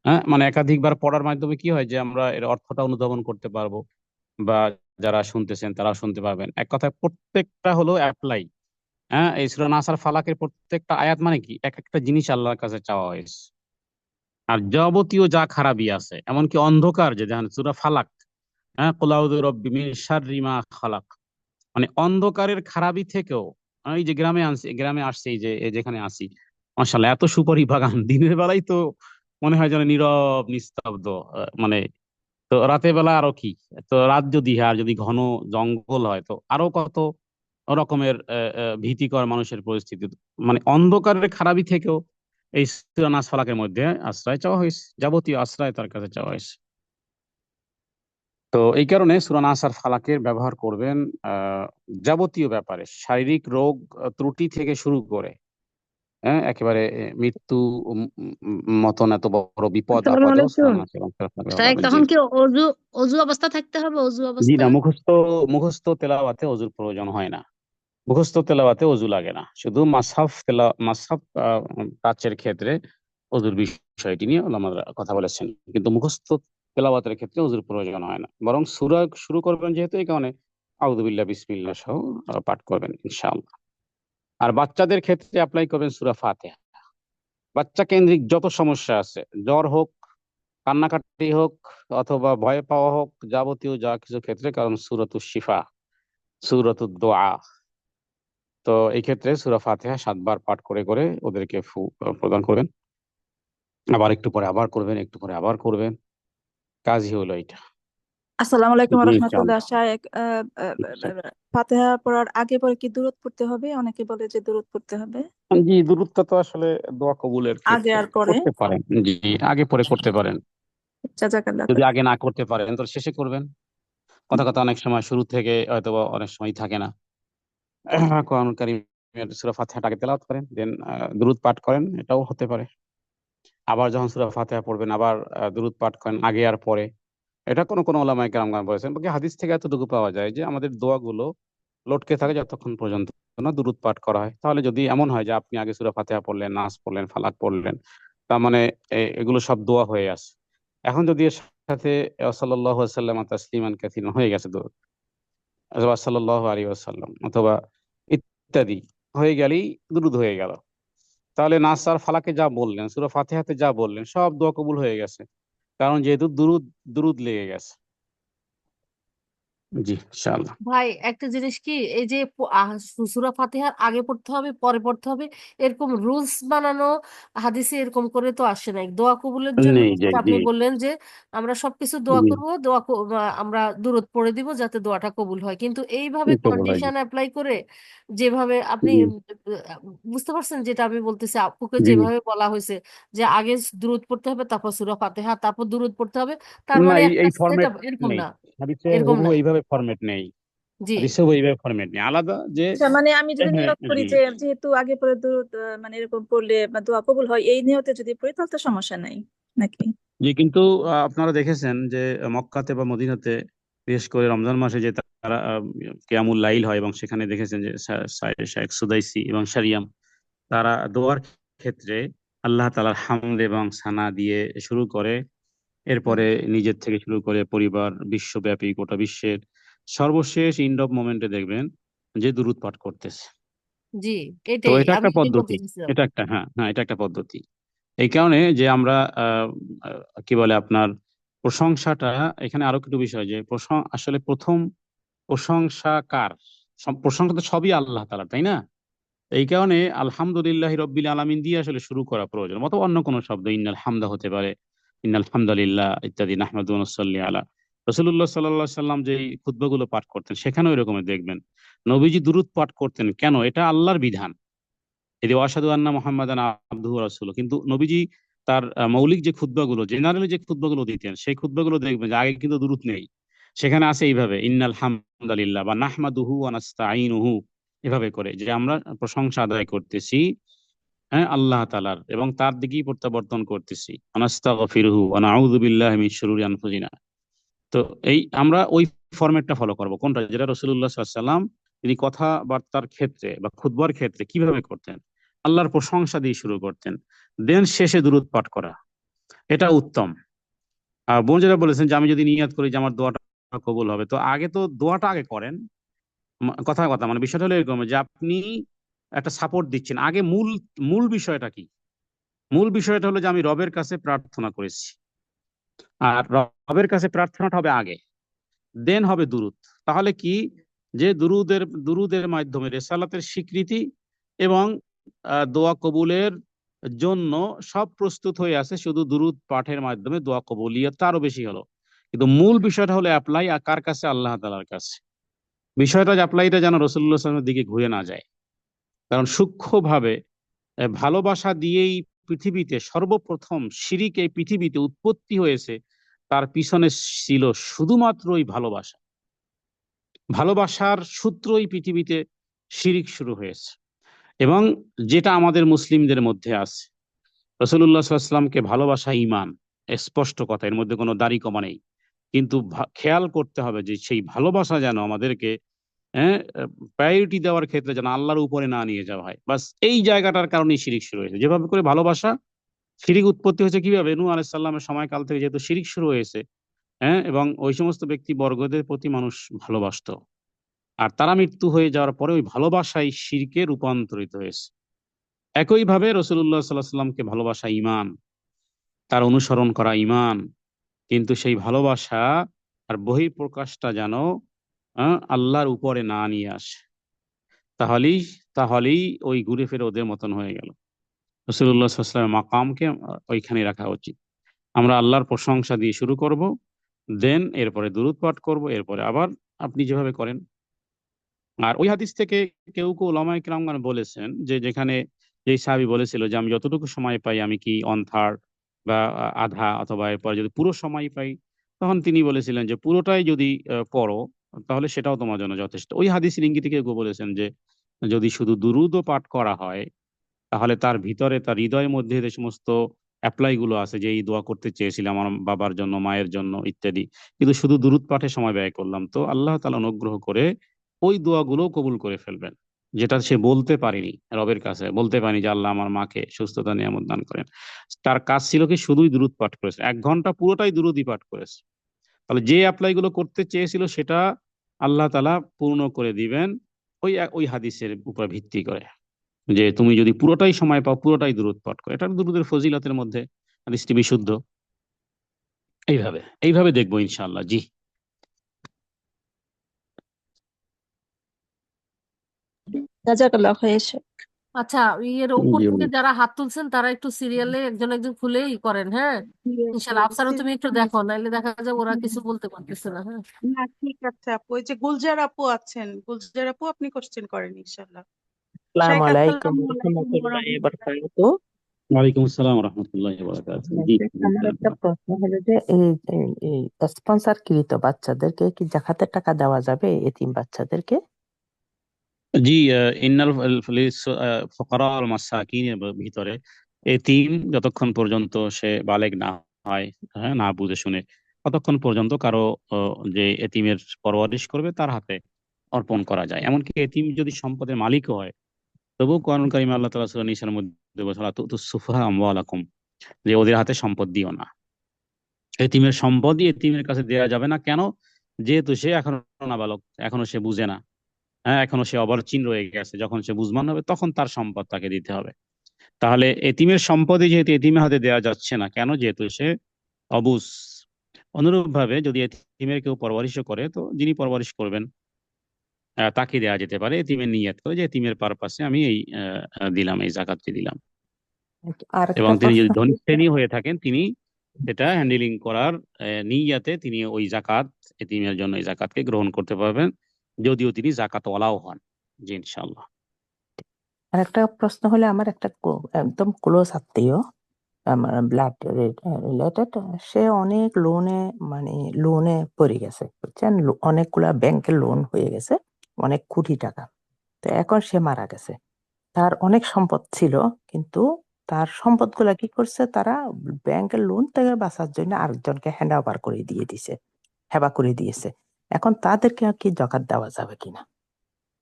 হ্যাঁ, মানে একাধিকবার পড়ার মাধ্যমে কি হয় যে আমরা এর অর্থটা অনুধাবন করতে পারবো, বা যারা শুনতেছেন তারা শুনতে পারবেন। এক কথায় প্রত্যেকটা হলো অ্যাপ্লাই। হ্যাঁ, এই সূরা নাস আর ফালাকের প্রত্যেকটা আয়াত মানে কি এক একটা জিনিস আল্লাহর কাছে চাওয়া হয়েছে। আর যাবতীয় যা খারাপি আছে, এমনকি অন্ধকার, যে দেখেন সূরা ফালাক, হ্যাঁ কুল আউযু বিরাব্বি মিন শাররি মা খালাক, মানে অন্ধকারের খারাপি থেকেও। এই যে গ্রামে আসছে, এই যেখানে আসি, মাশাআল্লাহ এত সুপারি বাগান, দিনের বেলায় তো মনে হয় যেন নীরব নিস্তব্ধ, মানে তো রাতের বেলা আরো কি, তো রাত যদি হয় আর যদি ঘন জঙ্গল হয় তো আরো কত রকমের ভীতিকর মানুষের পরিস্থিতি। মানে অন্ধকারের খারাপি থেকেও এই সূরা নাস ফালাকের মধ্যে আশ্রয় চাওয়া হয়েছে, যাবতীয় আশ্রয় তার কাছে চাওয়া হয়েছে। তো এই কারণে সূরা নাস আর ফালাকের ব্যবহার করবেন যাবতীয় ব্যাপারে, শারীরিক রোগ ত্রুটি থেকে শুরু করে, হ্যাঁ একেবারে মৃত্যু মতন এত বড় বিপদ আসসালামু আপদেও সূরা আলাইকুম। নাস এবং সূরা ফালাক ব্যবহার শায়েখ করবেন। জি তখন কি অজু অজু অবস্থা থাকতে হবে? অজু জি, অবস্থা? না, মুখস্থ তেলাওয়াতে ওযুর প্রয়োজন হয় না, মুখস্থ তেলাওয়াতে ওযু লাগে না, শুধু মাসহাফ টাচের ক্ষেত্রে ওযুর বিষয়টি নিয়ে ওলামারা কথা বলেছেন, কিন্তু মুখস্থ তেলাওয়াতের ক্ষেত্রে ওযুর প্রয়োজন হয় না। বরং সূরা শুরু করবেন যেহেতু, এই কারণে আউযু বিল্লাহ বিসমিল্লাহ সহ পাঠ করবেন ইনশাআল্লাহ। আর বাচ্চাদের ক্ষেত্রে অ্যাপ্লাই করবেন সূরা ফাতিহা। বাচ্চা কেন্দ্রিক যত সমস্যা আছে, জ্বর হোক, কান্নাকাটি হোক, অথবা ভয় পাওয়া হোক, যাবতীয় যা কিছু ক্ষেত্রে, কারণ সূরাতুশ শিফা, সূরাতুদ দোয়া, তো এই ক্ষেত্রে সূরা ফাতিহা 7 বার পাঠ করে করে ওদেরকে প্রদান করবেন। আবার একটু পরে আবার করবেন, একটু পরে আবার করবেন, কাজই হলো এটা। আসসালামু আলাইকুম জি রহমতুল্লাহ। ইনশাআল্লাহ। শায়েক, ফাতিহা পড়ার আগে পরে কি দুরূদ পড়তে হবে? অনেকে বলে যে দুরূদ পড়তে হবে জি, দুরূদটা তো আসলে দোয়া কবুলের আগে ক্ষেত্রে আর পরে। করতে পারেন। জি, আগে পরে করতে পারেন। জাযাকাল্লাহ যদি খাইর। আগে না করতে পারেন তো শেষে করবেন। কথা কথা অনেক সময় শুরু থেকে হয়তো বা অনেক সময় থাকে না, কোরআন কারীমের সূরা ফাতিহাটা আগে তেলাওয়াত করেন, দেন দুরূদ পাঠ করেন, এটাও হতে পারে। আবার যখন সূরা ফাতিহা পড়বেন আবার দুরূদ পাঠ করেন আগে আর পরে। এটা কোনো ওলামায়ে কেরামগণ বলেছেন। বাকি হাদিস থেকে এতটুকু পাওয়া যায় যে আমাদের দোয়াগুলো লটকে থাকে যতক্ষণ পর্যন্ত না দুরূদ পাঠ করা হয়। তাহলে যদি এমন হয় যে আপনি আগে সূরা ফাতিহা পড়লেন, নাস পড়লেন, ফালাক পড়লেন, তার মানে এগুলো সব দোয়া হয়ে আছে। এখন যদি এর সাথে সাল্লাল্লাহু আলাইহি ওয়াসাল্লাম তাসলিমান কাসীরান হয়ে গেছে দরুদ, অথবা সাল্লাল্লাহু আলাইহি ওয়াসাল্লাম, অথবা ইত্যাদি হয়ে গেলেই দুরূদ হয়ে গেল। তাহলে নাস আর ফালাকে যা বললেন, সূরা ফাতিহাতে যা বললেন, সব দোয়া কবুল হয়ে গেছে। কারণ যেহেতু দুরূদ লেগে গেছে। জি ইনশাআল্লাহ। ভাই একটা জিনিস কি, এই যে সূরা ফাতিহার আগে পড়তে হবে পরে পড়তে হবে, এরকম রুলস বানানো হাদিসে এরকম করে তো আসে নাই। দোয়া কবুলের জন্য নেই, যেটা জি আপনি বললেন যে আমরা সবকিছু দোয়া জি, করব, আমরা দুরূদ পড়ে দিব যাতে দোয়াটা কবুল হয়, কিন্তু এইভাবে কবুল হয়, জি কন্ডিশন অ্যাপ্লাই করে যেভাবে আপনি জি বুঝতে পারছেন যেটা আমি বলতেছি, আপুকে জি। যেভাবে বলা হয়েছে যে আগে দুরূদ পড়তে হবে, তারপর সূরা ফাতিহা, তারপর দুরূদ পড়তে হবে, তার না, মানে এই একটা এই সেট ফরম্যাট আপ, এরকম নেই না, হাদিসে, এরকম হুবহু নাই। এইভাবে ফরম্যাট নেই। জি হাদিসে এইভাবে ফরম্যাট নেই, আলাদা যে আচ্ছা, মানে আমি যদি হ্যাঁ, নিয়ত করি জি যে যেহেতু আগে পরে দুরূদ মানে এরকম পড়লে বা দোয়া কবুল হয়, এই নিয়তে যদি পড়ি তাহলে তো সমস্যা নাই নাকি? জি, কিন্তু আপনারা দেখেছেন যে মক্কাতে বা মদিনাতে, বিশেষ করে রমজান মাসে যে তারা কিয়ামুল লাইল হয়, এবং সেখানে দেখেছেন যে শায়েখ সুদাইসি এবং শারিয়াম তারা দোয়ার ক্ষেত্রে আল্লাহ তাআলার হামদ এবং সানা দিয়ে শুরু করে, এরপরে নিজের থেকে শুরু করে পরিবার, বিশ্বব্যাপী গোটা বিশ্বের সর্বশেষ এন্ড অফ মোমেন্টে দেখবেন যে দুরূদ পাঠ করতেছে। জি, তো এটাই এটা আমি একটা এটাই বলতে পদ্ধতি, চাইছিলাম। এটা একটা এটা একটা পদ্ধতি। এই কারণে যে আমরা কি বলে আপনার প্রশংসাটা, এখানে আরো কিছু বিষয় যে আসলে প্রথম প্রশংসা কার? প্রশংসা তো সবই আল্লাহ তাআলা, তাই না? এই কারণে আলহামদুলিল্লাহ রব্বিল আলামিন দিয়ে আসলে শুরু করা প্রয়োজন, অথবা অন্য কোনো শব্দ, ইন্নাল হামদা হতে পারে, ইন্নাল হামদালিল্লাহ ইত্যাদি, নাহমাদু ওয়া নুসাল্লি আলা রাসূলুল্লাহ সাল্লাল্লাহু আলাইহি সাল্লাম যে খুতবাগুলো পাঠ করতেন সেখানেও এরকম দেখবেন নবীজি দুরূদ পাঠ করতেন। কেন? এটা আল্লাহর বিধান, এই যে ওয়াশহাদু আন্না মুহাম্মাদান আবদুহু ওয়া রাসূলুহু। কিন্তু নবীজি তার মৌলিক যে খুতবাগুলো, জেনারেলি যে খুতবাগুলো দিতেন, সেই খুতবাগুলো দেখবেন যে আগে কিন্তু দুরূদ নেই। সেখানে আছে এইভাবে, ইন্নাল হামদালিল্লাহ বা নাহমাদুহু ওয়া নাস্তাঈনুহু, এভাবে করে যে আমরা প্রশংসা আদায় করতেছি, হ্যাঁ, আল্লাহ তাআলার, এবং তার দিকেই প্রত্যাবর্তন করতেছি। আনাস্তাগফিরুহু ওয়া নাউযু বিল্লাহি মিন শুরুরি আনফুসিনা। তো এই আমরা ওই ফরম্যাটটা ফলো করব, কোনটা? যেটা রাসূলুল্লাহ সাল্লাল্লাহু আলাইহি সাল্লাম তিনি কথাবার্তার ক্ষেত্রে বা খুতবার ক্ষেত্রে কিভাবে করতেন, আল্লাহর প্রশংসা দিয়ে শুরু করতেন, দেন শেষে দুরূদ পাঠ করা, এটা উত্তম। আর বোন যেটা বলেছেন যে আমি যদি নিয়াত করি যে আমার দোয়াটা কবুল হবে, তো আগে তো দোয়াটা আগে করেন। কথা কথা মানে বিষয়টা হলো এরকম যে আপনি একটা সাপোর্ট দিচ্ছেন, আগে মূল মূল বিষয়টা কি? মূল বিষয়টা হলো যে আমি রবের কাছে প্রার্থনা করেছি, আর রবের কাছে প্রার্থনাটা হবে আগে, দেন হবে দুরূদ। তাহলে কি, যে দুরূদের মাধ্যমে রেসালাতের স্বীকৃতি এবং দোয়া কবুলের জন্য সব প্রস্তুত হয়ে আছে, শুধু দুরূদ পাঠের মাধ্যমে দোয়া কবুলিয়তটা আরো বেশি হলো। কিন্তু মূল বিষয়টা হলো অ্যাপ্লাই কার কাছে? আল্লাহ তাআলার কাছে। বিষয়টা যে অ্যাপ্লাইটা যেন রাসূলুল্লাহ সাল্লাল্লাহু আলাইহি ওয়াসাল্লামের দিকে ঘুরে না যায়, কারণ সূক্ষ্মভাবে ভালোবাসা দিয়েই পৃথিবীতে সর্বপ্রথম শিরিক এই পৃথিবীতে উৎপত্তি হয়েছে, তার পিছনে ছিল শুধুমাত্রই ভালোবাসা। ভালোবাসার সূত্রই পৃথিবীতে শিরিক শুরু হয়েছে, এবং যেটা আমাদের মুসলিমদের মধ্যে আছে। রাসূলুল্লাহ সাল্লাল্লাহু আলাইহি ওয়াসাল্লামকে ভালোবাসা ঈমান, স্পষ্ট কথা, এর মধ্যে কোনো দাড়ি কমা নেই। কিন্তু খেয়াল করতে হবে যে সেই ভালোবাসা যেন আমাদেরকে, হ্যাঁ, প্রায়োরিটি দেওয়ার ক্ষেত্রে যেন আল্লাহর উপরে না নিয়ে যাওয়া হয়। বাস এই জায়গাটার কারণেই শিরিক শুরু হয়েছে। যেভাবে করে ভালোবাসা, শিরিক উৎপত্তি হয়েছে কিভাবে? নূহ আলাইহিস সালামের সময়কাল থেকে যেহেতু শিরিক শুরু হয়েছে, হ্যাঁ, এবং ওই সমস্ত ব্যক্তি বর্গদের প্রতি মানুষ ভালোবাসতো, আর তারা মৃত্যু হয়ে যাওয়ার পরে ওই ভালোবাসাই শিরকে রূপান্তরিত হয়েছে। একইভাবে রাসূলুল্লাহ সাল্লাল্লাহু আলাইহি ওয়াসাল্লামকে ভালোবাসা ঈমান, তার অনুসরণ করা ঈমান, কিন্তু সেই ভালোবাসা আর বহিঃপ্রকাশটা যেন আল্লাহর উপরে না নিয়ে আসে, তাহলেই তাহলেই ওই ঘুরে ফিরে ওদের মতন হয়ে গেল। রাসূলুল্লাহ সাল্লাল্লাহু আলাইহি ওয়াসাল্লামের মাকামকে ওইখানে রাখা উচিত। আমরা আল্লাহর প্রশংসা দিয়ে শুরু করব, দেন এরপরে দুরূদ পাঠ করব, এরপরে আবার আপনি যেভাবে করেন। আর ওই হাদিস থেকে কেউ কেউ উলামায়ে কিরামগণ বলেছেন যে যেখানে যেই সাহাবী বলেছিল যে আমি যতটুকু সময় পাই, আমি কি অন থার্ড বা আধা, অথবা এরপরে যদি পুরো সময় পাই, তখন তিনি বলেছিলেন যে পুরোটাই যদি পড়ো তাহলে সেটাও তোমার জন্য যথেষ্ট। ওই হাদিসের ইঙ্গিতে কেউ কেউ বলেছেন যে যদি শুধু দুরূদও পাঠ করা হয়, তাহলে তার ভিতরে, তার হৃদয়ের মধ্যে যে সমস্ত অ্যাপ্লাই গুলো আছে, যে এই দোয়া করতে চেয়েছিলাম আমার বাবার জন্য, মায়ের জন্য ইত্যাদি, কিন্তু শুধু দুরূদ পাঠে সময় ব্যয় করলাম, তো আল্লাহ তাআলা অনুগ্রহ করে ওই দোয়াগুলো কবুল করে ফেলবেন, যেটা সে বলতে পারেনি রবের কাছে, বলতে পারেনি যে আল্লাহ আমার মাকে সুস্থতা নিয়ামত দান করেন। তার কাজ ছিল কি, শুধুই দুরূদ পাঠ করেছে, 1 ঘন্টা পুরোটাই দুরূদই পাঠ করেছে। তাহলে যে অ্যাপ্লাই গুলো করতে চেয়েছিল সেটা আল্লাহ তাআলা পূর্ণ করে দিবেন, ওই হাদিসের উপর ভিত্তি করে, যে তুমি যদি পুরোটাই সময় পাও, পুরোটাই দুরূদ পাঠ করো। এটা দুরূদের ফজিলতের মধ্যে হাদিসটি বিশুদ্ধ। এইভাবে এইভাবে দেখবো ইনশাআল্লাহ। জি। জাযাকাল্লাহ খাইর। আচ্ছা, এর উপর জি থেকে বলুন। যারা হাত তুলছেন তারা একটু সিরিয়ালে একজন একজন খুলেই করেন, হ্যাঁ, ইনশাল্লাহ। আফসারও তুমি একটু দেখো, নাইলে দেখা যায় ওরা কিছু বলতে পারতেছে না। হ্যাঁ, না, ঠিক আছে আপু, ওই যে গুলজার আপু আছেন, গুলজার আপু আপনি কোশ্চেন করেন ইনশাল্লাহ। আসসালামু শাইখ আলাইকুম আসসালামু আলাইকুম ওয়া রহমতুল্লাহি ওয়া রাহমাতুল্লাহ। বারাকাতুহু। ওয়ালাইকুম আসসালাম ওয়া রাহমাতুল্লাহি ওয়া বারাকাতুহু। জি, আমার একটা প্রশ্ন হলো যে এই স্পন্সরকৃত বাচ্চাদেরকে কি যাকাতের টাকা দেওয়া যাবে, এতিম বাচ্চাদেরকে? জি, ইন্নাল ফুকারা আল মাসাকিনের ভিতরে এতিম যতক্ষণ পর্যন্ত সে বালেগ না হয়, হ্যাঁ, না বুঝে শুনে, ততক্ষণ পর্যন্ত কারো যে এতিমের পরওয়ারিশ করবে তার হাতে অর্পণ করা যায়। এমনকি এতিম যদি সম্পদের মালিকও হয়, তবু কোরআন কারিমে আল্লাহ তাআলা সূরা নিসার মধ্যে বলেছেন লা তুতুস সুফাহা আমওয়ালাকুম, যে ওদের হাতে সম্পদ দিও না। এতিমের সম্পদই এতিমের কাছে দেওয়া যাবে না। কেন? যেহেতু সে এখনো নাবালক, এখনো সে বুঝে না, হ্যাঁ, এখনো সে অবালচিন রয়ে গেছে। যখন সে বুঝবান হবে তখন তার সম্পদ তাকে দিতে হবে। তাহলে এতিমের সম্পদই যেহেতু এতিমের হাতে দেওয়া যাচ্ছে না, কেন? যেহেতু সে অবুঝ। অনুরূপ ভাবে যদি এতিমের কেউ পরওয়ারিশও করে, তো যিনি পরওয়ারিশ করবেন তাকে দেওয়া যেতে পারে এতিমের নিয়ত করে, যে এতিমের পারপাসে আমি এই দিলাম, এই জাকাতটি দিলাম। আর এবং একটা তিনি প্রশ্ন যদি ধনী হচ্ছে, শ্রেণী হয়ে থাকেন, তিনি সেটা হ্যান্ডেলিং করার নিয়াতে তিনি ওই জাকাত, এতিমের জন্য এই জাকাতকে গ্রহণ করতে পারবেন, যদিও তিনি জাকাতওয়ালাও হন। জি, ইনশাআল্লাহ। আর একটা প্রশ্ন হলে, আমার একটা একদম ক্লোজ আত্মীয়, আমার ব্লাড রিলেটেড, সে অনেক লোনে পড়ে গেছে, বুঝছেন, অনেকগুলা ব্যাংকের লোন হয়ে গেছে, অনেক কোটি টাকা। তো এখন সে মারা গেছে, তার অনেক সম্পদ ছিল, কিন্তু তার সম্পদগুলা কি করছে, তারা ব্যাংকের লোন থেকে বাঁচার জন্য আরেকজনকে হ্যান্ড ওভার করে দিয়ে দিছে, হেবা করে দিয়েছে। এখন তাদেরকে আর কি জাকাত দেওয়া যাবে কিনা?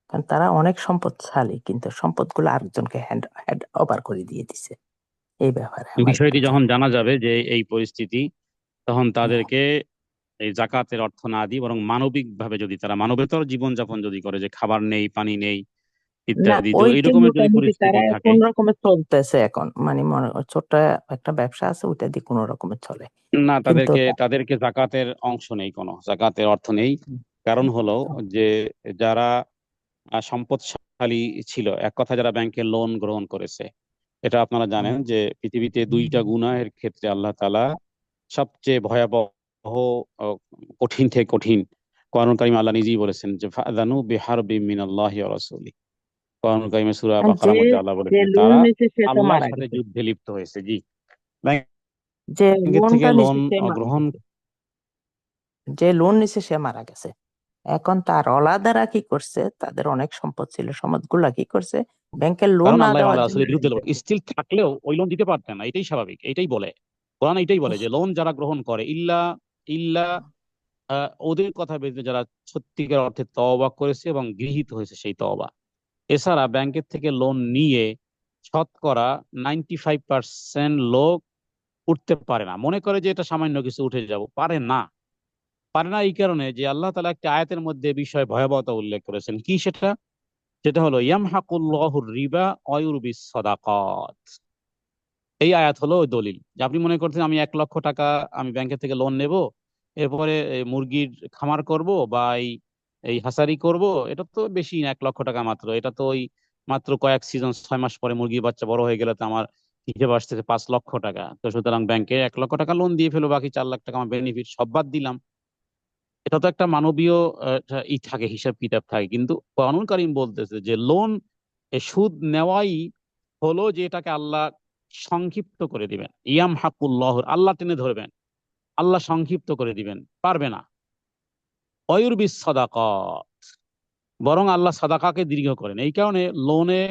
কারণ তারা অনেক সম্পদশালী, কিন্তু সম্পদগুলো আরেকজনকে হ্যান্ড ওভার করে দিয়ে দিছে। এই ব্যাপারে আমার বিষয়টি একটু যখন জানা যাবে যে এই পরিস্থিতি, তখন হ্যাঁ, তাদেরকে এই জাকাতের অর্থ না দিয়ে বরং মানবিক ভাবে, যদি তারা মানবেতর জীবনযাপন যদি করে, যে খাবার নেই, পানি নেই না, ইত্যাদি, তো ওই যে এইরকমের যদি মোটামুটি পরিস্থিতি তারা থাকে, কোন রকমে চলতেছে এখন, ছোট্ট একটা ব্যবসা আছে, ওইটা দিয়ে কোন রকমে চলে, না, কিন্তু তাদেরকে জাকাতের অংশ নেই, কোনো জাকাতের অর্থ নেই। কারণ হলো যে যারা সম্পদশালী ছিল, এক কথা যারা ব্যাংকের লোন গ্রহণ করেছে, এটা আপনারা জানেন যে পৃথিবীতে দুইটা গুনাহের ক্ষেত্রে আল্লাহ তাআলা সবচেয়ে ভয়াবহ, কঠিন থেকে কঠিন, কোরআন কারীমে আল্লাহ নিজেই বলেছেন যে ফাযানু বিহারবিম মিনাল্লাহি ওয়া রাসূলি। কোরআন কারীমে সূরা আর যে বাকারার মধ্যে আল্লাহ যে বলেছেন লোন তারা নিছে সে তো আল্লাহর মারা সাথে গেছে, যুদ্ধে লিপ্ত হয়েছে। জি, ব্যাংকের যে থেকে লোনটা লোন নিছে সে মারা গ্রহণ, গেছে, যে লোন নিছে সে মারা গেছে। এখন তার ওলাদারা কি করছে, তাদের অনেক সম্পদ ছিল, সম্পদগুলা কি করছে, ব্যাংকের লোন কারণ না আল্লাহ এবং দেওয়ার আল্লাহ জন্য রাসূলের বিরুদ্ধে স্টিল থাকলেও ওই লোন দিতে পারতেন না, এটাই স্বাভাবিক, এটাই বলে কোরআন, এটাই বলে যে লোন যারা গ্রহণ করে ইল্লা ইল্লা ওদের কথা বেঁধে যারা সত্যিকার অর্থে তওবা করেছে এবং গৃহীত হয়েছে সেই তওবা। এছাড়া ব্যাংকের থেকে লোন নিয়ে শতকরা 95% লোক উঠতে পারে না, মনে করে যে এটা সামান্য কিছু, উঠে যাব, পারে না। পারে না এই কারণে যে আল্লাহ তাআলা একটা আয়াতের মধ্যে বিষয় ভয়াবহতা উল্লেখ করেছেন। কি সেটা? সেটা হলো ইয়ামহাকুল্লাহুর রিবা ওয়া ইউরবিস সাদাকাত। এই আয়াত হলো ওই দলিল, যে আপনি মনে করছেন আমি 1 লক্ষ টাকা আমি ব্যাংকের থেকে লোন নেব, এরপরে এই মুরগির খামার করব বা এই হাসারি করব, এটা তো বেশি না, 1 লক্ষ টাকা মাত্র। এটা তো ওই মাত্র কয়েক সিজন, 6 মাস পরে মুরগির বাচ্চা বড় হয়ে গেলে তো আমার হিসেবে আসতেছে 5 লক্ষ টাকা। তো সুতরাং ব্যাংকে 1 লক্ষ টাকা লোন দিয়ে ফেলো, বাকি 4 লাখ টাকা আমার বেনিফিট, সব বাদ দিলাম। এটা তো একটা মানবীয় থাকে, হিসাব কিতাব থাকে। কিন্তু কুরআনুল কারীম বলতেছে যে লোন, সুদ নেওয়াই হলো যে এটাকে আল্লাহ সংক্ষিপ্ত করে দিবেন। ইয়াম হাকুল্লাহ, আল্লাহ টেনে ধরবেন, আল্লাহ সংক্ষিপ্ত করে দিবেন, পারবে না। অয়ুরবিস সাদাকাত, বরং আল্লাহ সাদাকাকে দীর্ঘ করেন। এই কারণে লোনে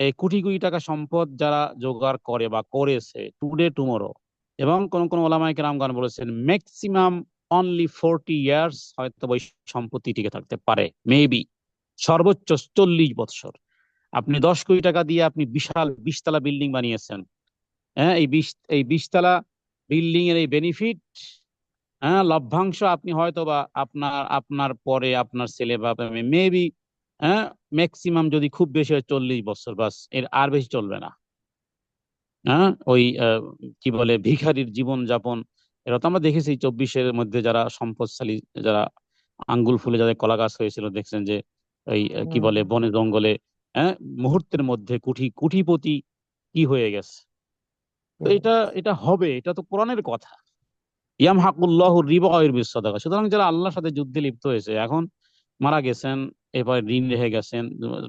এই কোটি কোটি টাকা সম্পদ যারা জোগাড় করে বা করেছে টুডে টুমোরো, এবং কোন কোন ওলামায়ে কেরামগণ বলেছেন ম্যাক্সিমাম অনলি 40 ইয়ার্স হয়তো ওই সম্পত্তি টিকে থাকতে পারে, মেবি সর্বোচ্চ 40 বৎসর। আপনি 10 কোটি টাকা দিয়ে আপনি বিশাল 20 তলা বিল্ডিং বানিয়েছেন, হ্যাঁ, এই 20 তলা বিল্ডিং এর এই বেনিফিট, হ্যাঁ, লভ্যাংশ আপনি হয়তো বা আপনার আপনার পরে আপনার ছেলে বা মেবি, হ্যাঁ, ম্যাক্সিমাম যদি খুব বেশি হয় 40 বছর, বাস, এর আর বেশি চলবে না। হ্যাঁ, ওই কি বলে ভিখারির জীবন যাপন, এটা তো আমরা দেখেছি 24-এর মধ্যে যারা সম্পদশালী, যারা আঙ্গুল ফুলে যাদের কলা গাছ হয়েছিল, দেখছেন যে এই কি বলে বনে জঙ্গলে, হ্যাঁ, মুহূর্তের মধ্যে কুটিপতি কি হয়ে গেছে। তো এটা হবে, এটা তো কোরআনের কথা। ইয়ামহাকুল্লাহু রিবা ওয়া ইউরবিস সাদাকা। সুতরাং যারা আল্লাহর সাথে যুদ্ধে লিপ্ত হয়েছে, এখন মারা গেছেন, এরপরে ঋণ রেখে গেছেন,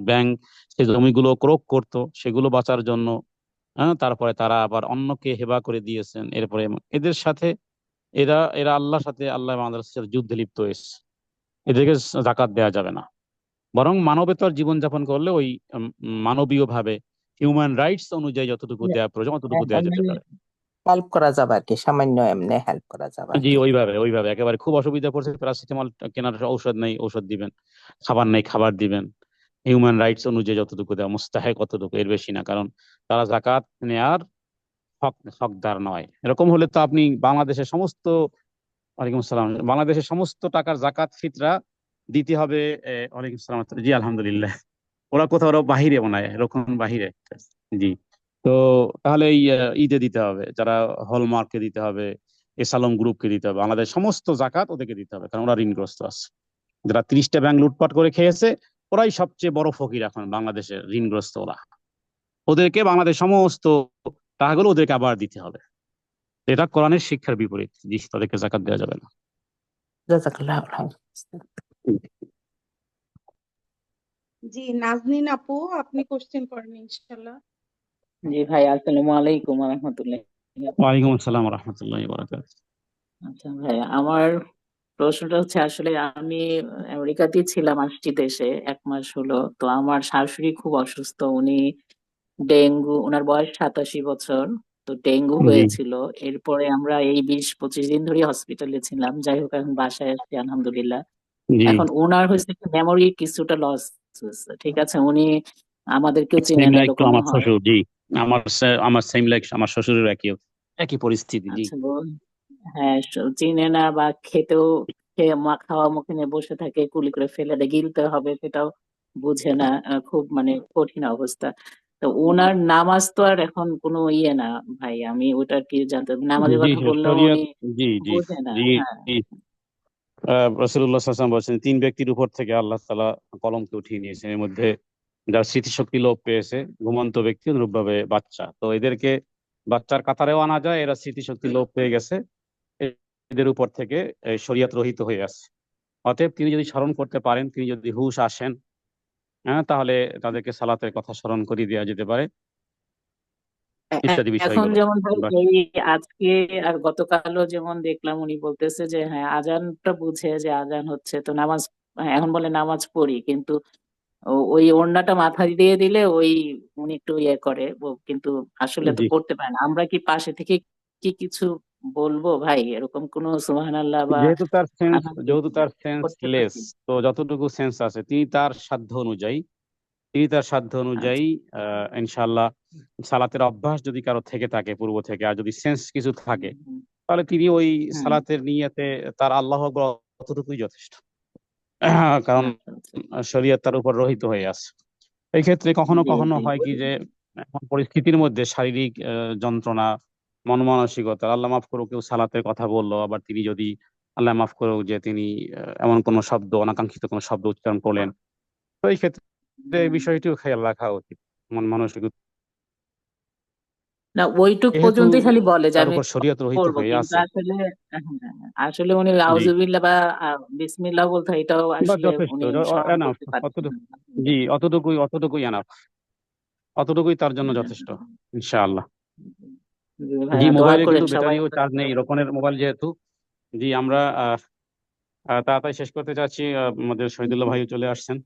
ব্যাংক সেই জমিগুলো ক্রোক করতো সেগুলো বাঁচার জন্য, হ্যাঁ, তারপরে তারা আবার অন্যকে হেবা করে দিয়েছেন, এরপরে এদের সাথে এরা এরা আল্লাহর সাথে, আল্লাহ এবং আল্লাহর সাথে যুদ্ধে লিপ্ত হয়েছে, এদেরকে যাকাত দেওয়া যাবে না। বরং মানবেতর জীবনযাপন করলে ওই মানবীয় ভাবে, হিউম্যান রাইটস অনুযায়ী যতটুকু দেওয়া প্রয়োজন অতটুকু দেওয়া যেতে পারে। হেল্প করা যাবে আর কি, সামান্য এমনি হেল্প করা যাবে আর জি, কি। ওইভাবে একেবারে খুব অসুবিধা পড়ছে, প্যারাসিটামল কেনার ঔষধ নেই, ঔষধ দিবেন, খাবার নেই, খাবার দিবেন, হিউম্যান রাইটস অনুযায়ী যতটুকু দেওয়া মুস্তাহেক অতটুকু, এর বেশি না, কারণ তারা জাকাত নেয়ার হকদার নয়। এরকম হলে তো আপনি বাংলাদেশের সমস্ত, ওয়ালাইকুম আসসালাম, বাংলাদেশের সমস্ত টাকার জাকাত ফিতরা দিতে হবে। ওয়ালাইকুম আসসালাম, জি আলহামদুলিল্লাহ। ওরা কোথাও ওরা বাহিরে বানায়, এরকম বাহিরে। জি। তো তাহলে এই ঈদে দিতে হবে, যারা হলমার্ককে দিতে হবে, এসালম গ্রুপকে দিতে হবে, বাংলাদেশ সমস্ত জাকাত ওদেরকে দিতে হবে, কারণ ওরা ঋণগ্রস্ত আছে। যারা 30টা ব্যাংক লুটপাট করে খেয়েছে, ওরাই সবচেয়ে বড় ফকির এখন বাংলাদেশের, ঋণগ্রস্ত ওরা। ওদেরকে বাংলাদেশ সমস্ত টাকাগুলো ওদেরকে আবার দিতে হবে। এটা কোরআনের শিক্ষার বিপরীত। জি, তাদেরকে জাকাত দেওয়া যাবে না। জাযাকাল্লাহু খাইর। জি, নাজনীন আপু, আপনি কোশ্চেন করেন ইনশাল্লাহ। জি ভাই, আসসালামু আলাইকুম ওয়া রাহমাতুল্লাহি। ওয়ালাইকুম আসসালাম ওয়া রাহমাতুল্লাহি ওয়া বারাকাতুহু। আচ্ছা ভাই, আমার প্রশ্নটা হচ্ছে, আসলে আমি আমেরিকাতেই ছিলাম, আসছি দেশে 1 মাস হলো। তো আমার শাশুড়ি খুব অসুস্থ, উনি ডেঙ্গু, ওনার বয়স 87 বছর। তো ডেঙ্গু জি হয়েছিল। এরপরে আমরা এই 20-25 দিন ধরে হসপিটালে ছিলাম। যাই হোক, এখন বাসায় আসছি আলহামদুলিল্লাহ। জি, এখন ওনার হয়েছে মেমোরি কিছুটা লস হয়েছে, ঠিক আছে। উনি আমাদেরকেও সেম চিনেন, লাইক তো এরকমও আমার হয়। শ্বশুর। জি, আমার সেম লাইক আমার শ্বশুরের একই একই পরিস্থিতি। জি আচ্ছা, হ্যাঁ, চিনে না বা খেতেও, খাওয়া মুখে নিয়ে বসে থাকে, কুলি করে ফেলে দেয়, গিলতে হবে সেটাও বুঝে না। খুব মানে কঠিন অবস্থা। তো ওনার নামাজ তো আর এখন কোনো ইয়ে না ভাই, আমি ওটা কি জানতে, নামাজের জি, কথা বললেও শরিয়ত। উনি জি জি বোঝে না। জি হ্যাঁ, জি। রাসূলুল্লাহ সাল্লাল্লাহু আলাইহি ওয়াসাল্লাম বলেছেন, 3 ব্যক্তির উপর থেকে আল্লাহ তাআলা কলমকে উঠিয়ে নিয়েছেন। এর মধ্যে যার স্মৃতিশক্তি লোপ পেয়েছে, ঘুমন্ত ব্যক্তি, অনুরূপভাবে বাচ্চা। তো এদেরকে বাচ্চার কাতারেও আনা যায়, এরা স্মৃতিশক্তি লোপ পেয়ে গেছে, এদের উপর থেকে শরিয়ত রহিত হয়ে আছে। অতএব তিনি যদি স্মরণ করতে পারেন, তিনি যদি হুঁশ আসেন, হ্যাঁ, তাহলে তাদেরকে সালাতের কথা স্মরণ করিয়ে দেওয়া যেতে পারে, ইত্যাদি এখন বিষয়গুলো। যেমন ভাই, বাস। এই আজকে আর গতকালও যেমন দেখলাম, উনি বলতেছে যে হ্যাঁ, আজানটা বুঝে যে আজান হচ্ছে, তো নামাজ, এখন বলে নামাজ পড়ি, কিন্তু ওই ওড়নাটা মাথায় দিয়ে দিলে ওই উনি একটু ইয়ে করে, কিন্তু আসলে তো জি, পড়তে পারে না। আমরা কি পাশে থেকে কি কিছু বলবো ভাই, এরকম কোনো সুবহানাল্লাহ বা যেহেতু তার সেন্স যেহেতু আলহামদুলিল্লাহ তার করতে সেন্সলেস, পারি? তো যতটুকু সেন্স আছে তিনি তার সাধ্য অনুযায়ী আচ্ছা। ইনশাআল্লাহ, সালাতের অভ্যাস যদি কারো থেকে থাকে পূর্ব থেকে, আর যদি সেন্স কিছু থাকে, হুম, তাহলে তিনি ওই হুম, সালাতের নিয়াতে তার আল্লাহু আকবার অতটুকুই যথেষ্ট। কারণ আচ্ছা আচ্ছা। শরীয়ত তার উপর রহিত হয়ে আছে। এই ক্ষেত্রে কখনো জি কখনো জি, হয় কি যে, এমন পরিস্থিতির মধ্যে শারীরিক যন্ত্রণা, মন মানসিকতা, আল্লাহ মাফ করুক, কেউ সালাতের কথা বললো, আবার তিনি যদি, আল্লাহ মাফ করুক, যে তিনি এমন কোনো শব্দ, অনাকাঙ্ক্ষিত কোনো শব্দ উচ্চারণ করলেন, তো এই ক্ষেত্রে এই হুম। বিষয়টিও খেয়াল রাখা উচিত। মন মানসিক, না, ওইটুক যেহেতু পর্যন্তই খালি বলে যে তার আমি উপর শরীয়ত রহিত করবো, হয়ে কিন্তু আছে। আসলে আসলে উনি জি, আউযুবিল্লাহ বা বিসমিল্লাহ বলতে হয়, এটাও বা আসলে যথেষ্ট, উনি স্মরণ এনাফ, করতে পারছেন অতটুকু। না। জি, অতটুকুই এনাফ, অতটুকুই তার জন্য যথেষ্ট, ইনশাআল্লাহ। জি জি, ভাইয়া, দোয়া মোবাইলে করেন কিন্তু সবাই। ব্যাটারিও চার্জ নেই, রোকনের মোবাইল যেহেতু। জি, আমরা তাড়াতাড়ি শেষ করতে চাচ্ছি। আমাদের শহীদুল্লাহ ভাই চলে আসছেন।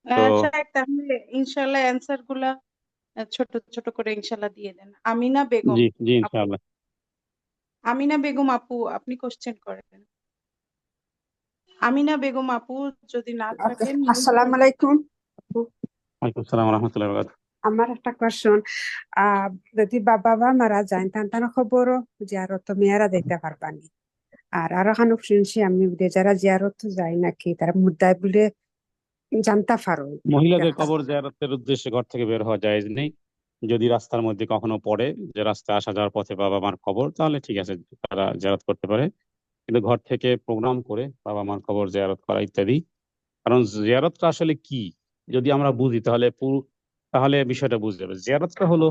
তো শাহেদ, তাহলে ইনশাল্লাহ অ্যান্সার গুলা ছোট ছোট করে ইনশাল্লাহ দিয়ে দেন। আমিনা বেগম জি জি, আপু, ইনশাআল্লাহ। আমিনা বেগম আপু, আপনি কোশ্চেন করেন। আমিনা বেগম আপু, যদি না ওকে, থাকেন আসসালামু আলাইকুম। ওয়ালাইকুম আসসালাম ওয়া রাহমাতুল্লাহি ওয়া বারাকাতুহু। আমার একটা কোয়েশ্চন, যদি বাবা বা মারা যায় তান খবরও জিয়ারত মেয়েরা দেখতে পারবানি। আর খানো শুনছি আমি যে যারা জিয়ারত যায় নাকি তারা মুদ্দায় বলে জানতে পারো মহিলাদের দেখতে। কবর জিয়ারতের উদ্দেশ্যে ঘর থেকে বের হওয়া জায়েজ নেই। যদি রাস্তার মধ্যে কখনো পড়ে, যে রাস্তায় আসা যাওয়ার পথে বাবা মার কবর, তাহলে ঠিক আছে, তারা জিয়ারত করতে পারে। কিন্তু ঘর থেকে প্রোগ্রাম করে বাবা মার কবর জিয়ারত করা ইত্যাদি, কারণ জিয়ারতটা আসলে কি যদি আমরা বুঝি, তাহলে বিষয়টা বুঝতে যাবে। জিয়ারতটা হলো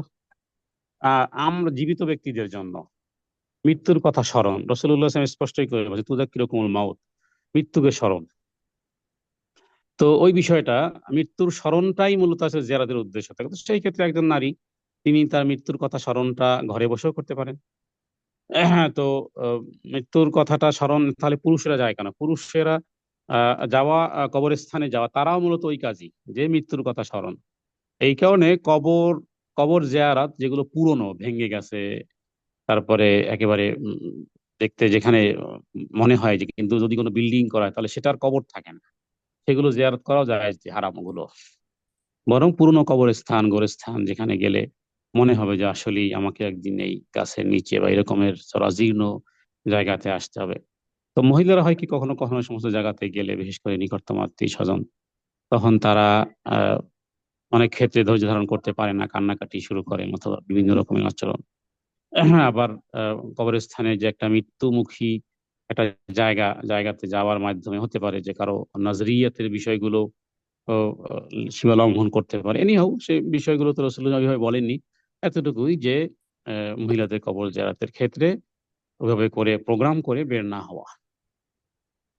আমরা জীবিত ব্যক্তিদের জন্য মৃত্যুর কথা স্মরণ। রাসূলুল্লাহ সাল্লাল্লাহু আলাইহি ওয়াসাল্লাম স্পষ্টই করে বলেছে, তুযাক্কিরুকুমুল মাউত, মৃত্যুকে স্মরণ। তো ওই বিষয়টা, মৃত্যুর স্মরণটাই মূলত আছে জিয়ারতের উদ্দেশ্য থাকে। তো সেই ক্ষেত্রে একজন নারী, তিনি তার মৃত্যুর কথা স্মরণটা ঘরে বসেও করতে পারেন। হ্যাঁ, তো মৃত্যুর কথাটা স্মরণ তাহলে পুরুষেরা যায় কেন? পুরুষেরা যাওয়া, কবরস্থানে যাওয়া, তারাও মূলত ওই কাজই, যে মৃত্যুর কথা স্মরণ। এই কারণে কবর কবর জিয়ারাত যেগুলো পুরনো, ভেঙে গেছে, তারপরে একেবারে দেখতে যেখানে মনে হয় যে, কিন্তু যদি কোনো বিল্ডিং করা হয় তাহলে সেটার কবর থাকে না, সেগুলো জিয়ারত করাও যায়, যে হারাম ওগুলো। বরং পুরনো কবরস্থান গোরস্থান যেখানে গেলে মনে হবে যে আসলেই আমাকে একদিন এই গাছের নিচে বা এরকমের জরাজীর্ণ জায়গাতে আসতে হবে। তো মহিলারা হয় কি কখনো কখনো সমস্ত জায়গাতে গেলে, বিশেষ করে নিকটতম আত্মীয় স্বজন, তখন তারা অনেক ক্ষেত্রে ধৈর্য ধারণ করতে পারে না, কান্নাকাটি শুরু করেন অথবা বিভিন্ন রকমের আচরণ। আবার কবরস্থানে যে একটা মৃত্যুমুখী একটা জায়গাতে যাওয়ার মাধ্যমে হতে পারে যে কারো নাজরিয়াতের বিষয়গুলো ও, সীমা লঙ্ঘন করতে পারে। এনিহাউ সে বিষয়গুলো তো রাসূলুল্লাহ ওইভাবে বলেননি, এতটুকুই যে মহিলাদের কবর জিয়ারতের ক্ষেত্রে ওইভাবে করে প্রোগ্রাম করে বের না হওয়া,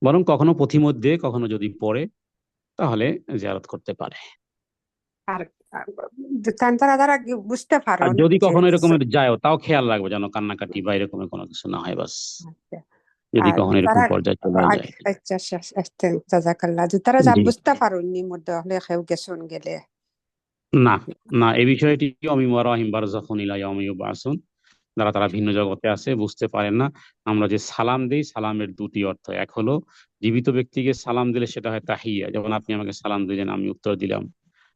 বরং কখনো পথিমধ্যে কখনো যদি পড়ে তাহলে জিয়ারত করতে পারে। আর তারা তারা বুঝতে আর পারন যদি যে কখনো এরকমের যায় তাও খেয়াল রাখবে যেন কান্নাকাটি বা এরকমের কোনো কিছু না হয়, বাস। আচ্ছা, যদি আর কখনো এরকম তারা পর্যায়ে চলে যায়। আচ্ছা আচ্ছা জাজাকাল্লাহ, যে তারা যা জি। বুঝতে পারেননি মধ্যে হলে কেউ গেছন গেলে না, না, এই বিষয়টি মিন ওয়ারাইহিম বারযাখুন ইলা ইয়াউমি ইউবআসুন, তারা ভিন্ন জগতে আছে, বুঝতে পারেন না। আমরা যে সালাম দেই, সালামের দুটি অর্থ। এক হলো জীবিত ব্যক্তিকে সালাম দিলে সেটা হয় তাহিয়া, যেমন আপনি আমাকে সালাম দিলেন, আমি উত্তর দিলাম।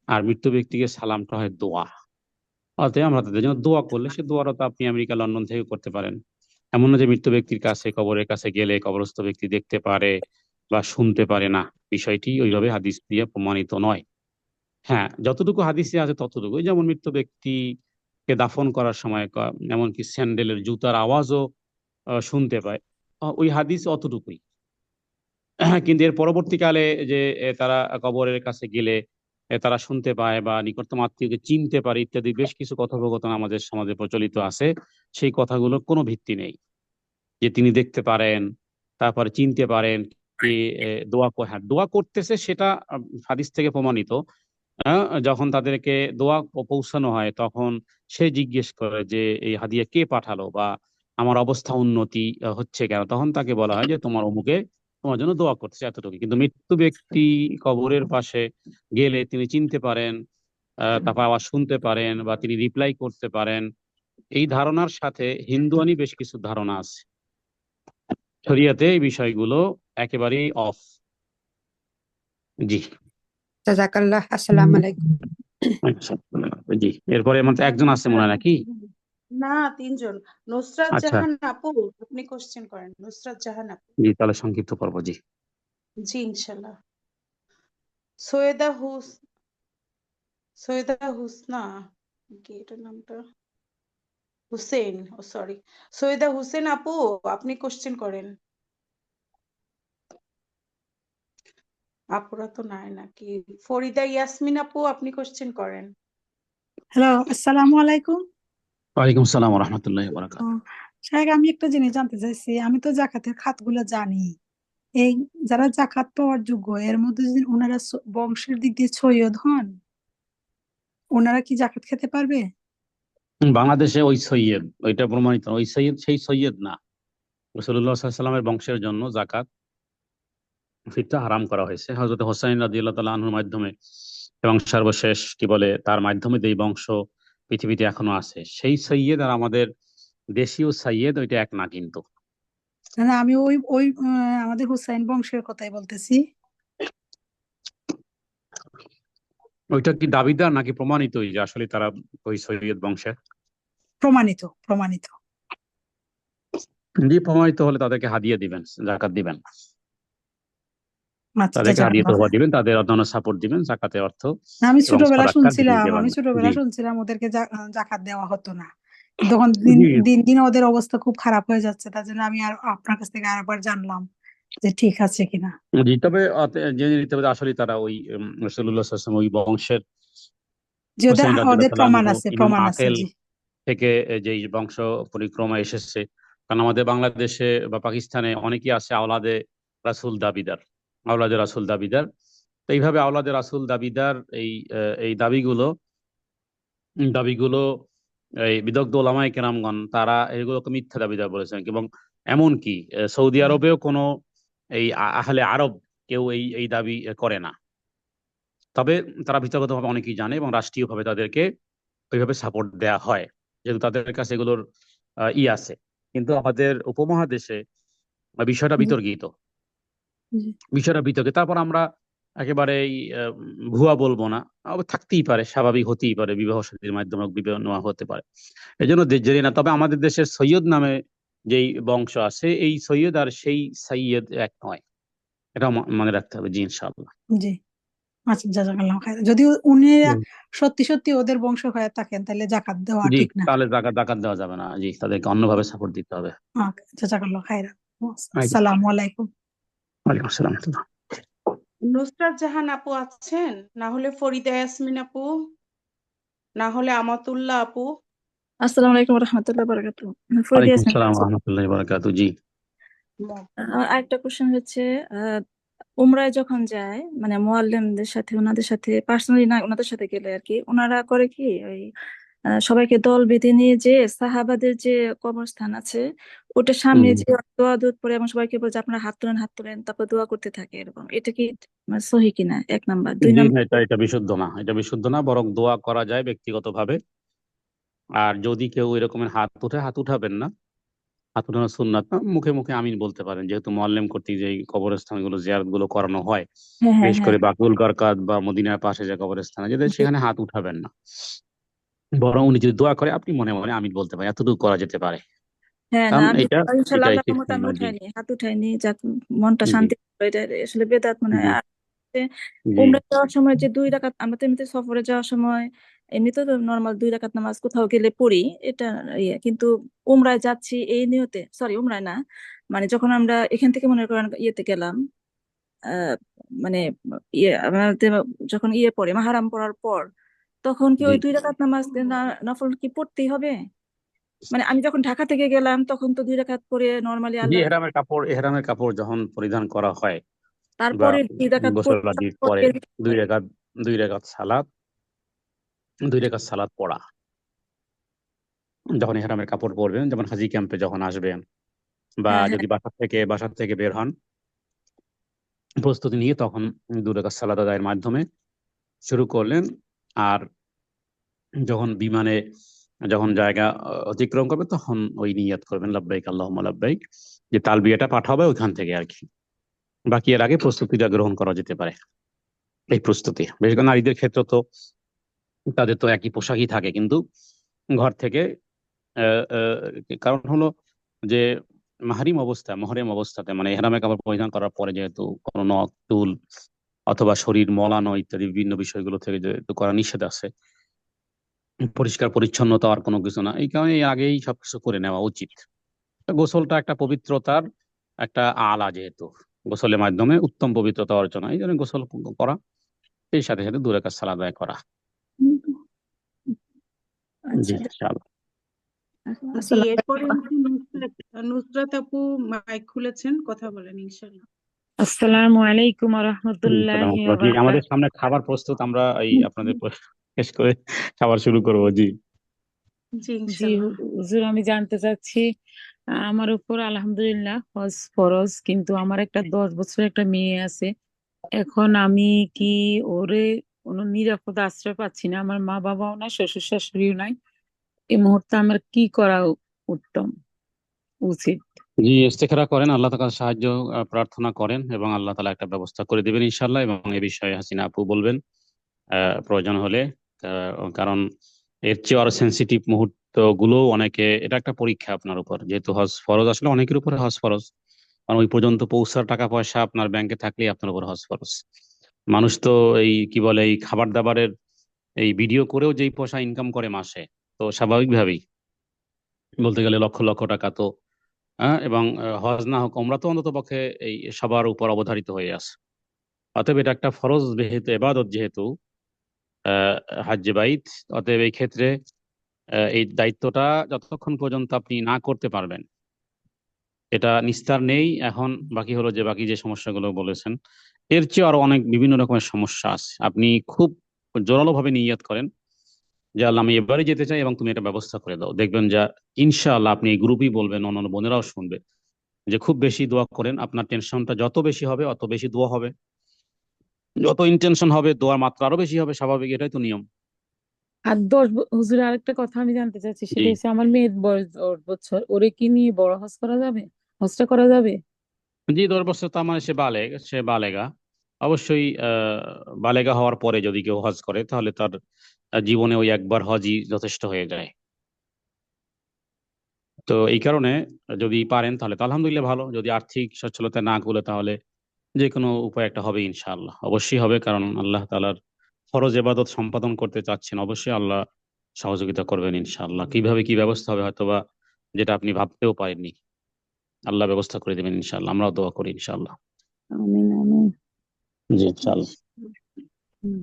আর মৃত্যু ব্যক্তিকে সালামটা হয় দোয়া। অতএব আমরা তাদের জন্য দোয়া করলে সে দোয়াটা তো আপনি আমেরিকা লন্ডন থেকে করতে পারেন। এমন না যে মৃত্যু ব্যক্তির কাছে, কবরের কাছে গেলে কবরস্থ ব্যক্তি দেখতে পারে বা শুনতে পারে না, বিষয়টি ওইভাবে হাদিস দিয়ে প্রমাণিত নয়। হ্যাঁ, যতটুকু হাদিসে আছে ততটুকু, যেমন মৃত্যু ব্যক্তিকে দাফন করার সময় এমনকি স্যান্ডেলের জুতার আওয়াজও শুনতে পায়, ওই হাদিস অতটুকুই। কিন্তু এর পরবর্তীকালে যে তারা কবরের কাছে গেলে তারা শুনতে পায় বা নিকটতম আত্মীয়কে চিনতে পারে ইত্যাদি বেশ কিছু কথোপকথন আমাদের সমাজে প্রচলিত আছে। সেই কথাগুলোর কোনো ভিত্তি নেই যে তিনি দেখতে পারেন, তারপরে চিনতে পারেন কি হ্যাঁ, দোয়া করতেছে সেটা হাদিস থেকে প্রমাণিত। যখন তাদেরকে দোয়া পৌঁছানো হয় তখন সে জিজ্ঞেস করে যে এই হাদিয়া কে পাঠালো বা আমার অবস্থা উন্নতি হচ্ছে কেন, তখন তাকে বলা হয় যে তোমার অমুকে তোমার জন্য দোয়া করতেছে, এতটুকু। কিন্তু মৃত্যু ব্যক্তি কবরের পাশে গেলে তিনি চিনতে পারেন, তারপর আবার শুনতে পারেন বা তিনি রিপ্লাই করতে পারেন, এই ধারণার সাথে হিন্দুয়ানি বেশ কিছু ধারণা আছে। শরিয়াতে এই বিষয়গুলো একেবারেই অফ। জি। জাজাকাল্লাহ, আসসালামু আলাইকুম। জি, এরপরে আমার একজন আছে মনে হয় নাকি? না, তিনজন। নুসরাত আচ্ছা, জাহান আপু, আপনি কোশ্চেন করেন। নুসরাত জাহান আপু। জি, তাহলে সংক্ষিপ্ত করবো। জি। জি ইনশাল্লাহ। সৈয়দা হুস সৈয়দা হুসনা, কি এটার নামটা? হুসেন, ও সরি, সৈয়দা হুসেন আপু, আপনি কোশ্চেন করেন। আপুরা তো নাই নাকি? ফরিদা ইয়াসমিন আপু, আপনি কোশ্চেন করেন। হ্যালো, আসসালামু আলাইকুম। ওয়ালাইকুম সালাম ওয়া রাহমাতুল্লাহি ওয়া ও, বারাকাতুহু। শাহেখ, আমি একটা জিনিস জানতে চাইছি। আমি তো জাকাতের খাতগুলো জানি। এই যারা জাকাত পাওয়ার যোগ্য, এর মধ্যে যদি ওনারা বংশের দিক দিয়ে সৈয়দ হন, ওনারা কি জাকাত খেতে পারবে? বাংলাদেশে ওই সৈয়দ, ওইটা প্রমাণিত, ওই সৈয়দ সেই সৈয়দ না। রাসূলুল্লাহ সাল্লাল্লাহু আলাইহি ওয়াসাল্লামের বংশের জন্য জাকাত ফিতরা হারাম করা হয়েছে হযরত হোসাইন রাদিয়াল্লাহু তাআলা আনহুর মাধ্যমে, এবং সর্বশেষ কি বলে তার মাধ্যমে যে বংশ পৃথিবীতে এখনো আছে, সেই সৈয়দ আর আমাদের দেশীয় সৈয়দ ওইটা এক না কিন্তু। না না, আমি ওই ওই আমাদের হুসাইন বংশের কথাই বলতেছি। ওইটা কি দাবিদার নাকি প্রমাণিতই যে আসলে তারা ওই সৈয়দ বংশের? প্রমাণিত, প্রমাণিত। জি, প্রমাণিত হলে তাদেরকে হাদিয়া দিবেন, জাকাত দিবেন, আচ্ছা, তাদেরকে হাদিয়া জাযাকাল্লাহ। তোহফা দিবেন, তাদের অন্যান্য সাপোর্ট দিবেন, জাকাতের অর্থ আমি এবং সাদাকার দিয়ে দেবেন। আমি জি, ছোটবেলা শুনছিলাম ওদেরকে জাকাত দেওয়া হতো না। তখন দিন জি, দিন দিন ওদের অবস্থা খুব খারাপ হয়ে যাচ্ছে, তার জন্য আমি আর আপনার কাছ থেকে আরেকবার জানলাম যে ঠিক আছে কিনা। জি। তবে জেনে নিতে হবে যে আসলে তারা ওই রাসূলুল্লাহ সাল্লাল্লাহু আলাইহি ওয়াসাল্লাম ওই বংশের যে ওদের হুসাইন ওদের রাদিয়াল্লাহু তাআলা প্রমাণ আনহু আছে, ইমাম প্রমাণ আছে। আকেল জি থেকে যেই বংশ পরিক্রমা এসেছে। কারণ আমাদের বাংলাদেশে বা পাকিস্তানে অনেকেই আছে আওলাদে রাসূল দাবিদার, আওলাদে রাসূল দাবিদার। তো এইভাবে আওলাদে রাসূল দাবিদার এই দাবিগুলো এই বিদগ্ধ ওলামায়ে কেরামগণ তারা এগুলোকে মিথ্যা দাবিদার বলেছেন। এবং এমনকি সৌদি আরবেও কোনো এই আহলে আরব কেউ এই দাবি করে না। তবে তারা ভিতরগতভাবে অনেকেই জানে এবং রাষ্ট্রীয়ভাবে তাদেরকে ওইভাবে সাপোর্ট দেয়া হয়, যেহেতু তাদের কাছে এগুলোর আছে। কিন্তু আমাদের উপমহাদেশে বিষয়টা জি বিতর্কিত, জি বিষয়টা বিতর্কিত। তারপর আমরা একেবারেই ভুয়া বলবো না, আবার থাকতেই পারে, স্বাভাবিক হতেই পারে, বিবাহ শাদীর মাধ্যমে বিবাহ নেওয়া হতে পারে, এই জন্য জেনে না। তবে আমাদের দেশের সৈয়দ নামে যেই বংশ আছে, এই সৈয়দ আর সেই সৈয়দ এক নয়, এটা মনে রাখতে হবে। জি, ইনশাআল্লাহ। জি, আচ্ছা, জাজাকাল্লাহ খাইর। যদি উনি সত্যি সত্যি ওদের বংশ হয়ে থাকেন তাহলে জাকাত দেওয়া জি, ঠিক না। তাহলে জাকাত দেওয়া যাবে না। জি, তাদেরকে অন্যভাবে সাপোর্ট দিতে হবে। জাজাকাল্লাহ খাইর। আচ্ছা, আসসালামু আলাইকুম। ওয়ালাইকুম আসসালাম। নুসরাত জাহান আপু আছেন? না হলে ফরিদা ইয়াসমিন আপু, না হলে আমাতুল্লাহ আপু। আসসালামু আলাইকুম রহমতুল্লাহ বারাকাতুহু। ফরিদা ওয়ালাইকুম ইয়াসমিন আসসালাম বলছি। রহমতুল্লাহি বারাকাতুহু। জি, আরেকটা কোশ্চেন হচ্ছে, উমরায় যখন যায় মানে মুআল্লিমদের সাথে ওনাদের সাথে পার্সোনালি না, ওনাদের সাথে গেলে আর কি ওনারা করে কি ওই সবাইকে দল বেঁধে নিয়ে যে সাহাবাদের যে কবরস্থান আছে ওটার সামনে যে দোয়া দূত পড়ে এবং সবাইকে বলছে আপনারা হাত তোলেন তারপর দোয়া করতে থাকে এরকম। এটা কি সহি কিনা? 1 নাম্বার। 2 জি, নাম্বার, এটা বিশুদ্ধ না, এটা বিশুদ্ধ না, বরং দোয়া করা যায় ব্যক্তিগতভাবে। আর যদি কেউ এরকমের হাত উঠাবেন না, হাত উঠানো সুন্নাত না, মুখে মুখে আমিন বলতে পারেন, যেহেতু মুআল্লিম কর্তৃক যে কবরস্থানগুলো জিয়ারত গুলো করানো হয়, হ্যাঁ হ্যাঁ বিশেষ হ্যাঁ করে বাকুল গারকাত বা মদিনার পাশে যে কবরস্থান আছে, জি। সেখানে হাত উঠাবেন না, বরং উনি যদি দোয়া করে আপনি মনে মনে আমিন বলতে পারেন, এতটুকু করা যেতে পারে। হ্যাঁ না, কারণ আমি এটা ইনশাল্লাহ এটাই আল্লাহর ঠিক রহমতে আমি সুন্নাত। জি, উঠাইনি, হাত উঠাইনি, যাক মনটা জি, শান্তি পাবে, এটা আসলে বেদাত মনে হয়। জি, আর হচ্ছে জি, উমরা যাওয়ার সময় যে 2 রাকাত, আমরা তো এমনিতে সফরে যাওয়ার সময় এমনিতে তো নর্মাল 2 রাকাত নামাজ কোথাও গেলে পড়ি, এটা ইয়ে, কিন্তু উমরায় যাচ্ছি এই নিয়তে, সরি উমরায় না, মানে যখন আমরা এখান থেকে মনে করেন ইয়েতে গেলাম, আহ মানে ইয়ে আমাদের যখন ইয়ে পড়ে মাহারাম পড়ার পর, তখন কি জি, ওই 2 রাকাত নামাজ নফল কি পড়তেই হবে? মানে আমি যখন ঢাকা থেকে গেলাম তখন তো 2 রাকাত পড়ে নর্মালি জি। আল্লাহ, এহরামের কাপড় যখন পরিধান করা হয় বা তারপরে 2 রাকাত পড়ে গোসলাদির পরে তারপরে দুই রেখাত দুই রেখাত সালাত পড়া, যখন ইহরামের কাপড় পরবেন, যেমন হাজি ক্যাম্পে যখন আসবেন, বা হ্যাঁ হ্যাঁ যদি বাসা থেকে বের হন প্রস্তুতি নিয়ে, তখন 2 রাকাত সালাত আদায়ের মাধ্যমে শুরু করলেন। আর যখন বিমানে যখন জায়গা অতিক্রম করবে, তখন ওই নিয়াত করবেন লাব্বাইক আল্লাহুম্মা লাব্বাইক, যে তালবিয়াটা পাঠাবে ওইখান থেকে আর কি। বাকি এর আগে প্রস্তুতিটা গ্রহণ করা যেতে পারে। এই প্রস্তুতি বিশেষ করে নারীদের ক্ষেত্রে তো তাদের তো একই পোশাকই থাকে, কিন্তু ঘর থেকে কারণ হলো যে মহরম অবস্থাতে মানে ইহরামে কাপড় পরিধান করার পরে, যেহেতু কোনো নখ চুল অথবা শরীর মলানো ইত্যাদি বিভিন্ন বিষয়গুলো থেকে যেহেতু করা নিষেধ আছে, পরিষ্কার পরিচ্ছন্নতা আর কোনো কিছু না, এই কারণে এর আগেই সবকিছু করে নেওয়া উচিত। গোসলটা একটা পবিত্রতার একটা আলা, যেহেতু গোসলের মাধ্যমে উত্তম পবিত্রতা অর্জন হয়, এই জন্য গোসল করা, এই সাথে সাথে 2 রাকাত সালাত আদায় করা। জি, আচ্ছা। ইনশাআল্লাহ। জি, আসসালামু এরপরে আলাইকুম। হচ্ছে নুসরাত আপু মাইক খুলেছেন, কথা বলেন ইনশাল্লাহ। আসসালামু আলাইকুম জি, রহমতুল্লাহি জি, আমাদের সামনে খাবার প্রস্তুত, আমরা এই আপনাদের শেষ করে খাবার শুরু করবো। জি, জি জি ইনশাল্লাহ। হুজুর, আমি জানতে চাচ্ছি, আমার উপর আলহামদুলিল্লাহ হজ ফরজ, কিন্তু আমার একটা 10 বছরের একটা মেয়ে আছে। এখন আমি কি ওরে কোনো নিরাপদ আশ্রয় পাচ্ছি না, আমার মা বাবাও নাই, শ্বশুর শাশুড়িও নাই। এই মুহূর্তে আমার কি করা উত্তম উচিত? জি, ইস্তেখারা করেন, আল্লাহ তাআলার কাছে সাহায্য প্রার্থনা করেন, এবং আল্লাহ তাআলা একটা ব্যবস্থা করে দিবেন ইনশাআল্লাহ। এবং এ বিষয়ে হাসিনা আপু বলবেন প্রয়োজন হলে, কারণ এর চেয়ে আরো সেন্সিটিভ মুহূর্ত গুলো অনেকে, এটা একটা পরীক্ষা আপনার উপর, যেহেতু হজ ফরজ, আসলে অনেকের উপরে হজ ফরজ, কারণ ওই পর্যন্ত পৌঁছার টাকা পয়সা আপনার ব্যাংকে থাকলেই আপনার উপর হজ ফরজ। মানুষ তো এই কি বলে, এই খাবার দাবারের এই ভিডিও করেও যেই পয়সা ইনকাম করে মাসে, তো স্বাভাবিকভাবেই বলতে গেলে লক্ষ লক্ষ টাকা তো, এবং হজ না হোক ওমরা তো অন্তত পক্ষে এই সবার উপর অবধারিত হয়ে আছে। অতএব এটা একটা ফরজ, যেহেতু এবাদত, যেহেতু হাজ্জে বাইত, অতএব এই ক্ষেত্রে এই দায়িত্বটা যতক্ষণ পর্যন্ত আপনি না করতে পারবেন, এটা নিস্তার নেই। এখন বাকি হলো যে বাকি যে সমস্যাগুলো বলেছেন, এর চেয়ে আরো অনেক বিভিন্ন রকমের সমস্যা আছে। আপনি খুব জোরালো ভাবে নিয়ত করেন যে আল্লাহ, আমি এবারে যেতে চাই এবং তুমি এটা ব্যবস্থা করে দাও, দেখবেন যা ইনশাআল্লাহ আপনি এই গ্রুপই বলবেন, অন্যান্য বোনেরাও শুনবে, যে খুব বেশি দোয়া করেন। আপনার টেনশনটা যত বেশি হবে অত বেশি দোয়া হবে, যত ইনটেনশন হবে দোয়ার মাত্রা আরো বেশি হবে, স্বাভাবিক, এটাই তো নিয়ম। আর হুজুর, আরেকটা কথা আমি জানতে চাচ্ছি, জি, সেটা হচ্ছে আমার মেয়ের বয়স 10 বছর, ওরে কি নিয়ে বড় হজ করা যাবে? হজটা করা যাবে? জি, 10 বছর তার মানে সে বালেগা। অবশ্যই বালেগা হওয়ার পরে যদি কেউ হজ করে তাহলে তার জীবনে ওই একবার হজই যথেষ্ট হয়ে যায়। তো এই কারণে যদি পারেন তাহলে তো আলহামদুলিল্লাহ ভালো, যদি আর্থিক সচ্ছলতা না কুলে তাহলে যে কোনো উপায় একটা হবে ইনশাআল্লাহ, অবশ্যই হবে, কারণ আল্লাহ তাআলার ফরজ ইবাদত সম্পাদন করতে চাচ্ছেন, অবশ্যই আল্লাহ সহযোগিতা করবেন ইনশাআল্লাহ। কিভাবে কি ব্যবস্থা হবে হয়তোবা যেটা আপনি ভাবতেও পারেননি, আল্লাহ ব্যবস্থা করে দেবেন ইনশাআল্লাহ, আমরাও দোয়া করি ইনশাআল্লাহ। আমিন আমিন। জি ইনশাআল্লাহ।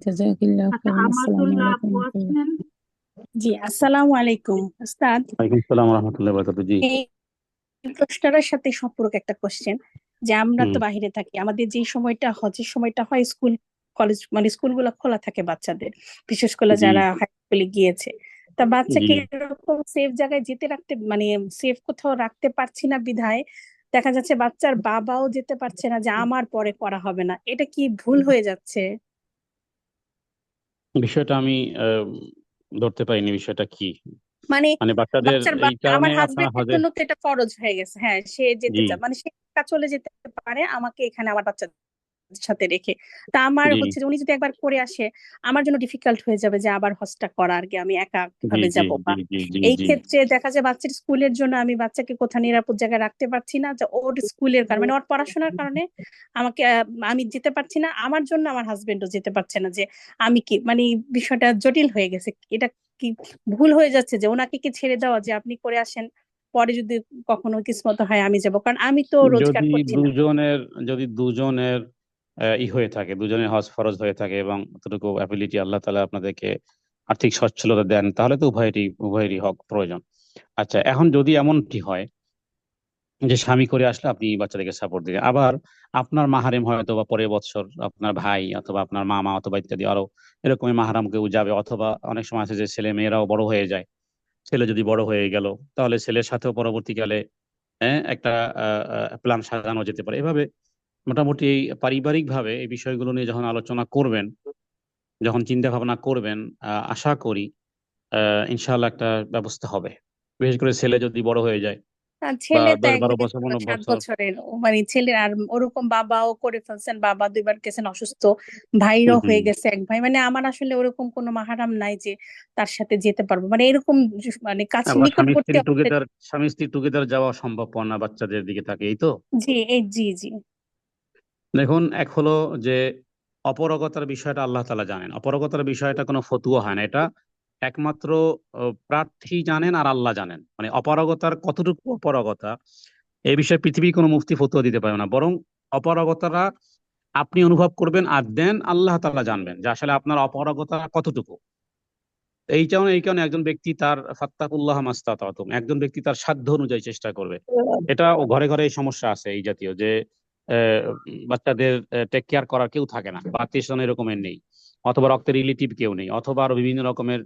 জাযাকিল্লাহ আচ্ছা, খাইরান। আসসালামু আমাতুল্লাহ আলাইকুম আপু ওয়া রাহমাতুল্লাহ। আছেন? জি, আসসালামু আলাইকুম উস্তাদ। ওয়ালাইকুম আসসালাম ওয়া রাহমাতুল্লাহি ওয়া বারাকাতুহু। জি। এই প্রশ্নটার সাথে সম্পর্ক একটা কোশ্চেন, যে আমরা তো হুম। বাইরে থাকি, আমাদের যে সময়টা হজের সময়টা হয়, স্কুল কলেজ মানে স্কুলগুলো খোলা থাকে বাচ্চাদের, বিশেষ করে জি যারা হাই স্কুলে গিয়েছে। তা জি বাচ্চাকে এরকম সেফ জায়গায় যেতে রাখতে মানে সেফ কোথাও রাখতে পারছি না বিধায় দেখা যাচ্ছে বাচ্চার বাবাও যেতে পারছে না, যে আমার পরে করা হবে না, এটা কি ভুল হয়ে যাচ্ছে? বিষয়টা আমি ধরতে পারিনি বিষয়টা কি, মানে মানে বাচ্চাদের বাচ্চার এই কারণে আমার আপনার হাজবেন্ডের হজে। জন্য তো এটা ফরজ হয়ে গেছে, হ্যাঁ সে যেতে জি চায়, মানে সে একা চলে যেতে পারে আমাকে এখানে আমার বাচ্চাদের সাথে রেখে। তা আমার জি হচ্ছে যে উনি যদি একবার করে আসে আমার জন্য ডিফিকাল্ট হয়ে যাবে যে আবার হজটা করা আর কি, আমি একা জি কিভাবে জি যাব, বা জি জি জি এই জি ক্ষেত্রে দেখা যায় বাচ্চার স্কুলের জন্য আমি বাচ্চাকে কোথাও নিরাপদ জায়গায় রাখতে পারছি না, যে ওর স্কুলের কারণে মানে ওর পড়াশোনার কারণে আমাকে আমি যেতে পারছি না, আমার জন্য আমার হাজবেন্ডও যেতে পারছে না, যে আমি কি মানে বিষয়টা জটিল হয়ে গেছে, এটা কি ভুল হয়ে যাচ্ছে যে ওনাকে কি ছেড়ে দেওয়া, যে আপনি করে আসেন, পরে যদি কখনো কিসমত হয় আমি যাব, কারণ আমি তো রোজগার যদি করছি না। দুজনের যদি দুজনের ই হয়ে থাকে, দুজনের হজ ফরজ হয়ে থাকে এবং অতটুকু অ্যাবিলিটি আল্লাহ তাআলা আপনাদেরকে আর্থিক সচ্ছলতা দেন, তাহলে তো উভয়েরই হক প্রয়োজন। আচ্ছা, এখন যদি এমনটি হয় যে স্বামী করে আসলে আপনি বাচ্চাদেরকে সাপোর্ট দিবেন, আবার আপনার মাহারেম হয়তো বা পরের বছর আপনার ভাই অথবা আপনার মামা অথবা ইত্যাদি আরো এরকমই মাহারাম কেউ যাবে, অথবা অনেক সময় আছে যে ছেলে মেয়েরাও বড় হয়ে যায়, ছেলে যদি বড় হয়ে গেল তাহলে ছেলের সাথেও পরবর্তীকালে একটা প্ল্যান সাজানো যেতে পারে। এভাবে মোটামুটি পারিবারিক ভাবে এই বিষয়গুলো নিয়ে যখন আলোচনা করবেন, যখন চিন্তা ভাবনা করবেন, আশা করি ইনশাআল্লাহ একটা ব্যবস্থা হবে, বিশেষ করে ছেলে যদি বড় হয়ে যায় আর বা ছেলে তো 10-12 একবারে বছর ছোট, 15 7 বছর। বছরের, মানে ছেলে আর ওরকম বাবাও করে ফেলছেন, বাবা 2বার গেছেন অসুস্থ, হুম ভাইরও হুম। হয়ে গেছে এক ভাই, মানে আমার আসলে ওরকম কোনো মাহারাম নাই যে তার সাথে যেতে পারবো, মানে এরকম মানে কাছে আবার নিকটবর্তী আমাদের। স্বামী স্ত্রী টুগেদার যাওয়া সম্ভব না বাচ্চাদের দিকে থাকে, এই তো। জি এই জি জি। দেখুন, এক হলো যে অপারগতার বিষয়টা আল্লাহ তাআলা জানেন, অপারগতার বিষয়টা কোনো ফতুয়া হয় না, এটা একমাত্র প্রার্থী জানেন আর আল্লাহ জানেন। মানে অপারগতার কতটুকু অপারগতা এই বিষয়ে পৃথিবীর কোনো মুফতি ফতুয়া দিতে পারবে না, বরং অপারগতাটা আপনি অনুভব করবেন আর দেন আল্লাহ তাআলা জানবেন যে আসলে আপনার অপারগতা কতটুকু। এই কারণে একজন ব্যক্তি তার ফাত্তাকুল্লাহ মাস্তাতাতুম, একজন ব্যক্তি তার সাধ্য অনুযায়ী চেষ্টা করবে। এটা ও ঘরে ঘরে এই সমস্যা আছে এই জাতীয়, যে বাচ্চাদের টেক কেয়ার করার কেউ থাকে না, বা আত্মীয় স্বজন এরকমের নেই, অথবা রক্তের রিলেটিভ কেউ নেই, অথবা আরো বিভিন্ন রকমের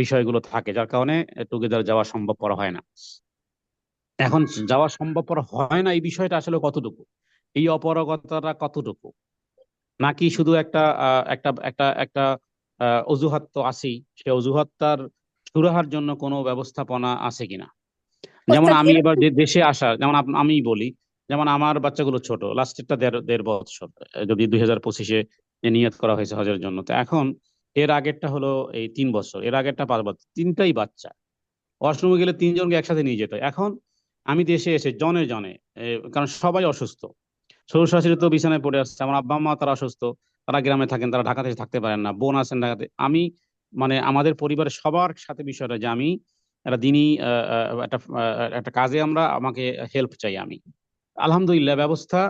বিষয়গুলো থাকে, যার কারণে টুগেদার যাওয়া সম্ভবপর হয় না। এখন যাওয়া সম্ভবপর হয় না এই বিষয়টা আসলে কতটুকু, এই অপারগতাটা কতটুকু, নাকি শুধু একটা একটা একটা একটা অজুহাত তো আছেই, সে অজুহাতটার সুরাহার জন্য কোনো ব্যবস্থাপনা আছে কিনা। যেমন ওস্তাদ আমি এবার এরকম যে দেশে আসা, যেমন আমি বলি, যেমন আমার বাচ্চাগুলো ছোট, লাস্টেরটা দেড় বছর, যদি 2025-এ নিয়ত করা হয়েছে হজের জন্য, তো এখন এর আগেরটা হলো এই 3 বছর, এর আগেরটা 5 বছর, তিনটাই বাচ্চা। ওয়াশরুমে গেলে তিনজনকে একসাথে নিয়ে যেত। এখন আমি দেশে এসে জনে জনে কারণ সবাই অসুস্থ, শ্বশুর শাশুড়ি তো বিছানায় পড়ে আসছে, আমার আব্বা আম্মা তারা অসুস্থ, তারা গ্রামে থাকেন, তারা ঢাকাতে এসে থাকতে পারেন না, বোন আছেন ঢাকাতে, আমি মানে আমাদের পরিবারের সবার সাথে বিষয়টা যে আমি একটা দিনই একটা কাজে আমাকে হেল্প চাই আমি। আলহামদুলিল্লাহ ব্যবস্থা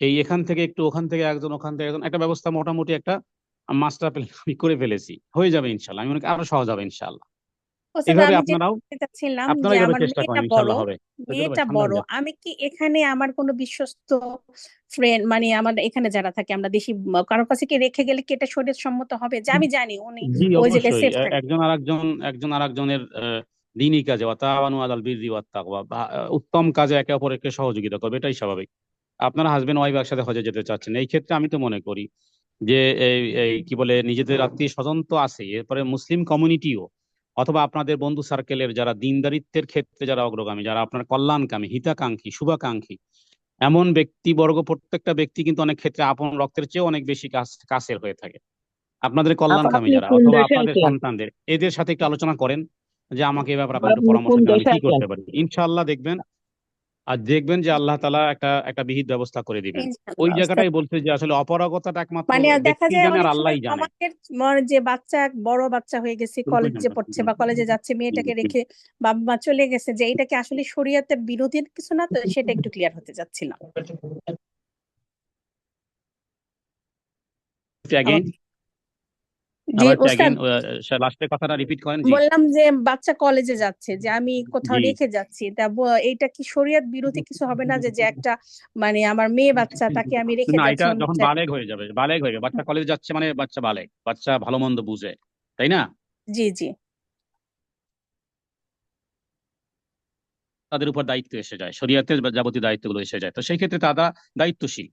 এই এখান থেকে একটু, ওখান থেকে একজন, ওখান থেকে একজন, একটা ব্যবস্থা মোটামুটি একটা মাস্টার প্ল্যান আমি করে ফেলেছি, হয়ে যাবে ইনশাল্লাহ, আমি মনে করি আরো সহজ হবে ইনশাল্লাহ। ওস্তাদ এভাবে আমি যেটা আপনারাও বলতে চাচ্ছিলাম আপনারা যে এইভাবে আমার চেষ্টা করেন, ইনশাল্লাহ হবে। বুঝতে ভাই মেয়েটা ঠান্ডা বড়, হয়ে যাচ্ছে। আমি কি এখানে আমার কোনো বিশ্বস্ত ফ্রেন্ড মানে আমার এখানে যারা থাকে আমরা দেশি কারোর কাছে কি রেখে গেলে কি এটা শরীয়ত সম্মত হবে, যে আমি জানি উনি জি ওই জায়গায় অবশ্যই, সেফ থাকবে? একজন আরেকজনের দিনই কাজে ওয়াতাওয়ানু আলাল বিররি ওয়াত তাকওয়া, উত্তম কাজে একে অপরকে সহযোগিতা করবে, এটাই স্বাভাবিক। আপনারা হাজবেন্ড ওয়াইফ একসাথে হজে যেতে চাচ্ছেন, এই ক্ষেত্রে আমি তো মনে করি যে এই এই কি বলে, নিজেদের আত্মীয় স্বজন তো আছে, এরপরে মুসলিম কমিউনিটিও, অথবা আপনাদের বন্ধু সার্কেলের যারা দিনদারিত্বের ক্ষেত্রে যারা অগ্রগামী, যারা আপনার কল্যাণকামী, হিতাকাঙ্ক্ষী, শুভাকাঙ্ক্ষী, এমন ব্যক্তিবর্গ, প্রত্যেকটা ব্যক্তি কিন্তু অনেক ক্ষেত্রে আপন রক্তের চেয়ে অনেক বেশি কাছের হয়ে থাকে। আপনাদের কল্যাণকামী আপনি যারা কোন অথবা দেশে আপনাদের আছেন? সন্তানদের, এদের সাথে একটু আলোচনা করেন যে আমাকে এই ব্যাপারে আপনারা একটু আপনি পরামর্শ কোন দেন, আমি দেশে কি আছেন? করতে পারি। ইনশাআল্লাহ দেখবেন, আর দেখবেন যে আল্লাহ তাআলা একটা বিহিত ব্যবস্থা করে দিবেন। ওই ইনশাআল্লাহ জায়গাটাই বলছে যে আসলে অপারগতাটা একমাত্র মানে আর দেখা ব্যক্তি যায় জানে আর অনেক সময় আল্লাহই জানে। আমাদের যে বাচ্চা বড় বাচ্চা হয়ে গেছে, কলেজে পড়ছে বা কলেজে যাচ্ছে, মেয়েটাকে রেখে বাবা মা চলে গেছে, যে এটা কি আসলে শরীয়তের বিরোধী কিছু না, তো সেটা একটু ক্লিয়ার হতে যাচ্ছিলাম। Again, জি আবার একটু ওস্তাদ, again, লাস্টের কথাটা রিপিট করেন। জি বললাম যে বাচ্চা কলেজে যাচ্ছে, যে আমি কোথাও জি রেখে যাচ্ছি, তা এইটা কি শরীয়ত বিরোধী কিছু হবে না, যে একটা মানে আমার মেয়ে বাচ্চা, তাকে আমি রেখে না, যাচ্ছি এটা অন্য যখন জায়গায়। বালেগ হয়ে যাবে, বাচ্চা কলেজে যাচ্ছে মানে বাচ্চা বালেগ, বাচ্চা ভালো মন্দ বুঝে, তাই না? জি জি তাদের উপর দায়িত্ব এসে যায়, শরীয়তের যাবতীয় দায়িত্বগুলো এসে যায়, তো সেই ক্ষেত্রে তারা দায়িত্বশীল।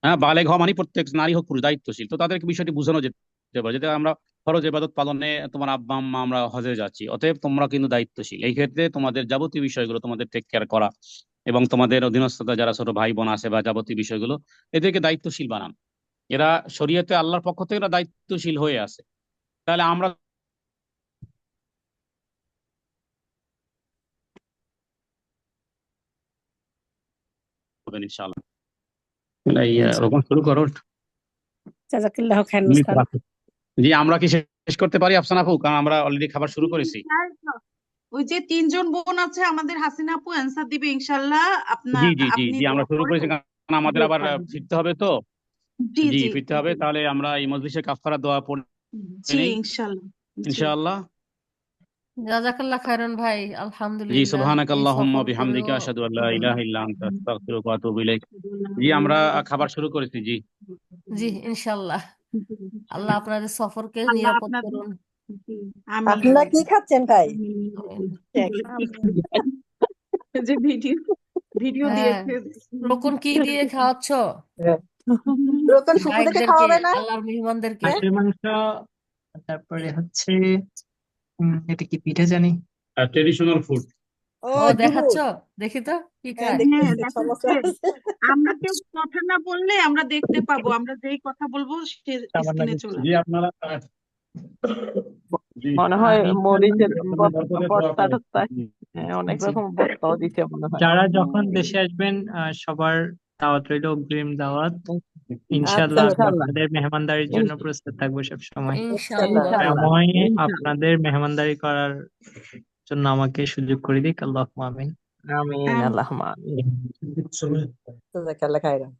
হ্যাঁ, বালেগ হওয়া মানে প্রত্যেক নারী হোক পুরুষ দায়িত্বশীল, তো তাদেরকে বিষয়টি বোঝানো যেতে পারে, যেটা আমরা ফরজ ইবাদত পালনে তোমার আব্বা আম্মা আমরা হজে যাচ্ছি, অতএব তোমরা কিন্তু দায়িত্বশীল। এই ক্ষেত্রে তোমাদের যাবতীয় বিষয়গুলো তোমাদের টেক কেয়ার করা, এবং তোমাদের অধীনস্থতা যারা ছোট ভাই বোন আছে বা যাবতীয় বিষয়গুলো, এদেরকে দায়িত্বশীল বানান। এরা শরীয়তে আল্লাহর পক্ষ থেকে এরা দায়িত্বশীল হয়ে আছে। তাহলে আমরা ইনশাআল্লাহ রোপণ শুরু করো। জাযাকাল্লাহু খাইরান তুমি ওস্তাদ। জি, আমরা কি শেষ করতে পারি আফসানা আপু? কারণ আমরা অলরেডি খাবার শুরু করেছি। ওই যে 3 জন বোন আছে আমাদের, হাসিনা আপু অ্যান্সার দিবে ইনশাআল্লাহ। জি জি জি আপনি জি আমরা দোয়া শুরু করে করেছি, কারণ আমাদের আবার ফিরতে হবে তো। জি জি, জি ফিরতে হবে। তাহলে আমরা এই মজলিসে কাফারা দোয়া পড়ে জি নেই ইনশাআল্লাহ। জি ইনশাআল্লাহ। জাজাকাল্লাহ খায়রান ভাই, জি, আলহামদুলিল্লাহ। এই সুবহানাকাল্লাহুম্মা সফর বিহামদিকা করেও আশহাদু আল্লা ইলাহা ইল্লা আনতা আস্তাগফিরুকা ওয়া আতুবু ইলাইক। জি, আমরা খাবার শুরু করেছি। জি জি ইনশাল্লাহ। আল্লাহ আপনাদের সফরকে আল্লাহ নিরাপদ আপনাদের করুন। জি, আমিন। আপনারা কি খাচ্ছেন ভাই? যে ভিডিও হ্যাঁ, দিয়েছে রোকন কি দিয়ে খাওয়াচ্ছ রতন শুকু থেকে ভাইদেরকে, খাওয়াবে না? আল্লাহর মেহমানদেরকে? হাঁসের মাংস, তারপরে হচ্ছে এটা কি পিঠা জানি, ট্রেডিশনাল ফুড। ও ও দেখাচ্ছ, দুধ। দেখি তো কি হ্যাঁ খায়। হ্যাঁ দেখতেছি সমস্যা দেখাচ্ছে। আছে। আমরা কেউ কথা না বললে আমরা দেখতে পাবো, আমরা যেই কথা বলবো সে স্ক্রিনে চলে জি, আসবে। আপনারা জি মনে হয় মরিচের আপনারা দরকারে দোয়া বস্তা করেন। টস্তা, জি। অনেক জি। রকম বস্তাও দিছে মনে হয়। যারা যখন দেশে আসবেন সবার দাওয়াত রইল, অগ্রিম দাওয়াত। আচ্ছা ইনশাআল্লাহ আমরা ইনশাল্লাহ আপনাদের মেহমানদারির জন্য প্রস্তুত থাকবো সব সময়। ইনশাল্লাহ। ইনশাল্লাহ সময় ইনশাল্লাহ। আপনাদের মেহমানদারি করার জন্য আমাকে সুযোগ করে দিক, আল্লাহুম্মা আমিন। আমিন আল্লাহুম্মা আমিন। জাযাকাল্লাহ খাইরান।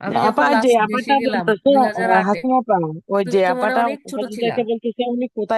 আমি আপা, যখন যে লাস্ট আপাটা দেশে গেলাম বলতেছে 2008-এ, হাসিনা আপা, ওই যে তুমি তো মনে আপাটা অনেক ছোট ছিলা। বলতেছে উনি কোথায়